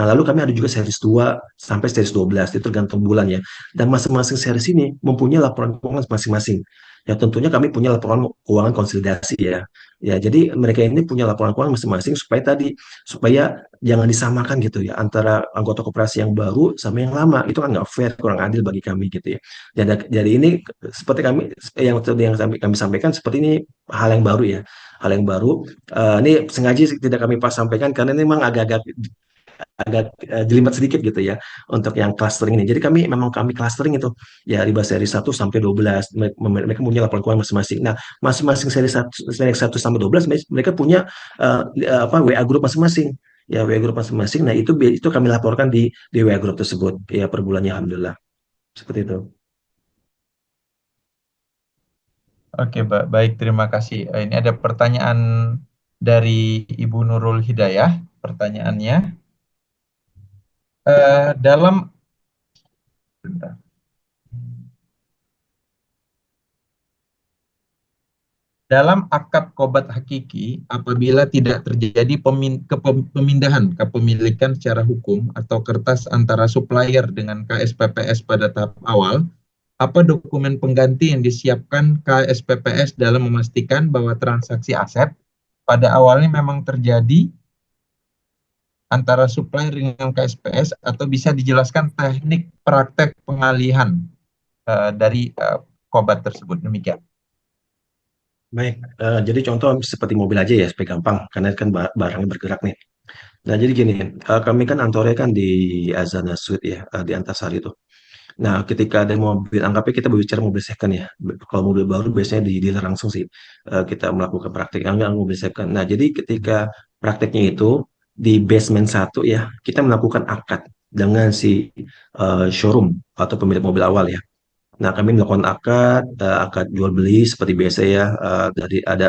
Nah, lalu kami ada juga seri 2 sampai seri 12, itu tergantung bulan ya. Dan masing-masing seri ini mempunyai laporan keuangan masing-masing. Ya, tentunya kami punya laporan keuangan konsolidasi ya. Ya, jadi mereka ini punya laporan keuangan masing-masing supaya jangan disamakan gitu ya antara anggota koperasi yang baru sama yang lama. Itu kan nggak fair, kurang adil bagi kami gitu ya. Jadi ini seperti kami sampaikan, seperti ini hal yang baru ya, hal yang baru. Ini sengaja tidak kami pas sampaikan karena ini memang agak-agak jelimet sedikit gitu ya untuk yang clustering ini. Jadi kami clustering itu ya riba seri 1 sampai 12. Mereka punya laporan keuangan masing-masing. Nah, masing-masing seri 1 sampai 12 mereka punya apa WA grup masing-masing. Ya, WA grup masing-masing. Nah, itu kami laporkan di WA grup tersebut ya per bulannya alhamdulillah. Seperti itu. Oke, baik, terima kasih. Ini ada pertanyaan dari Ibu Nurul Hidayah. Pertanyaannya, dalam bentar. Dalam akad qobat hakiki, apabila tidak terjadi pemindahan kepemilikan secara hukum atau kertas antara supplier dengan KSPPS pada tahap awal, apa dokumen pengganti yang disiapkan KSPPS dalam memastikan bahwa transaksi aset pada awalnya memang terjadi antara supplier dengan KSPS, atau bisa dijelaskan teknik praktek pengalihan dari qobat tersebut? Demikian. Baik, jadi contoh seperti mobil aja ya, supaya gampang, karena kan barangnya bergerak nih. Nah, jadi gini, kami kan antore kan di Azana Suite ya, di Antasari itu. Nah, ketika ada mobil, anggapnya kita berbicara mobil second ya. Kalau mobil baru biasanya di dealer langsung sih kita melakukan praktik, enggak mobil second. Nah, jadi ketika prakteknya itu di basement 1 ya, kita melakukan akad dengan si showroom atau pemilik mobil awal ya. Nah, kami melakukan akad jual beli seperti biasa ya. Dari ada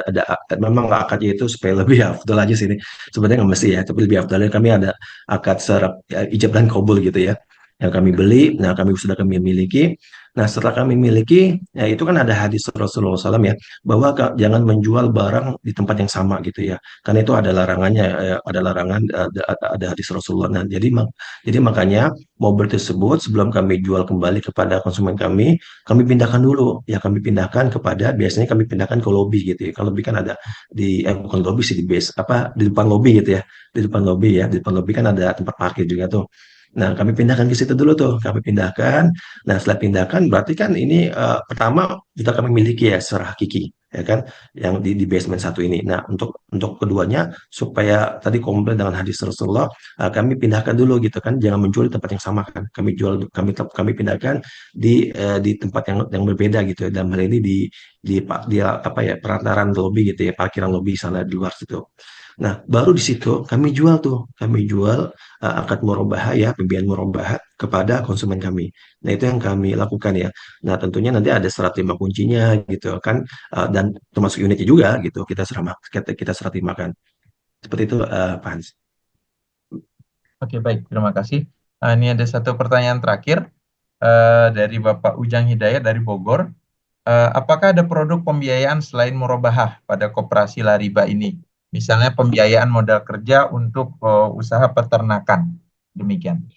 memang akadnya itu supaya lebih afdol aja sini. Sebenarnya nggak mesti ya, tapi lebih afdolnya kami ada akad serap ya, ijab dan kabul gitu ya. Yang kami beli, nah kami miliki. Nah, setelah kami miliki, ya itu kan ada hadis Rasulullah SAW ya, bahwa jangan menjual barang di tempat yang sama gitu ya. Karena itu ada larangannya, ada larangan, ada hadis Rasulullah. Nah, jadi makanya mobil tersebut sebelum kami jual kembali kepada konsumen kami pindahkan dulu. Ya kami pindahkan biasanya kami pindahkan ke lobby gitu ya. Kalau lobby kan ada bukan lobby sih, di base apa di depan lobby gitu ya. Di depan lobby ya, di depan lobby kan ada tempat parkir juga tuh. Nah, kami pindahkan ke situ dulu tuh, kami pindahkan. Nah, setelah pindahkan berarti kan ini pertama sudah kami miliki ya secara hakiki, ya kan, yang di basement 1 ini. Nah, untuk keduanya supaya tadi komplit dengan hadis Rasulullah, kami pindahkan dulu gitu kan, jangan menjual di tempat yang sama kan. Kami pindahkan di tempat yang berbeda gitu ya. Dalam hal ini di apa ya, perantaran lobby gitu ya, parkiran lobby sana di luar situ. Nah, baru di situ kami jual akad murabahah ya, pembiayaan murabahah kepada konsumen kami. Nah, itu yang kami lakukan ya. Nah, tentunya nanti ada serat terima kuncinya gitu kan, dan termasuk unitnya juga gitu, kita serah terimakan. Seperti itu, Pak Hans. Oke, baik, terima kasih. Ini ada satu pertanyaan terakhir dari Bapak Ujang Hidayat dari Bogor. Apakah ada produk pembiayaan selain murabahah pada koperasi Lariba ini? Misalnya pembiayaan modal kerja untuk usaha peternakan. Demikian.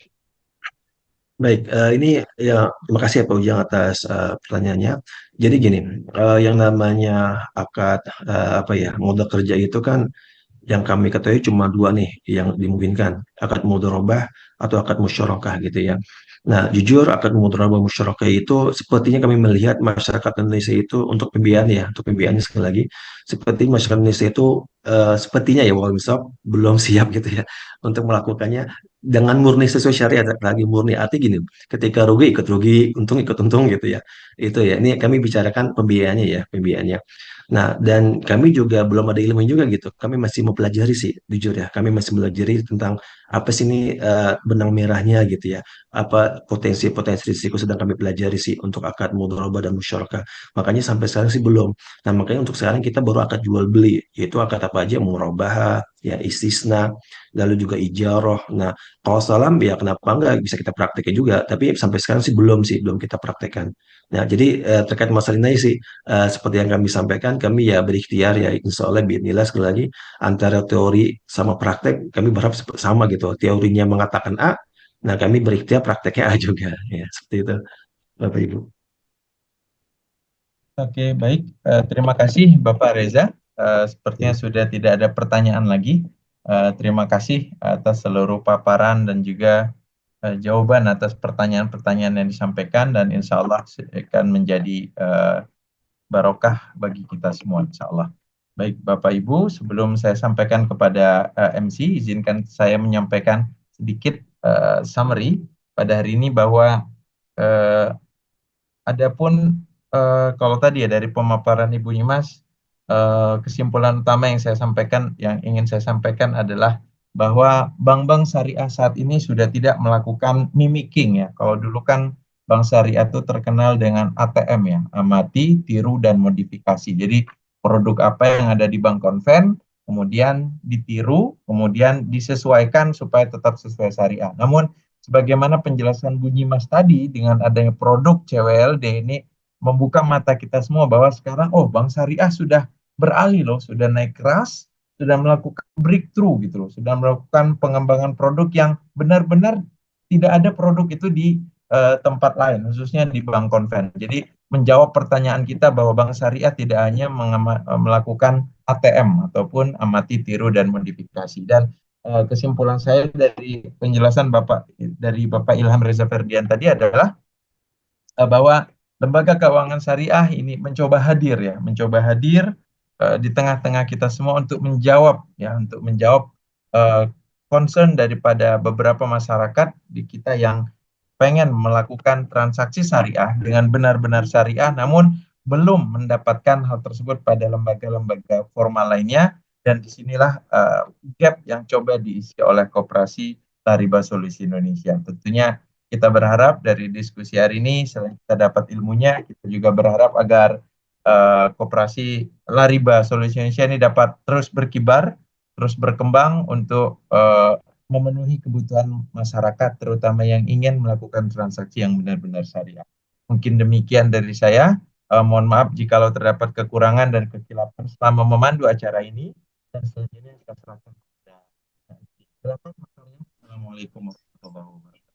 Baik, ini ya terima kasih ya Pak Ujang atas pertanyaannya. Jadi gini, yang namanya akad apa ya modal kerja itu kan Yang kami ketahui cuma dua nih yang dimungkinkan, akad mudharabah atau akad musyarakah gitu ya. Nah, jujur akad mudharabah musyarakah itu sepertinya kami melihat masyarakat Indonesia itu untuk pembiayaan ya, untuk pembiayaannya sekali lagi, seperti masyarakat Indonesia itu sepertinya ya walau belum siap gitu ya untuk melakukannya dengan murni sesuai syariat lagi murni arti gini, ketika rugi ikut rugi, untung ikut untung gitu ya. Itu ya, ini kami bicarakan pembiayaannya ya, pembiayaannya. Nah, dan kami juga belum ada ilmu juga gitu. Kami masih mempelajari sih, jujur ya. Kami masih mempelajari tentang apa sih ini benang merahnya gitu ya. Apa potensi-potensi risiko sedang kami pelajari sih untuk akad mudharabah dan musyarakah. Makanya sampai sekarang sih belum. Nah, makanya untuk sekarang kita baru akad jual beli, yaitu akad apa aja murabahah, ya istisna, lalu juga ijarah. Nah, kalau salam ya kenapa enggak bisa kita praktekin juga, tapi sampai sekarang sih belum kita praktekkan. Nah, jadi terkait masalah ini sih seperti yang kami sampaikan, kami ya berikhtiar ya insya Allah bismillah sekali lagi antara teori sama praktek kami berharap sama gitu. Teorinya mengatakan A, nah kami berikhtiar prakteknya A juga ya seperti itu Bapak Ibu. Oke, baik. Terima kasih Bapak Reza. Sepertinya sudah tidak ada pertanyaan lagi. Terima kasih atas seluruh paparan dan juga jawaban atas pertanyaan-pertanyaan yang disampaikan dan insya Allah akan menjadi barokah bagi kita semua insya Allah. Baik Bapak Ibu, sebelum saya sampaikan kepada MC, izinkan saya menyampaikan sedikit summary pada hari ini bahwa adapun kalau tadi ya dari pemaparan Ibu Nyimas, kesimpulan utama yang ingin saya sampaikan adalah bahwa bank-bank syariah saat ini sudah tidak melakukan mimicking ya. Kalau dulu kan bank syariah itu terkenal dengan ATM ya, amati, tiru, dan modifikasi. Jadi produk apa yang ada di bank konven, kemudian ditiru, kemudian disesuaikan supaya tetap sesuai syariah. Namun sebagaimana penjelasan Bu Nyimas tadi, dengan adanya produk CWLD ini membuka mata kita semua bahwa sekarang bank syariah sudah beralih loh, sudah naik keras, sudah melakukan breakthrough gitu loh, sudah melakukan pengembangan produk yang benar-benar tidak ada produk itu di tempat lain, khususnya di bank konven. Jadi menjawab pertanyaan kita bahwa bank syariah tidak hanya melakukan ATM ataupun amati, tiru, dan modifikasi. Dan kesimpulan saya dari penjelasan Bapak Ilham Reza Ferdian tadi adalah bahwa lembaga keuangan syariah ini mencoba hadir di tengah-tengah kita semua untuk menjawab concern daripada beberapa masyarakat di kita yang pengen melakukan transaksi syariah dengan benar-benar syariah, namun belum mendapatkan hal tersebut pada lembaga-lembaga formal lainnya. Dan disinilah gap yang coba diisi oleh Koperasi Tariba Solusi Indonesia. Tentunya kita berharap dari diskusi hari ini, selain kita dapat ilmunya, kita juga berharap agar Koperasi Lariba Solusi Indonesia ini dapat terus berkibar, terus berkembang untuk memenuhi kebutuhan masyarakat, terutama yang ingin melakukan transaksi yang benar-benar syariah. Mungkin demikian dari saya. Mohon maaf jikalau terdapat kekurangan dan kekhilafan selama memandu acara ini. Dan selanjutnya saya serahkan kepada Assalamualaikum warahmatullahi wabarakatuh.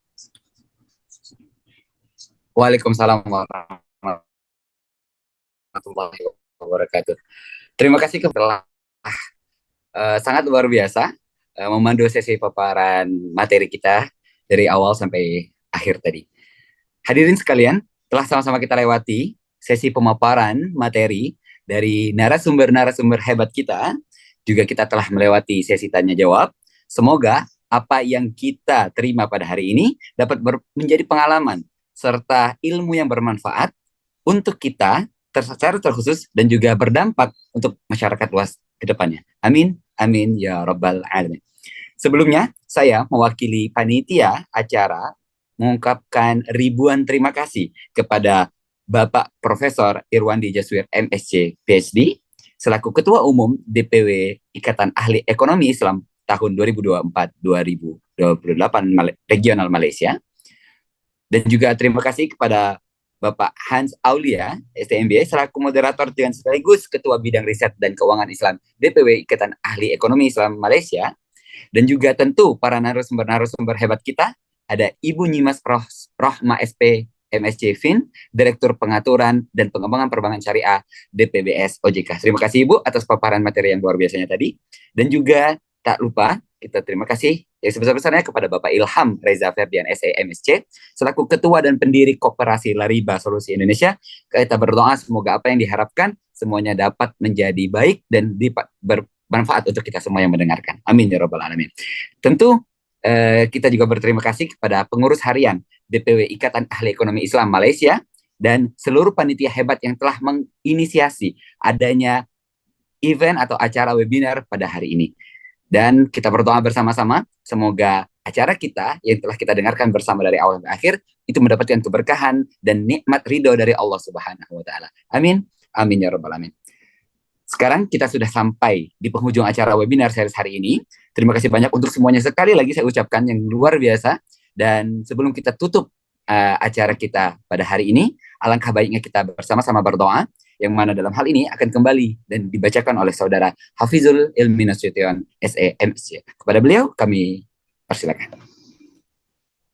Waalaikumsalam warahmatullahi wabarakatuh. Terima kasih telah sangat luar biasa memandu sesi paparan materi kita dari awal sampai akhir tadi. Hadirin sekalian, telah sama-sama kita lewati sesi pemaparan materi dari narasumber-narasumber hebat kita. Juga kita telah melewati sesi tanya jawab. Semoga apa yang kita terima pada hari ini dapat menjadi pengalaman serta ilmu yang bermanfaat untuk kita secara terkhusus dan juga berdampak untuk masyarakat luas ke depannya. Amin, amin ya rabbal alamin. Sebelumnya, saya mewakili panitia acara mengungkapkan ribuan terima kasih kepada Bapak Profesor Irwandi Jaswir MSc PhD selaku Ketua Umum DPW Ikatan Ahli Ekonomi Islam tahun 2024-2028 Regional Malaysia. Dan juga terima kasih kepada Bapak Hans Aulia, STMB, selaku moderator dan sekaligus Ketua Bidang Riset dan Keuangan Islam DPW Ikatan Ahli Ekonomi Islam Malaysia. Dan juga tentu para narasumber-narasumber hebat kita, ada Ibu Nyimas Rohma SP MSc Fin, Direktur Pengaturan dan Pengembangan Perbankan Syariah DPBS OJK. Terima kasih Ibu atas paparan materi yang luar biasanya tadi. Dan juga tak lupa kita terima kasih yang sebesar-besarnya kepada Bapak Ilham Reza Ferdian SE MSc selaku Ketua dan Pendiri Koperasi Lariba Solusi Indonesia. Kita berdoa semoga apa yang diharapkan semuanya dapat menjadi baik dan bermanfaat untuk kita semua yang mendengarkan. Amin ya Rabbal Alamin. Tentu kita juga berterima kasih kepada pengurus harian DPW Ikatan Ahli Ekonomi Islam Malaysia dan seluruh panitia hebat yang telah menginisiasi adanya event atau acara webinar pada hari ini. Dan kita berdoa bersama-sama, semoga acara kita yang telah kita dengarkan bersama dari awal sampai akhir, itu mendapatkan keberkahan dan nikmat ridho dari Allah Subhanahu wa Ta'ala. Amin. Amin ya Rabbal Alamin. Sekarang kita sudah sampai di penghujung acara webinar series hari ini. Terima kasih banyak untuk semuanya. Sekali lagi saya ucapkan yang luar biasa. Dan sebelum kita tutup acara kita pada hari ini, alangkah baiknya kita bersama-sama berdoa, yang mana dalam hal ini akan kembali dan dibacakan oleh saudara Hafizul Ilmi Nasution SE MSc. Kepada beliau kami persilakan.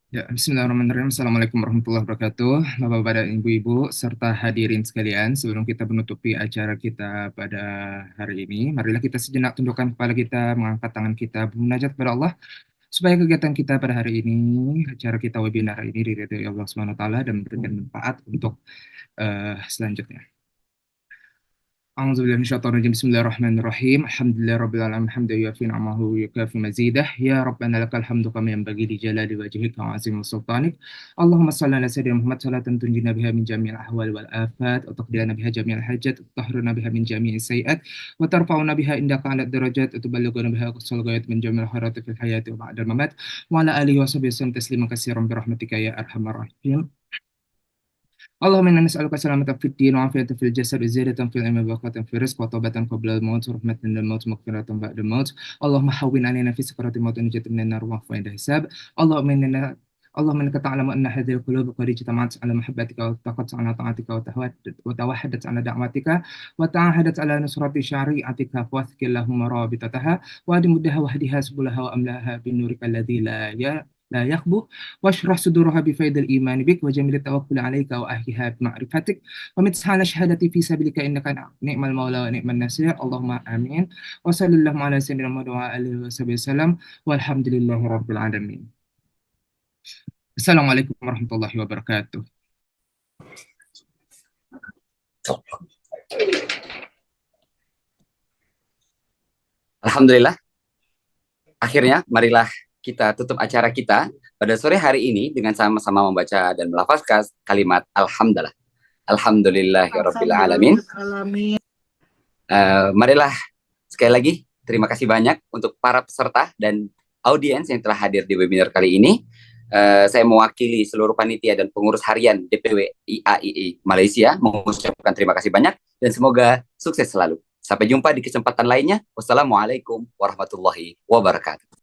Ya, bismillahirrahmanirrahim. Assalamualaikum warahmatullahi wabarakatuh. Bapak-bapak dan ibu-ibu, serta hadirin sekalian, sebelum kita menutupi acara kita pada hari ini, marilah kita sejenak tundukkan kepala kita, mengangkat tangan kita, bermunajat kepada Allah, supaya kegiatan kita pada hari ini, acara kita webinar hari ini diridhoi Allah Subhanahu wa Ta'ala dan memberikan manfaat untuk selanjutnya. A'udzubillahi minasyaitonir rajim. Bismillahirrahmanirrahim. Alhamdulillahirabbil alamin hamdan yuwaffi ni'amahu wa yukafi mazidah. Ya Rabbana lakal hamdu kama yanbaghi li jalali wajhika wa 'azimi sultanik. Allahumma shalli ala sayyidina Muhammad salatan tunjina biha min jami'il ahwal wal afat wa taqdina biha jami'al hajat wa tahrirna biha min jami'is sayiat wa tarfa'una biha indaka 'ala darajat wa tuballighuna biha aqsal ghayat min jami'il khairati fil hayati wa ba'dal mamat wa ala alihi wa sahbihi wasallam tasliman katsiran bi rahmatika ya arhamar rahimin. Allahumma inna nas'aluka salamatan fid din wa afiyatan fil jasad wa ziyadatan fil ilmi wa barakatan fil rizq wa taubatan qabla al-maut wa rahmatan lil maut wa maghfiratan ba'da al-maut. Allahumma hawwin 'alaina fi sakaratil maut wa najatan minan nar wa 'inda hisab. Allahumma innaka ta'lamu anna hadhihi al-qulub qad ijtama'at 'ala mahabbatika wa taqat 'ala ta'atika wa tawahhadat 'ala da'watika wa ta'ahadat 'ala nusrati syari'atika wa thqillahumma rabitataha wa adimuddaha wa hadiha subulaha wa amlaha bin nurika alladhi لا يخبو واشرح صدورها بفيض الإيمان بك وجميل التوكل عليك وأهلها بمعرفتك ومتسهل الشهادة في سبيلك إنك نعم المولى ونعم النصير اللهم آمين وصلى الله على سيدنا محمد وعلى آله وصحبه وسلم والحمد لله رب العالمين. Assalamualaikum warahmatullahi wabarakatuh. Alhamdulillah. Akhirnya marilah kita tutup acara kita pada sore hari ini dengan sama-sama membaca dan melafazkan kalimat Alhamdulillah. Alhamdulillahirabbil alamin. Marilah sekali lagi terima kasih banyak untuk para peserta dan audiens yang telah hadir di webinar kali ini. Saya mewakili seluruh panitia dan pengurus harian DPW IAII Malaysia mengucapkan terima kasih banyak dan semoga sukses selalu. Sampai jumpa di kesempatan lainnya. Wassalamualaikum warahmatullahi wabarakatuh.